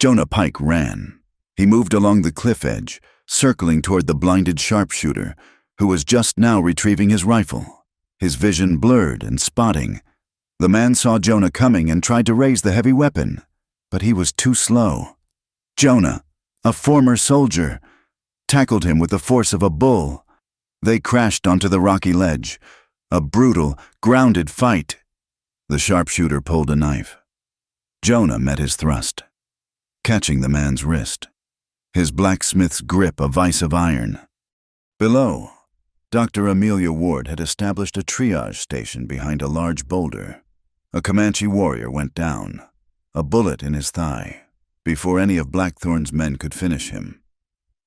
Jonah Pike ran. He moved along the cliff edge, circling toward the blinded sharpshooter, who was just now retrieving his rifle, his vision blurred and spotting. The man saw Jonah coming and tried to raise the heavy weapon, but he was too slow. Jonah, a former soldier, tackled him with the force of a bull. They crashed onto the rocky ledge, a brutal, grounded fight. The sharpshooter pulled a knife. Jonah met his thrust, catching the man's wrist, his blacksmith's grip a vise of iron. Below, Dr. Amelia Ward had established a triage station behind a large boulder. A Comanche warrior went down, a bullet in his thigh, before any of Blackthorn's men could finish him.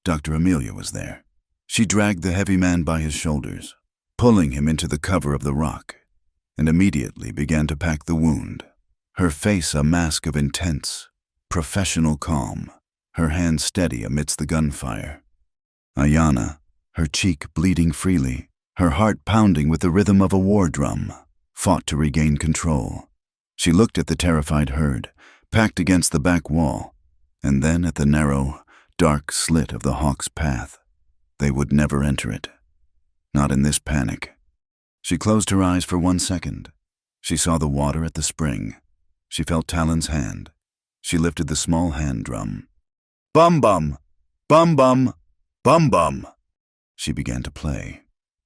Dr. Amelia was there. She dragged the heavy man by his shoulders, pulling him into the cover of the rock, and immediately began to pack the wound, her face a mask of intense, professional calm, her hand steady amidst the gunfire. Ayana, her cheek bleeding freely, her heart pounding with the rhythm of a war drum, fought to regain control. She looked at the terrified herd, packed against the back wall, and then at the narrow, dark slit of the Hawk's path. They would never enter it. Not in this panic. She closed her eyes for 1 second. She saw the water at the spring. She felt Talon's hand. She lifted the small hand drum. Bum-bum! Bum-bum! Bum-bum! She began to play.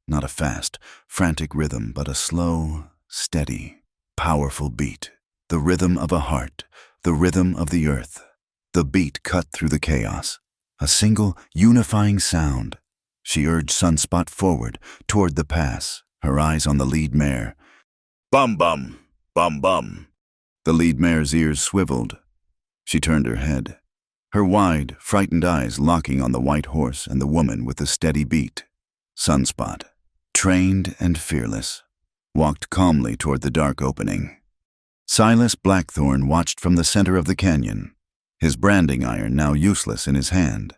Not a fast, frantic rhythm, but a slow, steady, powerful beat. The rhythm of a heart, the rhythm of the earth. The beat cut through the chaos. A single, unifying sound. She urged Sunspot forward, toward the pass, her eyes on the lead mare. Bum-bum! Bum-bum! The lead mare's ears swiveled. She turned her head, her wide, frightened eyes locking on the white horse and the woman with the steady beat. Sunspot, trained and fearless, walked calmly toward the dark opening. Silas Blackthorn watched from the center of the canyon, his branding iron now useless in his hand.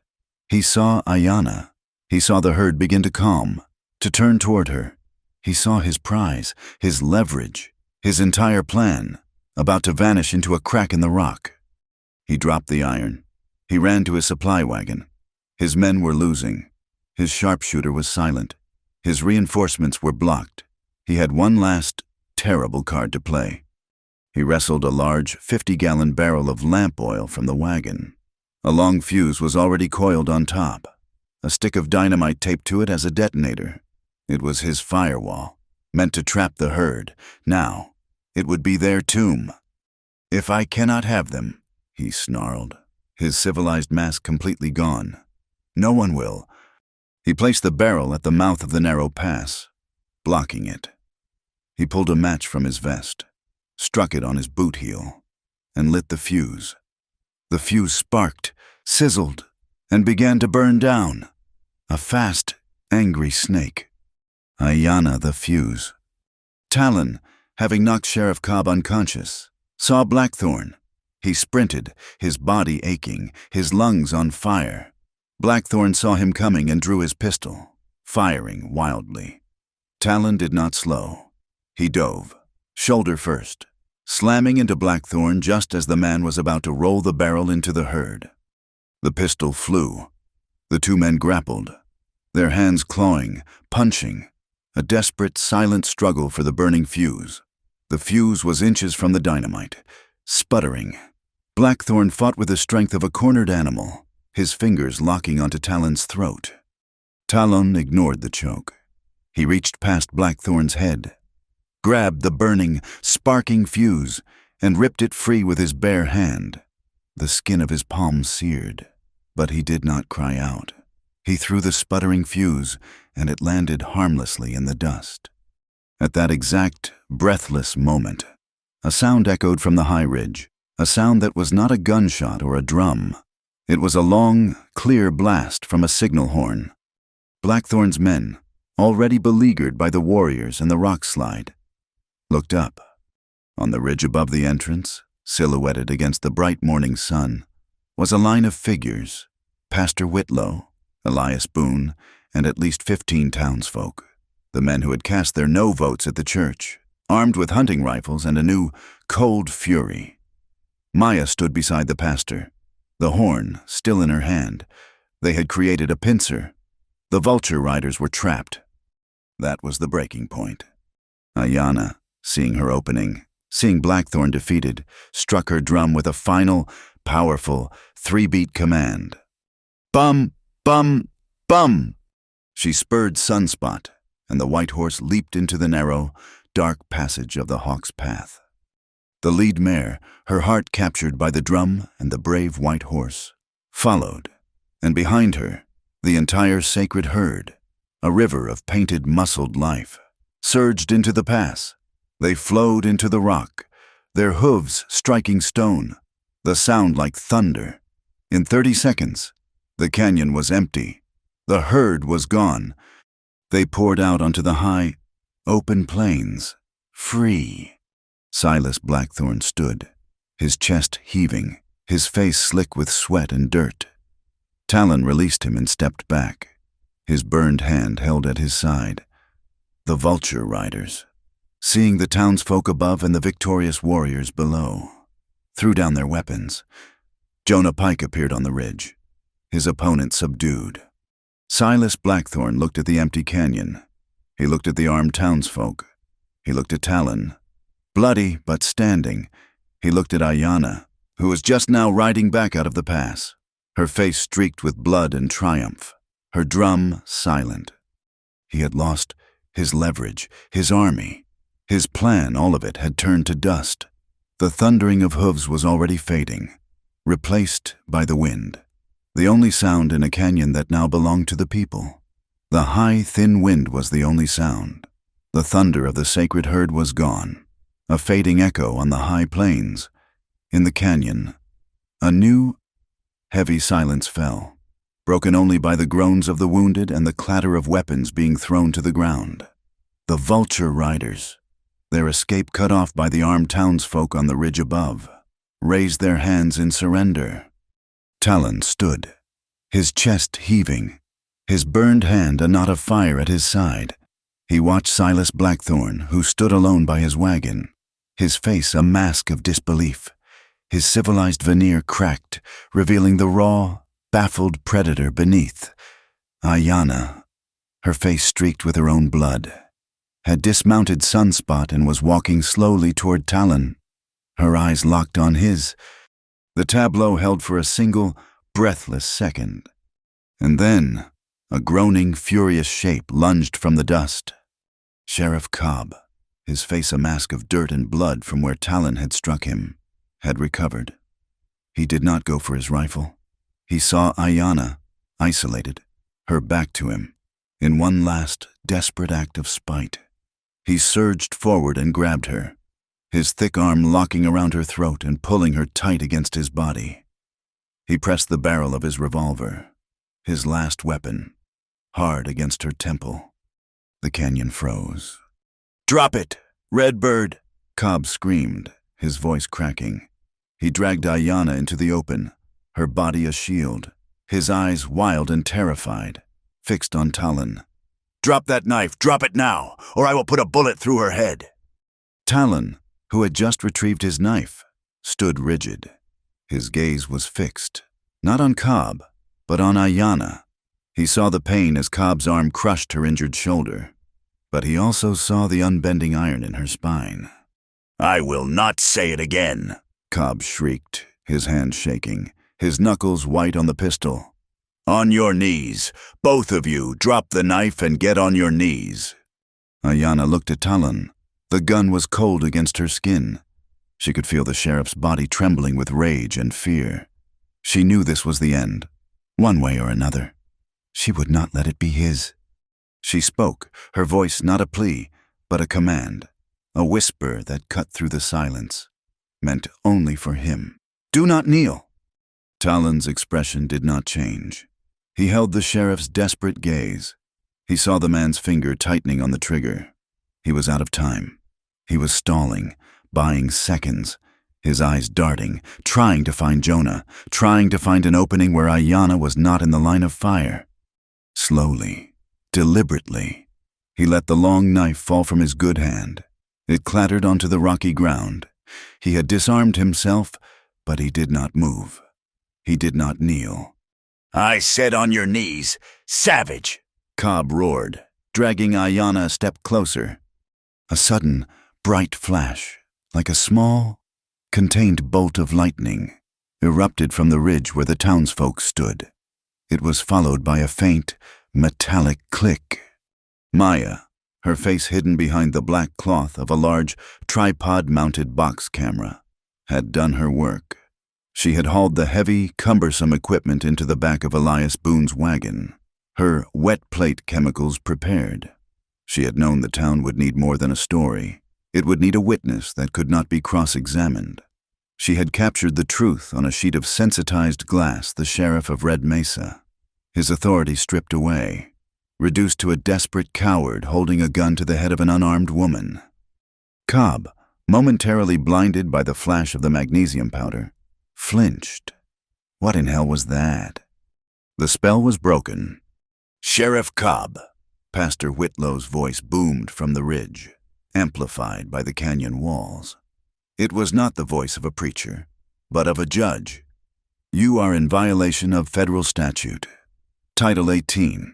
He saw Ayana. He saw the herd begin to calm, to turn toward her. He saw his prize, his leverage, his entire plan, about to vanish into a crack in the rock. He dropped the iron. He ran to his supply wagon. His men were losing. His sharpshooter was silent. His reinforcements were blocked. He had one last, terrible card to play. He wrestled a large 50-gallon barrel of lamp oil from the wagon. A long fuse was already coiled on top, a stick of dynamite taped to it as a detonator. It was his firewall, meant to trap the herd. Now, it would be their tomb. "If I cannot have them," he snarled, his civilized mask completely gone, "no one will." He placed the barrel at the mouth of the narrow pass, blocking it. He pulled a match from his vest, struck it on his boot heel, and lit the fuse. The fuse sparked, sizzled, and began to burn down. A fast, angry snake. Ayana the fuse. Talon, having knocked Sheriff Cobb unconscious, saw Blackthorn. He sprinted, his body aching, his lungs on fire. Blackthorn saw him coming and drew his pistol, firing wildly. Talon did not slow. He dove, shoulder first, slamming into Blackthorn just as the man was about to roll the barrel into the herd. The pistol flew. The two men grappled, their hands clawing, punching, a desperate, silent struggle for the burning fuse. The fuse was inches from the dynamite, sputtering. Blackthorn fought with the strength of a cornered animal, his fingers locking onto Talon's throat. Talon ignored the choke. He reached past Blackthorn's head, grabbed the burning, sparking fuse, and ripped it free with his bare hand. The skin of his palm seared, but he did not cry out. He threw the sputtering fuse, and it landed harmlessly in the dust. At that exact, breathless moment, a sound echoed from the high ridge, a sound that was not a gunshot or a drum. It was a long, clear blast from a signal horn. Blackthorn's men, already beleaguered by the warriors and the rock slide, looked up. On the ridge above the entrance, silhouetted against the bright morning sun, was a line of figures: Pastor Whitlow, Elias Boone, and at least 15 townsfolk, the men who had cast their no votes at the church, armed with hunting rifles and a new, cold fury. Maya stood beside the pastor, the horn still in her hand. They had created a pincer. The vulture riders were trapped. That was the breaking point. Ayanna, seeing her opening, seeing Blackthorn defeated, struck her drum with a final, powerful, 3-beat command. Bum, bum, bum! She spurred Sunspot, and the white horse leaped into the narrow, dark passage of the Hawk's Path. The lead mare, her heart captured by the drum and the brave white horse, followed, and behind her, the entire sacred herd, a river of painted, muscled life, surged into the pass. They flowed into the rock, their hooves striking stone, the sound like thunder. In 30 seconds, the canyon was empty. The herd was gone. They poured out onto the high, open plains, free. Silas Blackthorn stood, his chest heaving, his face slick with sweat and dirt. Talon released him and stepped back, his burned hand held at his side. The vulture riders, seeing the townsfolk above and the victorious warriors below, threw down their weapons. Jonah Pike appeared on the ridge, his opponent subdued. Silas Blackthorn looked at the empty canyon. He looked at the armed townsfolk. He looked at Talon, bloody but standing. He looked at Ayanna, who was just now riding back out of the pass, her face streaked with blood and triumph, her drum silent. He had lost his leverage, his army, his plan, all of it had turned to dust. The thundering of hooves was already fading, replaced by the wind, the only sound in a canyon that now belonged to the people. The high, thin wind was the only sound. The thunder of the sacred herd was gone, a fading echo on the high plains. In the canyon, a new, heavy silence fell, broken only by the groans of the wounded and the clatter of weapons being thrown to the ground. The vulture riders, their escape cut off by the armed townsfolk on the ridge above, raised their hands in surrender. Talon stood, his chest heaving, his burned hand a knot of fire at his side. He watched Silas Blackthorn, who stood alone by his wagon, his face a mask of disbelief, his civilized veneer cracked, revealing the raw, baffled predator beneath. Ayanna, her face streaked with her own blood, had dismounted Sunspot and was walking slowly toward Talon, her eyes locked on his. The tableau held for a single, breathless second. And then, a groaning, furious shape lunged from the dust. Sheriff Cobb, his face a mask of dirt and blood from where Talon had struck him, had recovered. He did not go for his rifle. He saw Ayanna, isolated, her back to him, in one last, desperate act of spite. He surged forward and grabbed her, his thick arm locking around her throat and pulling her tight against his body. He pressed the barrel of his revolver, his last weapon, hard against her temple. The canyon froze. "Drop it, Redbird!" Cobb screamed, his voice cracking. He dragged Ayanna into the open, her body a shield, his eyes wild and terrified, fixed on Talon. Drop that knife, drop it now, or I will put a bullet through her head. Talon, who had just retrieved his knife, stood rigid. His gaze was fixed, not on Cobb, but on Ayanna. He saw the pain as Cobb's arm crushed her injured shoulder, but he also saw the unbending iron in her spine. "I will not say it again," Cobb shrieked, his hand shaking, his knuckles white on the pistol. "On your knees. Both of you, drop the knife and get on your knees." Ayanna looked at Talon. The gun was cold against her skin. She could feel the sheriff's body trembling with rage and fear. She knew this was the end, one way or another. She would not let it be his. She spoke, her voice not a plea, but a command, a whisper that cut through the silence, meant only for him. "Do not kneel." Talon's expression did not change. He held the sheriff's desperate gaze. He saw the man's finger tightening on the trigger. He was out of time. He was stalling, buying seconds, his eyes darting, trying to find Jonah, trying to find an opening where Ayanna was not in the line of fire. Slowly, deliberately, he let the long knife fall from his good hand. It clattered onto the rocky ground. He had disarmed himself, but he did not move. He did not kneel. "I said on your knees, savage!" Cobb roared, dragging Ayanna a step closer. A sudden, bright flash, like a small, contained bolt of lightning, erupted from the ridge where the townsfolk stood. It was followed by a faint, metallic click. Maya, her face hidden behind the black cloth of a large, tripod-mounted box camera, had done her work. She had hauled the heavy, cumbersome equipment into the back of Elias Boone's wagon, her wet plate chemicals prepared. She had known the town would need more than a story. It would need a witness that could not be cross-examined. She had captured the truth on a sheet of sensitized glass, the sheriff of Red Mesa. His authority stripped away, reduced to a desperate coward holding a gun to the head of an unarmed woman. Cobb, momentarily blinded by the flash of the magnesium powder, flinched. What in hell was that? The spell was broken. "Sheriff Cobb," Pastor Whitlow's voice boomed from the ridge, amplified by the canyon walls. It was not the voice of a preacher, but of a judge. "You are in violation of federal statute. Title 18,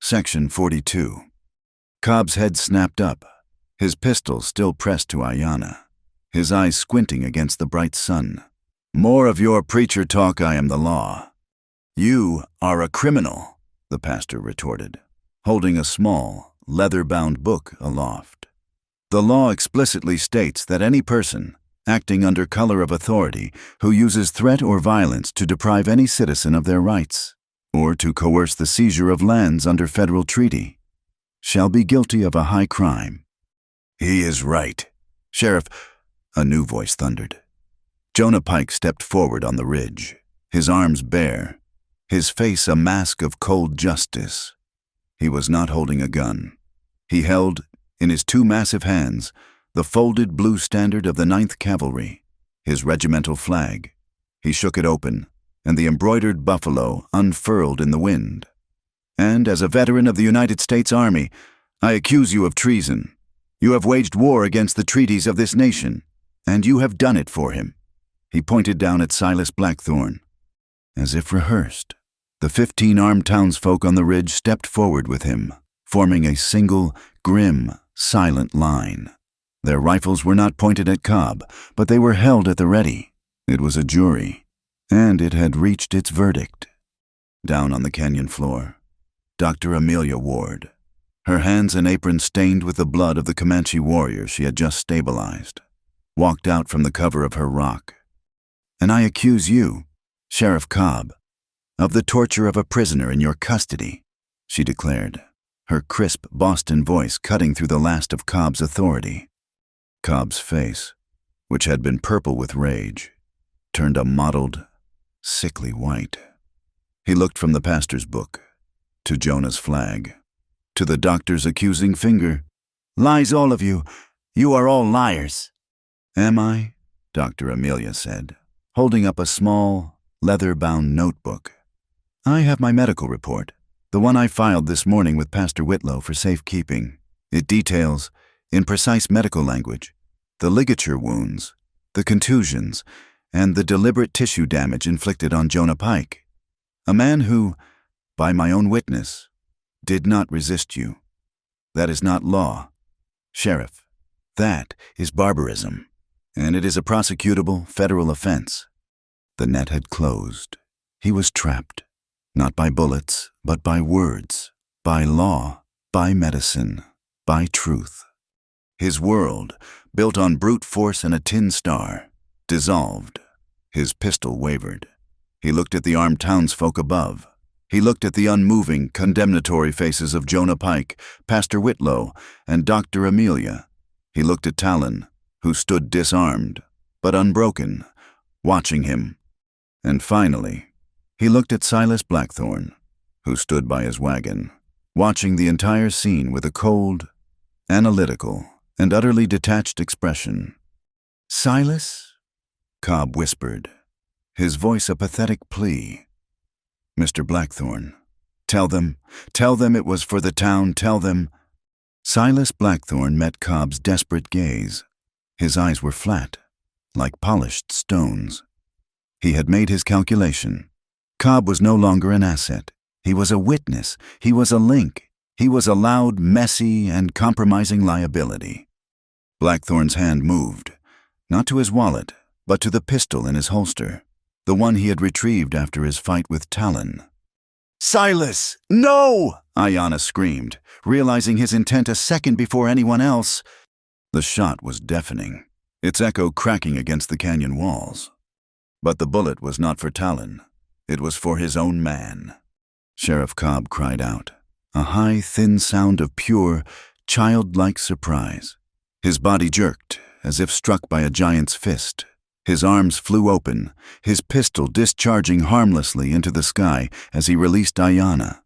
Section 42. Cobb's head snapped up, his pistol still pressed to Ayanna, his eyes squinting against the bright sun. "More of your preacher talk, I am the law." "You are a criminal," the pastor retorted, holding a small, leather-bound book aloft. "The law explicitly states that any person, acting under color of authority, who uses threat or violence to deprive any citizen of their rights, or to coerce the seizure of lands under federal treaty, shall be guilty of a high crime." "He is right, Sheriff," a new voice thundered. Jonah Pike stepped forward on the ridge, his arms bare, his face a mask of cold justice. He was not holding a gun. He held, in his two massive hands, the folded blue standard of the 9th Cavalry, his regimental flag. He shook it open, and the embroidered buffalo unfurled in the wind. "And as a veteran of the United States Army, I accuse you of treason. You have waged war against the treaties of this nation, and you have done it for him." He pointed down at Silas Blackthorne. As if rehearsed, the 15 armed townsfolk on the ridge stepped forward with him, forming a single, grim, silent line. Their rifles were not pointed at Cobb, but they were held at the ready. It was a jury, and it had reached its verdict. Down on the canyon floor, Dr. Amelia Ward, her hands and apron stained with the blood of the Comanche warrior she had just stabilized, walked out from the cover of her rock. "And I accuse you, Sheriff Cobb, of the torture of a prisoner in your custody," she declared, her crisp Boston voice cutting through the last of Cobb's authority. Cobb's face, which had been purple with rage, turned a mottled, sickly white. He looked from the pastor's book, to Jonah's flag, to the doctor's accusing finger. "Lies, all of you. You are all liars." "Am I?" Dr. Amelia said, holding up a small, leather-bound notebook. "I have my medical report. The one I filed this morning with Pastor Whitlow for safekeeping. It details, in precise medical language, the ligature wounds, the contusions, and the deliberate tissue damage inflicted on Jonah Pike, a man who, by my own witness, did not resist you. That is not law. Sheriff, that is barbarism, and it is a prosecutable federal offense. The net had closed. He was trapped, not by bullets, but by words, by law, by medicine, by truth. His world, built on brute force and a tin star, dissolved. His pistol wavered. He looked at the armed townsfolk above. He looked at the unmoving, condemnatory faces of Jonah Pike, Pastor Whitlow, and Dr. Amelia. He looked at Talon, who stood disarmed, but unbroken, watching him. And finally, he looked at Silas Blackthorne, who stood by his wagon, watching the entire scene with a cold, analytical, and utterly detached expression. "Silas?" Cobb whispered, his voice a pathetic plea. "Mr. Blackthorne, tell them it was for the town, tell them." Silas Blackthorne met Cobb's desperate gaze. His eyes were flat, like polished stones. He had made his calculation. Cobb was no longer an asset. He was a witness. He was a link. He was a loud, messy, and compromising liability. Blackthorne's hand moved, not to his wallet, but to the pistol in his holster, the one he had retrieved after his fight with Talon. "Silas, no!" Ayanna screamed, realizing his intent a second before anyone else. The shot was deafening, its echo cracking against the canyon walls. But the bullet was not for Talon. It was for his own man. Sheriff Cobb cried out, a high, thin sound of pure, childlike surprise. His body jerked, as if struck by a giant's fist. His arms flew open, his pistol discharging harmlessly into the sky as he released Ayanna.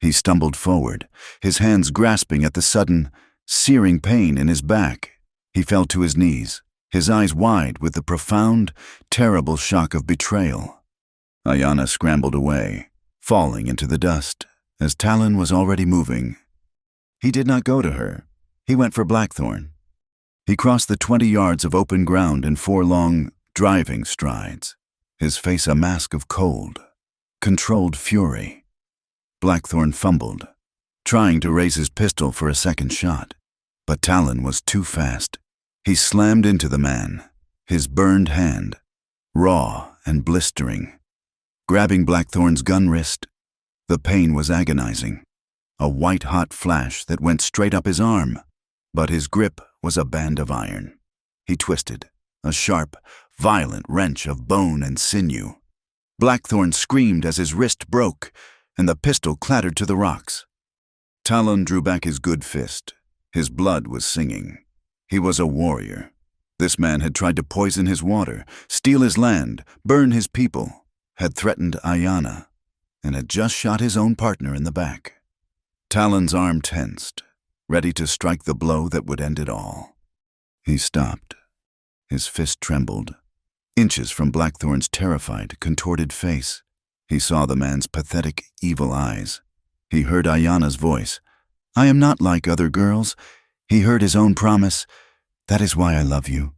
He stumbled forward, his hands grasping at the sudden, searing pain in his back. He fell to his knees, his eyes wide with the profound, terrible shock of betrayal. Ayanna scrambled away, falling into the dust, as Talon was already moving. He did not go to her. He went for Blackthorne. He crossed the 20 yards of open ground in 4 long, driving strides, his face a mask of cold, controlled fury. Blackthorne fumbled, trying to raise his pistol for a second shot, but Talon was too fast. He slammed into the man, his burned hand, raw and blistering. Grabbing Blackthorne's gun wrist, the pain was agonizing, a white-hot flash that went straight up his arm, but his grip was a band of iron. He twisted, a sharp, violent wrench of bone and sinew. Blackthorne screamed as his wrist broke, and the pistol clattered to the rocks. Talon drew back his good fist. His blood was singing. He was a warrior. This man had tried to poison his water, steal his land, burn his people, had threatened Ayanna, and had just shot his own partner in the back. Talon's arm tensed, ready to strike the blow that would end it all. He stopped. His fist trembled, inches from Blackthorne's terrified, contorted face. He saw the man's pathetic, evil eyes. He heard Ayanna's voice. "I am not like other girls." He heard his own promise. "That is why I love you."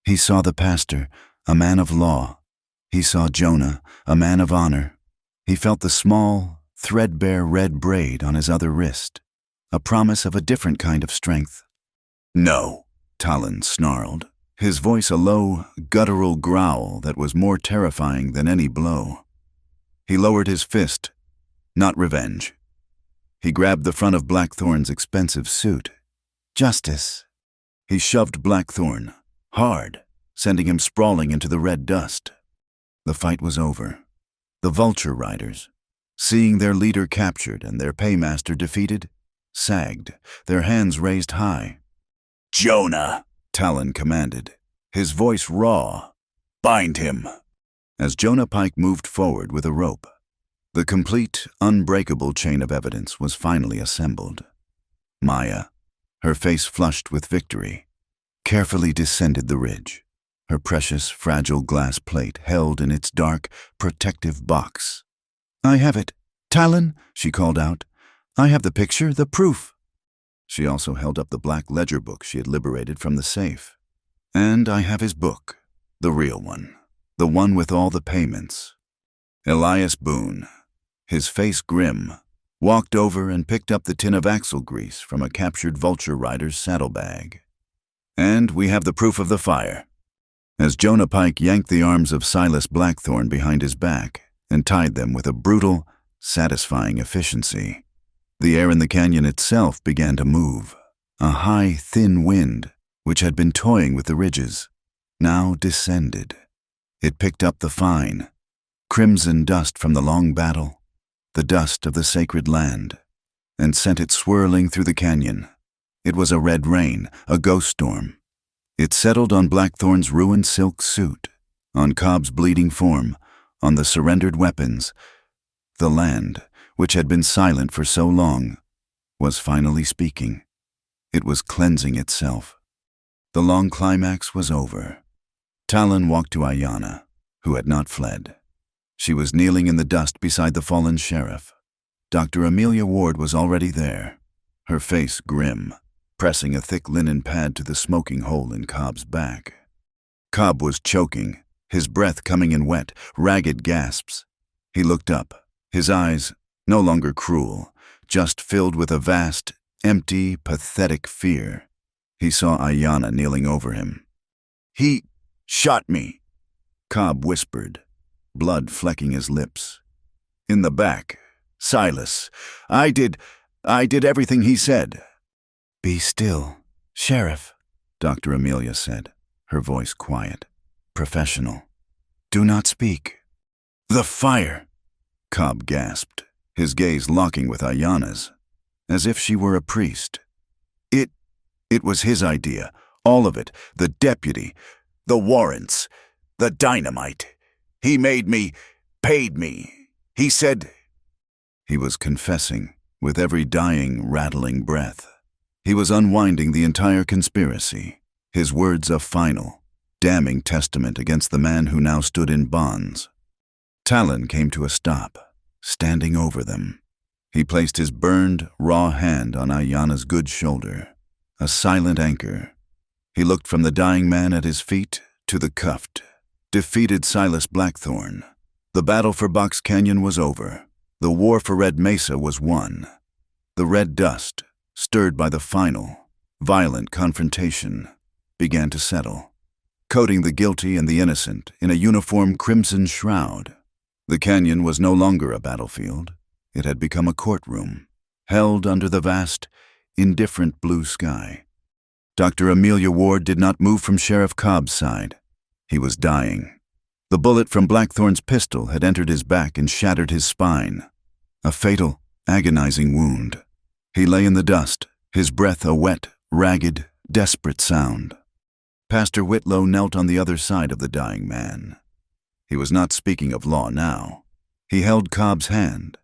He saw the pastor, a man of law. He saw Jonah, a man of honor. He felt the small, threadbare red braid on his other wrist, a promise of a different kind of strength. "No," Talon snarled, his voice a low, guttural growl that was more terrifying than any blow. He lowered his fist. Not revenge. He grabbed the front of Blackthorne's expensive suit. "Justice." He shoved Blackthorne, hard, sending him sprawling into the red dust. The fight was over. The vulture riders, seeing their leader captured and their paymaster defeated, sagged, their hands raised high. "Jonah," Talon commanded, his voice raw. "Bind him." As Jonah Pike moved forward with a rope, the complete, unbreakable chain of evidence was finally assembled. Maya, her face flushed with victory, carefully descended the ridge, her precious, fragile glass plate held in its dark, protective box. "I have it," "Talon," she called out, "I have the picture, the proof." She also held up the black ledger book she had liberated from the safe. "And I have his book, the real one, the one with all the payments." Elias Boone, his face grim, walked over and picked up the tin of axle grease from a captured vulture rider's saddlebag. "And we have the proof of the fire." As Jonah Pike yanked the arms of Silas Blackthorne behind his back and tied them with a brutal, satisfying efficiency, the air in the canyon itself began to move. A high, thin wind, which had been toying with the ridges, now descended. It picked up the fine, crimson dust from the long battle, the dust of the sacred land, and sent it swirling through the canyon. It was a red rain, a ghost storm. It settled on Blackthorne's ruined silk suit, on Cobb's bleeding form, on the surrendered weapons. The land, which had been silent for so long, was finally speaking. It was cleansing itself. The long climax was over. Talon walked to Ayanna, who had not fled. She was kneeling in the dust beside the fallen sheriff. Dr. Amelia Ward was already there, her face grim, pressing a thick linen pad to the smoking hole in Cobb's back. Cobb was choking, his breath coming in wet, ragged gasps. He looked up, his eyes no longer cruel, just filled with a vast, empty, pathetic fear. He saw Ayanna kneeling over him. "He shot me," Cobb whispered, blood flecking his lips. "In the back. Silas. I did everything he said." "Be still, Sheriff," Dr. Amelia said, her voice quiet, professional. "Do not speak." "The fire," Cobb gasped, his gaze locking with Ayanna's, as if she were a priest. It was his idea, all of it, the deputy, the warrants, the dynamite. He made me, paid me. He said—" He was confessing, with every dying, rattling breath. He was unwinding the entire conspiracy, his words a final, damning testament against the man who now stood in bonds. Talon came to a stop, standing over them. He placed his burned, raw hand on Ayanna's good shoulder, a silent anchor. He looked from the dying man at his feet to the cuffed, defeated Silas Blackthorne. The battle for Box Canyon was over. The war for Red Mesa was won. The red dust, stirred by the final, violent confrontation, began to settle, coating the guilty and the innocent in a uniform crimson shroud. The canyon was no longer a battlefield. It had become a courtroom, held under the vast, indifferent blue sky. Dr. Amelia Ward did not move from Sheriff Cobb's side. He was dying. The bullet from Blackthorne's pistol had entered his back and shattered his spine. A fatal, agonizing wound. He lay in the dust, his breath a wet, ragged, desperate sound. Pastor Whitlow knelt on the other side of the dying man. He was not speaking of law now. He held Cobb's hand,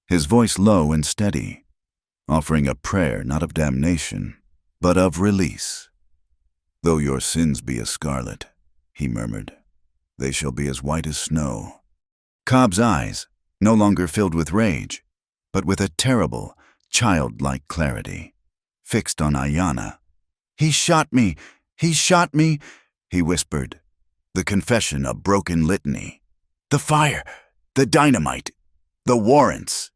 his voice low and steady, offering a prayer not of damnation, but of release. "Though your sins be as scarlet," he murmured, "they shall be as white as snow." Cobb's eyes, no longer filled with rage, but with a terrible, childlike clarity, fixed on Ayanna. "He shot me! He shot me!" he whispered, the confession a broken litany. "The fire, the dynamite, the warrants.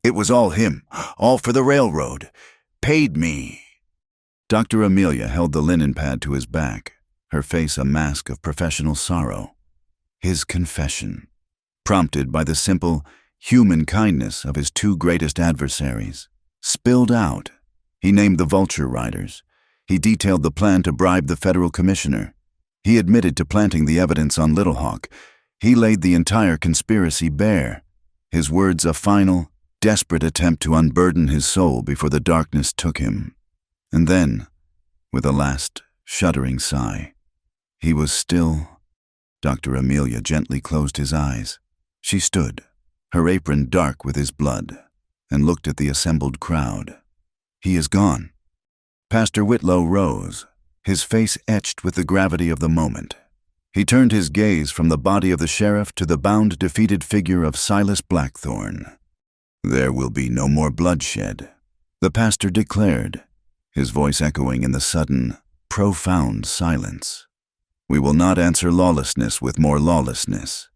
It was all him, all for the railroad. Paid me." Dr. Amelia held the linen pad to his back, her face a mask of professional sorrow. His confession, prompted by the simple, human kindness of his two greatest adversaries, spilled out. He named the vulture riders. He detailed the plan to bribe the federal commissioner. He admitted to planting the evidence on Little Hawk. He laid the entire conspiracy bare, his words a final, desperate attempt to unburden his soul before the darkness took him. And then, with a last, shuddering sigh, he was still. Dr. Amelia gently closed his eyes. She stood, her apron dark with his blood, and looked at the assembled crowd. "He is gone." Pastor Whitlow rose, his face etched with the gravity of the moment. He turned his gaze from the body of the sheriff to the bound, defeated figure of Silas Blackthorne. There will be no more bloodshed, the pastor declared, his voice echoing in the sudden, profound silence. We will not answer lawlessness with more lawlessness.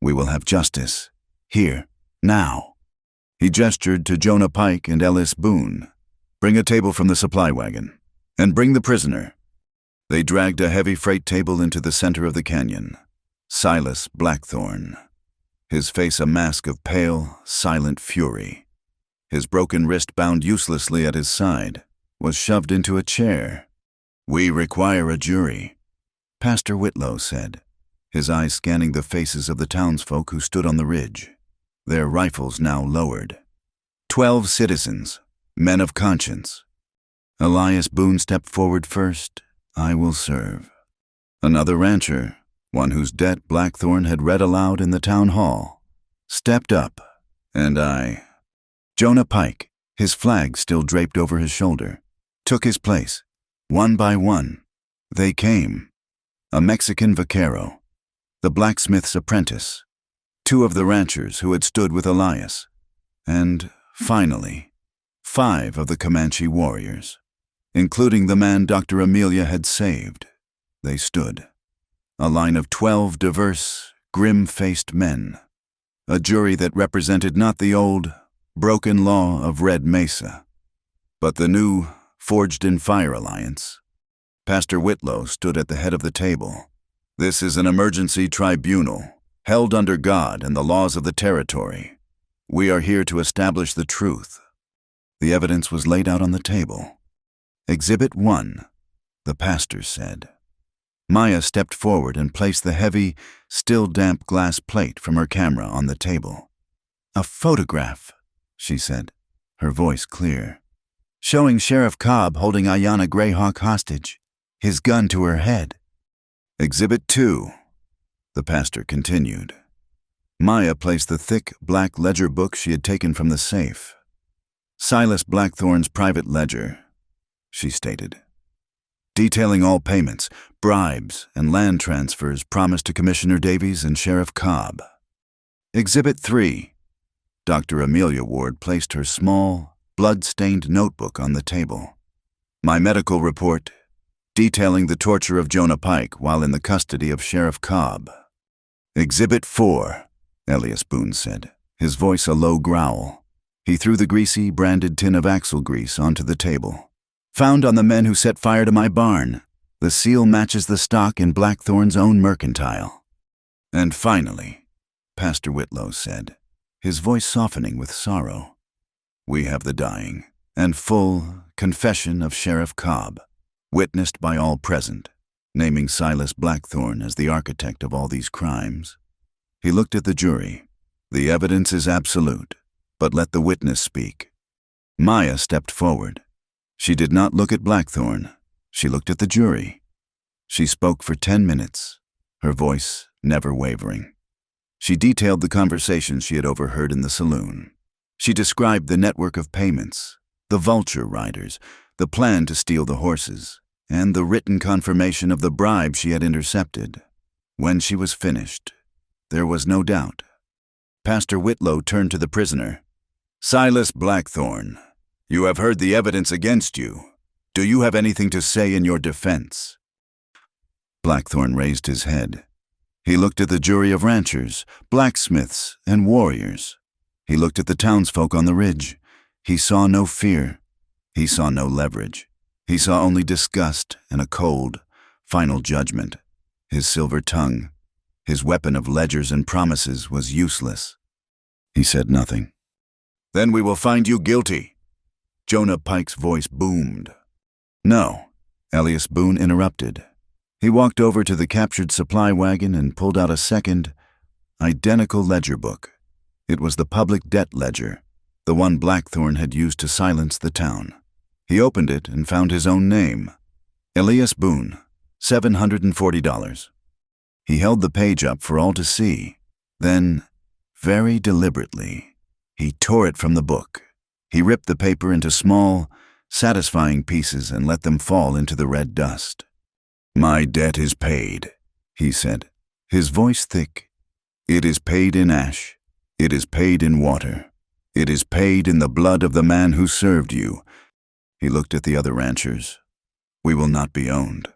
We will have justice, here, now. He gestured to Jonah Pike and Ellis Boone. Bring a table from the supply wagon, and bring the prisoner. They dragged a heavy freight table into the center of the canyon. Silas Blackthorne, his face a mask of pale, silent fury. His broken wrist bound uselessly at his side, was shoved into a chair. We require a jury, Pastor Whitlow said, his eyes scanning the faces of the townsfolk who stood on the ridge, their rifles now lowered. 12 citizens, men of conscience. Elias Boone stepped forward first. I will serve. Another rancher, one whose debt Blackthorne had read aloud in the town hall, stepped up, and I. Jonah Pike, his flag still draped over his shoulder, took his place. One by one, they came. A Mexican vaquero, the blacksmith's apprentice, 2 of the ranchers who had stood with Elias, and, finally, 5 of the Comanche warriors, including the man Dr. Amelia had saved. They stood, a line of 12 diverse, grim-faced men, a jury that represented not the old, broken law of Red Mesa, but the new, forged-in-fire alliance. Pastor Whitlow stood at the head of the table. This is an emergency tribunal, held under God and the laws of the territory. We are here to establish the truth. The evidence was laid out on the table. Exhibit 1, the pastor said. Maya stepped forward and placed the heavy, still damp glass plate from her camera on the table. A photograph, she said, her voice clear, showing Sheriff Cobb holding Ayanna Greyhawk hostage, his gun to her head. Exhibit 2, the pastor continued. Maya placed the thick, black ledger book she had taken from the safe. Silas Blackthorne's private ledger, she stated, detailing all payments, bribes, and land transfers promised to Commissioner Davies and Sheriff Cobb. Exhibit 3, Dr. Amelia Ward placed her small, blood-stained notebook on the table. My medical report, detailing the torture of Jonah Pike while in the custody of Sheriff Cobb. Exhibit 4, Elias Boone said, his voice a low growl. He threw the greasy, branded tin of axle grease onto the table. Found on the men who set fire to my barn. The seal matches the stock in Blackthorne's own mercantile. And finally, Pastor Whitlow said, his voice softening with sorrow, we have the dying and full confession of Sheriff Cobb, witnessed by all present, naming Silas Blackthorne as the architect of all these crimes. He looked at the jury. The evidence is absolute, but let the witness speak. Maya stepped forward. She did not look at Blackthorne. She looked at the jury. She spoke for 10 minutes, her voice never wavering. She detailed the conversations she had overheard in the saloon. She described the network of payments, the vulture riders, the plan to steal the horses, and the written confirmation of the bribe she had intercepted. When she was finished, there was no doubt. Pastor Whitlow turned to the prisoner. Silas Blackthorne, you have heard the evidence against you. Do you have anything to say in your defense? Blackthorne raised his head. He looked at the jury of ranchers, blacksmiths, and warriors. He looked at the townsfolk on the ridge. He saw no fear. He saw no leverage. He saw only disgust and a cold, final judgment. His silver tongue, his weapon of ledgers and promises, was useless. He said nothing. Then we will find you guilty. Jonah Pike's voice boomed. No, Elias Boone interrupted. He walked over to the captured supply wagon and pulled out a second, identical ledger book. It was the public debt ledger, the one Blackthorne had used to silence the town. He opened it and found his own name, Elias Boone, $740. He held the page up for all to see. Then, very deliberately, he tore it from the book. He ripped the paper into small, satisfying pieces and let them fall into the red dust. My debt is paid, he said, his voice thick. It is paid in ash. It is paid in water. It is paid in the blood of the man who served you." He looked at the other ranchers. "We will not be owned."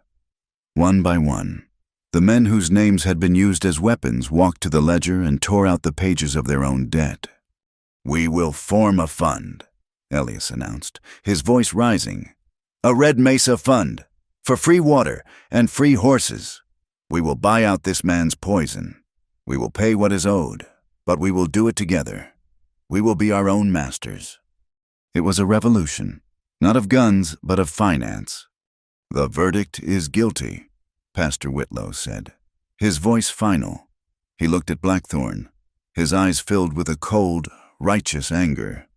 One by one, the men whose names had been used as weapons walked to the ledger and tore out the pages of their own debt. "We will form a fund," Elias announced, his voice rising. "A Red Mesa fund, for free water and free horses. We will buy out this man's poison. We will pay what is owed, but we will do it together. We will be our own masters." It was a revolution, not of guns, but of finance. "The verdict is guilty," Pastor Whitlow said, his voice final. He looked at Blackthorne, his eyes filled with a cold, righteous anger.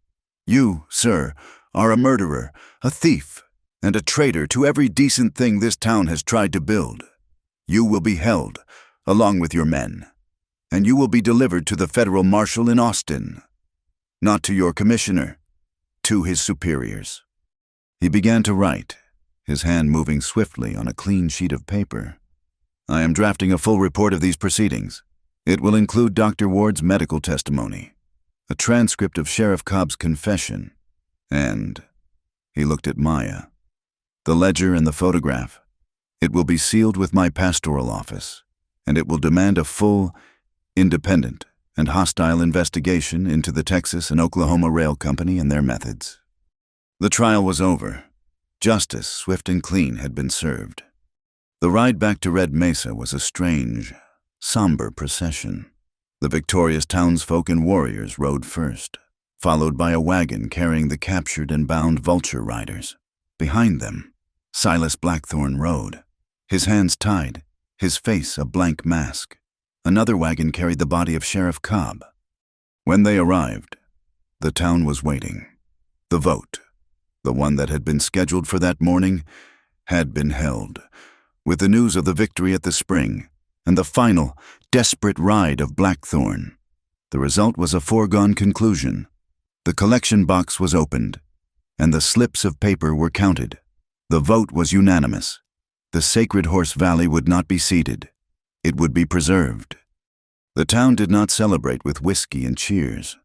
"You, sir, are a murderer, a thief, and a traitor to every decent thing this town has tried to build. You will be held, along with your men, and you will be delivered to the federal marshal in Austin. Not to your commissioner, to his superiors." He began to write, his hand moving swiftly on a clean sheet of paper. "I am drafting a full report of these proceedings. It will include Dr. Ward's medical testimony, a transcript of Sheriff Cobb's confession, and," he looked at Maya, "the ledger and the photograph. It will be sealed with my pastoral office, and it will demand a full, independent, and hostile investigation into the Texas and Oklahoma Rail Company and their methods." The trial was over. Justice, swift and clean, had been served. The ride back to Red Mesa was a strange, somber procession. The victorious townsfolk and warriors rode first, followed by a wagon carrying the captured and bound vulture riders. Behind them, Silas Blackthorne rode, his hands tied, his face a blank mask. Another wagon carried the body of Sheriff Cobb. When they arrived, the town was waiting. The vote, the one that had been scheduled for that morning, had been held, with the news of the victory at the spring and the final, desperate ride of Blackthorne. The result was a foregone conclusion. The collection box was opened, and the slips of paper were counted. The vote was unanimous. The Sacred Horse Valley would not be ceded. It would be preserved. The town did not celebrate with whiskey and cheers.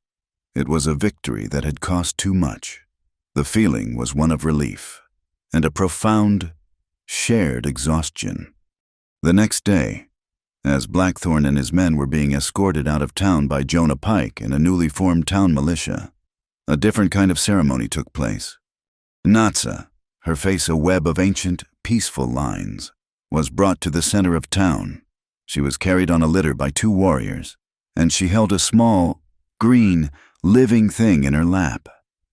It was a victory that had cost too much. The feeling was one of relief and a profound, shared exhaustion. The next day, as Blackthorne and his men were being escorted out of town by Jonah Pike and a newly formed town militia, a different kind of ceremony took place. Natsa, her face a web of ancient, peaceful lines, was brought to the center of town. She was carried on a litter by two warriors, and she held a small, green, living thing in her lap.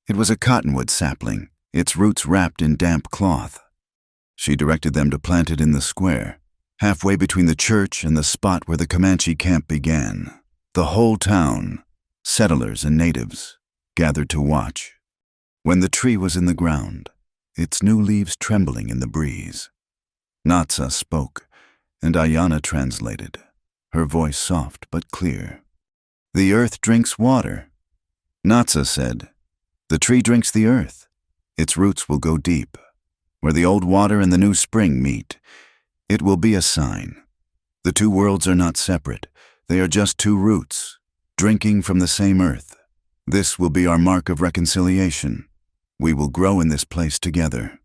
It was a cottonwood sapling, its roots wrapped in damp cloth. She directed them to plant it in the square, halfway between the church and the spot where the Comanche camp began. The whole town, settlers and natives, gathered to watch. When the tree was in the ground, its new leaves trembling in the breeze, Natsa spoke, and Ayanna translated, her voice soft but clear. "The earth drinks water," Natsa said. "The tree drinks the earth. Its roots will go deep. Where the old water and the new spring meet, it will be a sign. The two worlds are not separate. They are just two roots, drinking from the same earth. This will be our mark of reconciliation. We will grow in this place together."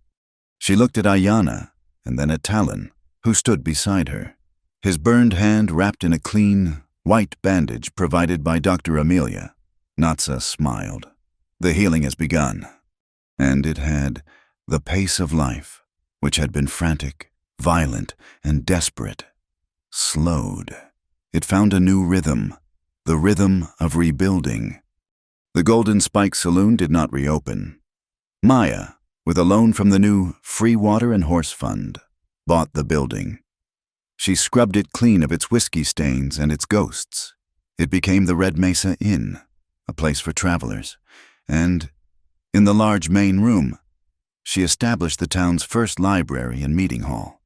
She looked at Ayanna and then at Talon, who stood beside her, his burned hand wrapped in a clean, white bandage provided by Dr. Amelia. Natsa smiled. "The healing has begun." And it had. The pace of life, which had been frantic, violent, and desperate, slowed. It found a new rhythm, the rhythm of rebuilding. The Golden Spike Saloon did not reopen. Maya, with a loan from the new Free Water and Horse Fund, bought the building. She scrubbed it clean of its whiskey stains and its ghosts. It became the Red Mesa Inn, a place for travelers, and, in the large main room, she established the town's first library and meeting hall.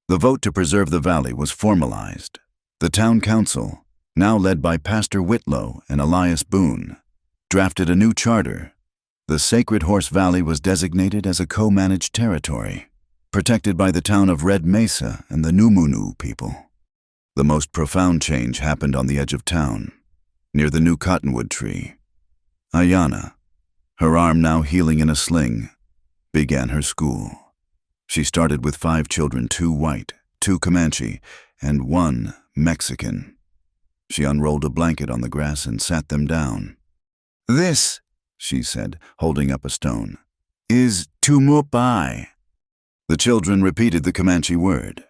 The vote to preserve the valley was formalized. The town council, now led by Pastor Whitlow and Elias Boone, drafted a new charter. The Sacred Horse Valley was designated as a co-managed territory, protected by the town of Red Mesa and the Numunu people. The most profound change happened on the edge of town, near the new cottonwood tree. Ayanna, her arm now healing in a sling, began her school. She started with 5 children, 2 white, 2 Comanche, and 1 Mexican. She unrolled a blanket on the grass and sat them down. "This," she said, holding up a stone, "is tumupai." The children repeated the Comanche word.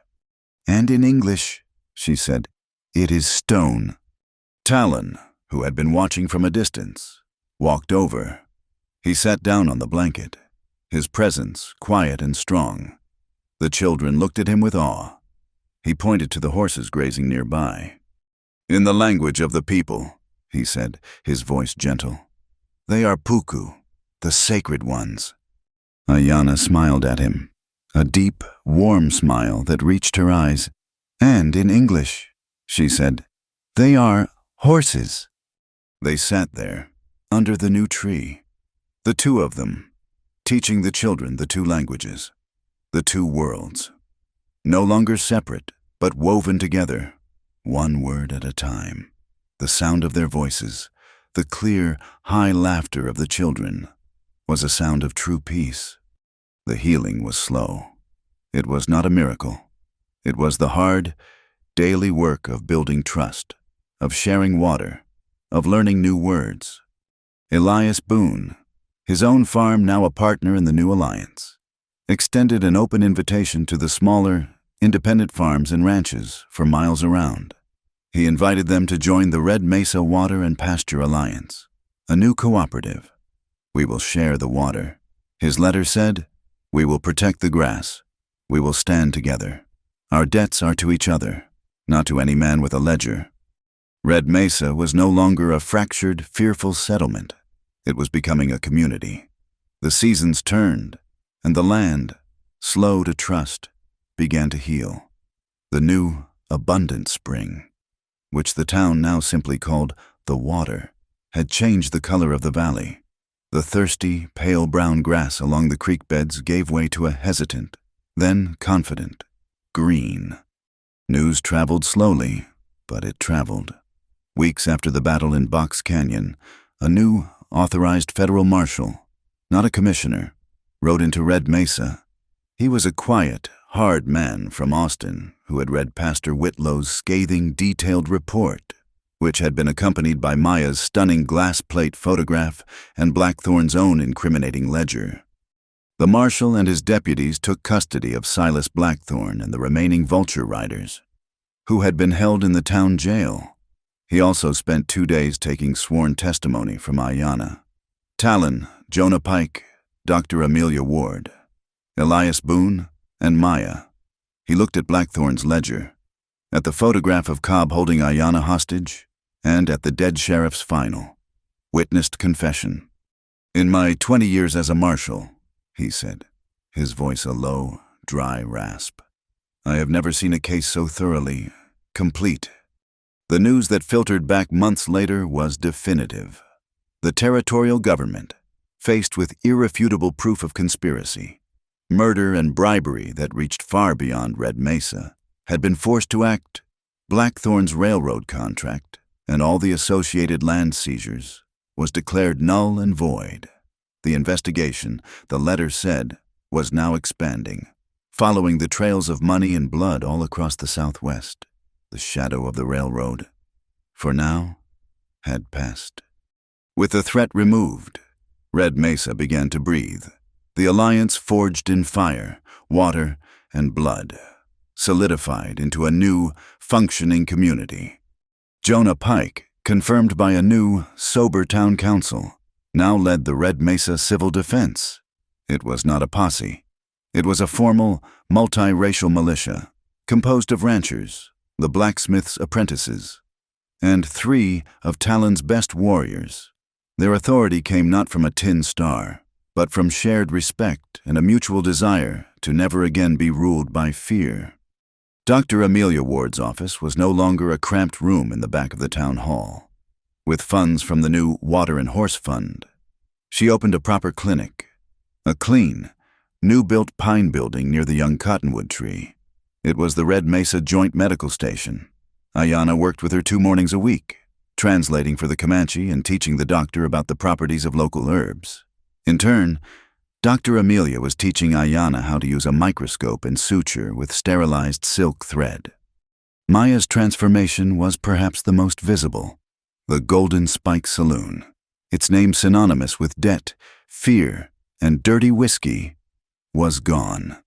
"And in English," she said, "it is stone." Talon, who had been watching from a distance, walked over. He sat down on the blanket, his presence quiet and strong. The children looked at him with awe. He pointed to the horses grazing nearby. "In the language of the people," he said, his voice gentle, "they are puku, the sacred ones." Ayanna smiled at him, a deep, warm smile that reached her eyes. "And in English," she said, "they are horses." They sat there, under the new tree, the 2 of them, teaching the children the 2 languages, the 2 worlds, no longer separate, but woven together, 1 word at a time. The sound of their voices, the clear, high laughter of the children, was a sound of true peace. The healing was slow. It was not a miracle. It was the hard, daily work of building trust, of sharing water, of learning new words. Elias Boone, his own farm now a partner in the new alliance, extended an open invitation to the smaller, independent farms and ranches for miles around. He invited them to join the Red Mesa Water and Pasture Alliance, a new cooperative. "We will share the water," his letter said. "We will protect the grass. We will stand together. Our debts are to each other, not to any man with a ledger." Red Mesa was no longer a fractured, fearful settlement. It was becoming a community. The seasons turned, and the land, slow to trust, began to heal. The new, abundant spring, which the town now simply called the water, had changed the color of the valley. The thirsty, pale brown grass along the creek beds gave way to a hesitant, then confident, green. News traveled slowly, but it traveled. Weeks after the battle in Box Canyon, a new, authorized federal marshal, not a commissioner, rode into Red Mesa. He was a quiet, hard man from Austin who had read Pastor Whitlow's scathing, detailed report, which had been accompanied by Maya's stunning glass plate photograph and Blackthorn's own incriminating ledger. The marshal and his deputies took custody of Silas Blackthorn and the remaining vulture riders, who had been held in the town jail. He also spent 2 days taking sworn testimony from Ayanna, Talon, Jonah Pike, Dr. Amelia Ward, Elias Boone, and Maya. He looked at Blackthorn's ledger, at the photograph of Cobb holding Ayanna hostage, and at the dead sheriff's final, witnessed confession. "In my 20 years as a marshal," he said, his voice a low, dry rasp, "I have never seen a case so thoroughly complete." The news that filtered back months later was definitive. The territorial government, faced with irrefutable proof of conspiracy, murder and bribery that reached far beyond Red Mesa, had been forced to act. Blackthorn's railroad contract and all the associated land seizures was declared null and void. The investigation, the letter said, was now expanding, following the trails of money and blood all across the Southwest. The shadow of the railroad, for now, had passed. With the threat removed, Red Mesa began to breathe. The alliance forged in fire, water, and blood, solidified into a new, functioning community. Jonah Pike, confirmed by a new, sober town council, now led the Red Mesa Civil Defense. It was not a posse. It was a formal, multiracial militia, composed of ranchers, the blacksmith's apprentices, and 3 of Talon's best warriors. Their authority came not from a tin star, but from shared respect and a mutual desire to never again be ruled by fear. Dr. Amelia Ward's office was no longer a cramped room in the back of the town hall. With funds from the new Water and Horse Fund, she opened a proper clinic, a clean, new-built pine building near the young cottonwood tree. It was the Red Mesa Joint Medical Station. Ayanna worked with her 2 mornings a week, translating for the Comanche and teaching the doctor about the properties of local herbs. In turn, Dr. Amelia was teaching Ayanna how to use a microscope and suture with sterilized silk thread. Maya's transformation was perhaps the most visible. The Golden Spike Saloon, its name synonymous with debt, fear, and dirty whiskey, was gone.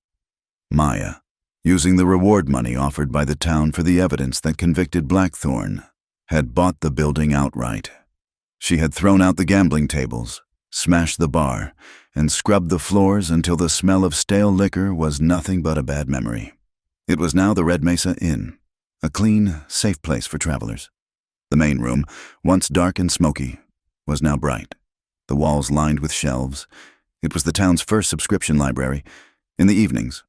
Maya, using the reward money offered by the town for the evidence that convicted Blackthorne, had bought the building outright. She had thrown out the gambling tables, smashed the bar, and scrubbed the floors until the smell of stale liquor was nothing but a bad memory. It was now the Red Mesa Inn, a clean, safe place for travelers. The main room, once dark and smoky, was now bright, the walls lined with shelves. It was the town's first subscription library. In the evenings,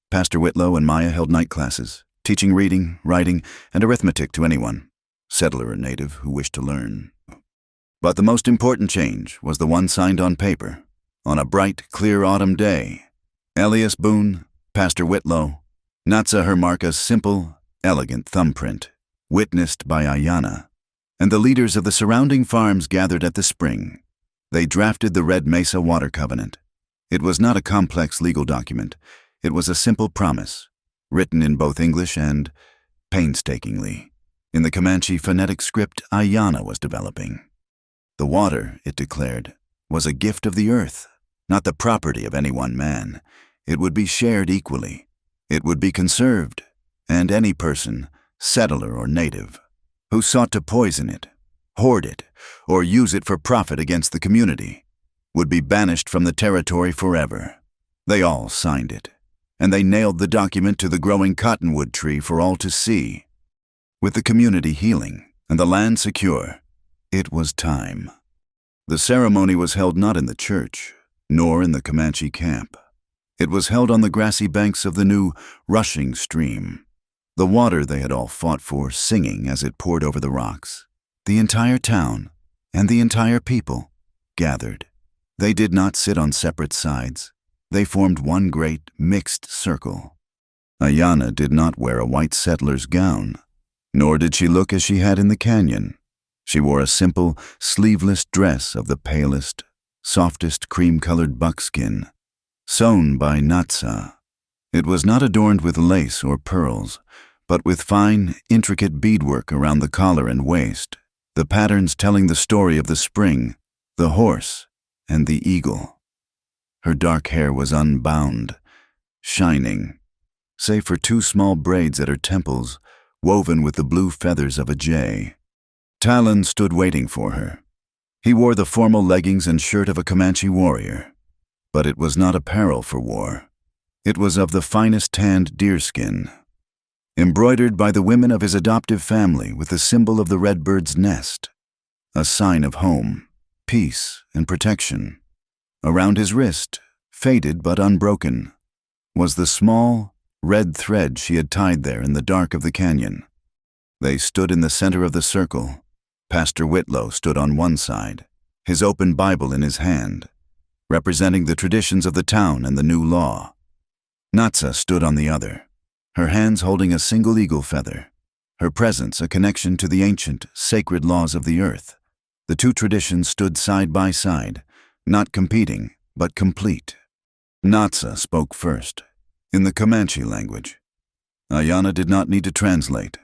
Pastor Whitlow and Maya held night classes, teaching reading, writing, and arithmetic to anyone, settler or native, who wished to learn. But the most important change was the one signed on paper, on a bright, clear autumn day. Elias Boone, Pastor Whitlow, Natsa Hermarka's simple, elegant thumbprint, witnessed by Ayanna, and the leaders of the surrounding farms gathered at the spring. They drafted the Red Mesa Water Covenant. It was not a complex legal document. It was a simple promise, written in both English and, painstakingly, in the Comanche phonetic script Ayanna was developing. The water, it declared, was a gift of the earth, not the property of any one man. It would be shared equally. It would be conserved, and any person, settler or native, who sought to poison it, hoard it, or use it for profit against the community, would be banished from the territory forever. They all signed it, and they nailed the document to the growing cottonwood tree for all to see. With the community healing and the land secure, it was time. The ceremony was held not in the church, nor in the Comanche camp. It was held on the grassy banks of the new, rushing stream, the water they had all fought for singing as it poured over the rocks. The entire town and the entire people gathered. They did not sit on separate sides. They formed one great, mixed circle. Ayanna did not wear a white settler's gown, nor did she look as she had in the canyon. She wore a simple, sleeveless dress of the palest, softest cream-colored buckskin, sewn by Natsa. It was not adorned with lace or pearls, but with fine, intricate beadwork around the collar and waist, the patterns telling the story of the spring, the horse, and the eagle. Her dark hair was unbound, shining, save for 2 small braids at her temples, woven with the blue feathers of a jay. Talon stood waiting for her. He wore the formal leggings and shirt of a Comanche warrior, but it was not apparel for war. It was of the finest tanned deerskin, embroidered by the women of his adoptive family with the symbol of the redbird's nest, a sign of home, peace, and protection. Around his wrist, faded but unbroken, was the small, red thread she had tied there in the dark of the canyon. They stood in the center of the circle. Pastor Whitlow stood on one side, his open Bible in his hand, representing the traditions of the town and the new law. Natsa stood on the other, her hands holding a single eagle feather, her presence a connection to the ancient, sacred laws of the earth. The two traditions stood side by side, not competing, but complete. Natsa spoke first, in the Comanche language. Ayanna did not need to translate.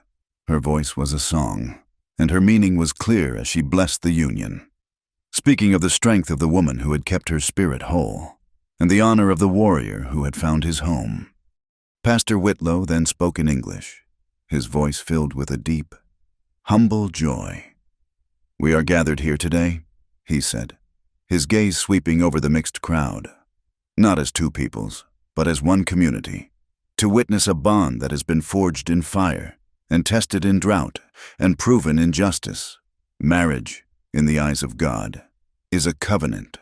Her voice was a song, and her meaning was clear as she blessed the union, speaking of the strength of the woman who had kept her spirit whole, and the honor of the warrior who had found his home. Pastor Whitlow then spoke in English, his voice filled with a deep, humble joy. "We are gathered here today," he said, his gaze sweeping over the mixed crowd, not as two peoples, but as one community, to witness a bond that has been forged in fire and tested in drought and proven in justice. Marriage, in the eyes of God, is a covenant,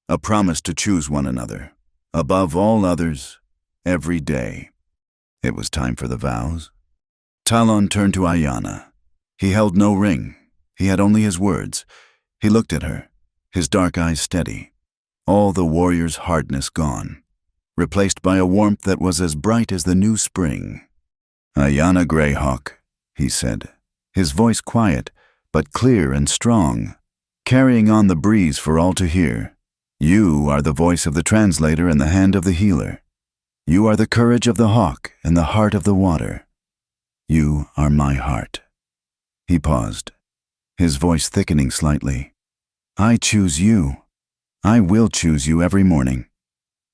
a promise to choose one another, above all others, every day. It was time for the vows. Talon turned to Ayanna. He held no ring. He had only his words. He looked at her, his dark eyes steady, all the warrior's hardness gone, replaced by a warmth that was as bright as the new spring. "Ayanna Greyhawk," he said, his voice quiet, but clear and strong, carrying on the breeze for all to hear. You are the voice of the translator and the hand of the healer. You are the courage of the hawk and the heart of the water. You are my heart. He paused, his voice thickening slightly. I choose you. I will choose you every morning,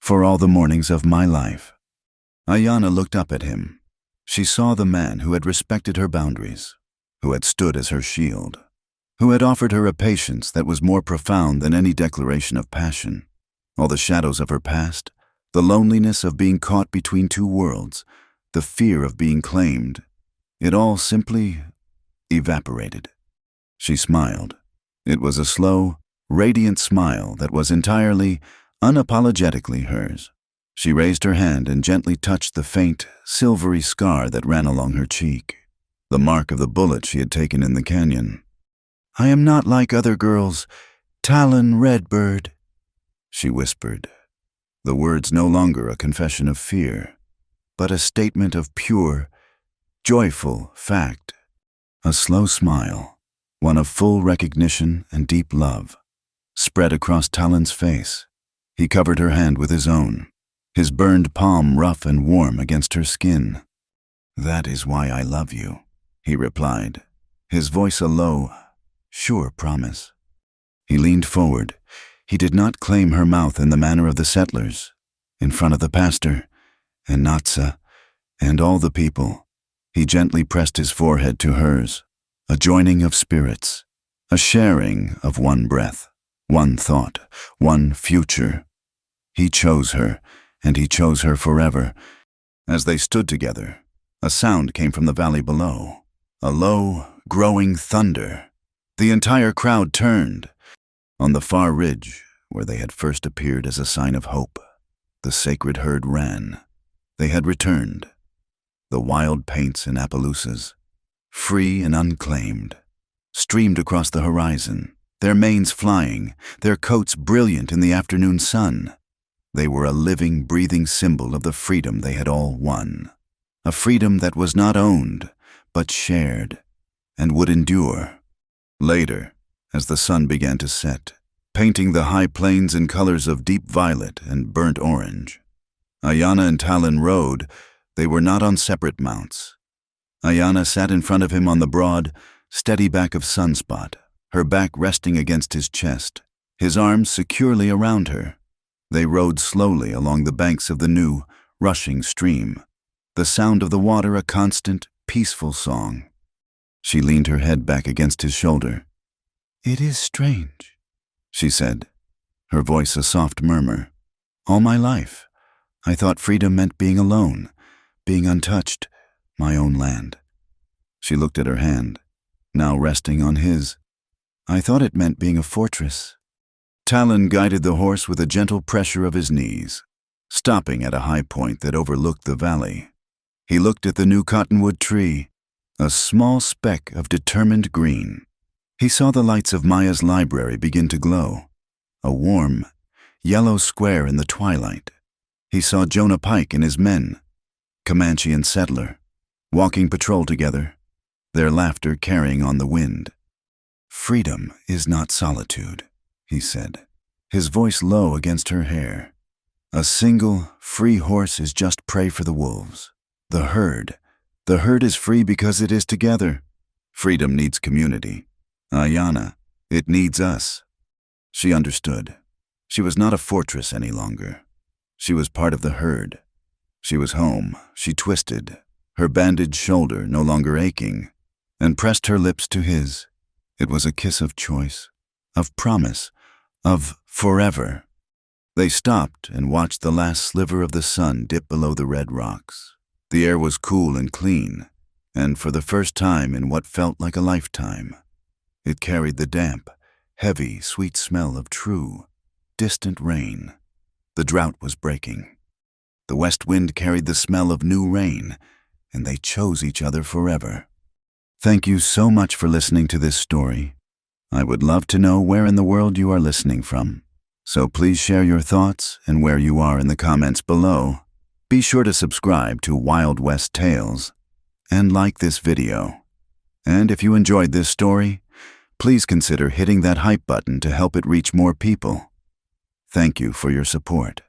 for all the mornings of my life. Ayanna looked up at him. She saw the man who had respected her boundaries, who had stood as her shield, who had offered her a patience that was more profound than any declaration of passion. All the shadows of her past, the loneliness of being caught between two worlds, the fear of being claimed, it all simply evaporated. She smiled. It was a slow, radiant smile that was entirely, unapologetically hers. She raised her hand and gently touched the faint, silvery scar that ran along her cheek, the mark of the bullet she had taken in the canyon. I am not like other girls, Talon Redbird, she whispered, the words no longer a confession of fear, but a statement of pure, joyful fact. A slow smile, one of full recognition and deep love, spread across Talon's face. He covered her hand with his own, his burned palm rough and warm against her skin. That is why I love you, he replied, his voice a low, sure promise. He leaned forward. He did not claim her mouth in the manner of the settlers, in front of the pastor, and Natsa, and all the people. He gently pressed his forehead to hers, a joining of spirits, a sharing of one breath, one thought, one future. He chose her, and he chose her forever. As they stood together, a sound came from the valley below, a low, growing thunder. The entire crowd turned. On the far ridge, where they had first appeared as a sign of hope, the sacred herd ran. They had returned. The wild paints and Appaloosas, free and unclaimed, streamed across the horizon, their manes flying, their coats brilliant in the afternoon sun. They were a living, breathing symbol of the freedom they had all won, a freedom that was not owned, but shared, and would endure. Later, as the sun began to set, painting the high plains in colors of deep violet and burnt orange, Ayanna and Talon rode. They were not on separate mounts. Ayanna sat in front of him on the broad, steady back of Sunspot, her back resting against his chest, his arms securely around her. They rode slowly along the banks of the new, rushing stream, the sound of the water a constant, peaceful song. She leaned her head back against his shoulder. It is strange, she said, her voice a soft murmur. All my life, I thought freedom meant being alone, being untouched, my own land. She looked at her hand, now resting on his. I thought it meant being a fortress. Talon guided the horse with a gentle pressure of his knees, stopping at a high point that overlooked the valley. He looked at the new cottonwood tree, a small speck of determined green. He saw the lights of Maya's library begin to glow, a warm, yellow square in the twilight. He saw Jonah Pike and his men, Comanche and settler, walking patrol together, their laughter carrying on the wind. Freedom is not solitude, he said, his voice low against her hair. A single, free horse is just prey for the wolves. The herd is free because it is together. Freedom needs community. Ayanna, it needs us. She understood. She was not a fortress any longer. She was part of the herd. She was home. She twisted, her bandaged shoulder no longer aching, and pressed her lips to his. It was a kiss of choice, of promise, of forever. They stopped and watched the last sliver of the sun dip below the red rocks. The air was cool and clean, and for the first time in what felt like a lifetime, it carried the damp, heavy, sweet smell of true, distant rain. The drought was breaking. The west wind carried the smell of new rain, and they chose each other forever. Thank you so much for listening to this story. I would love to know where in the world you are listening from, so please share your thoughts and where you are in the comments below. Be sure to subscribe to Wild West Tales and like this video. And if you enjoyed this story, Please consider hitting that hype button to help it reach more people. Thank you for your support.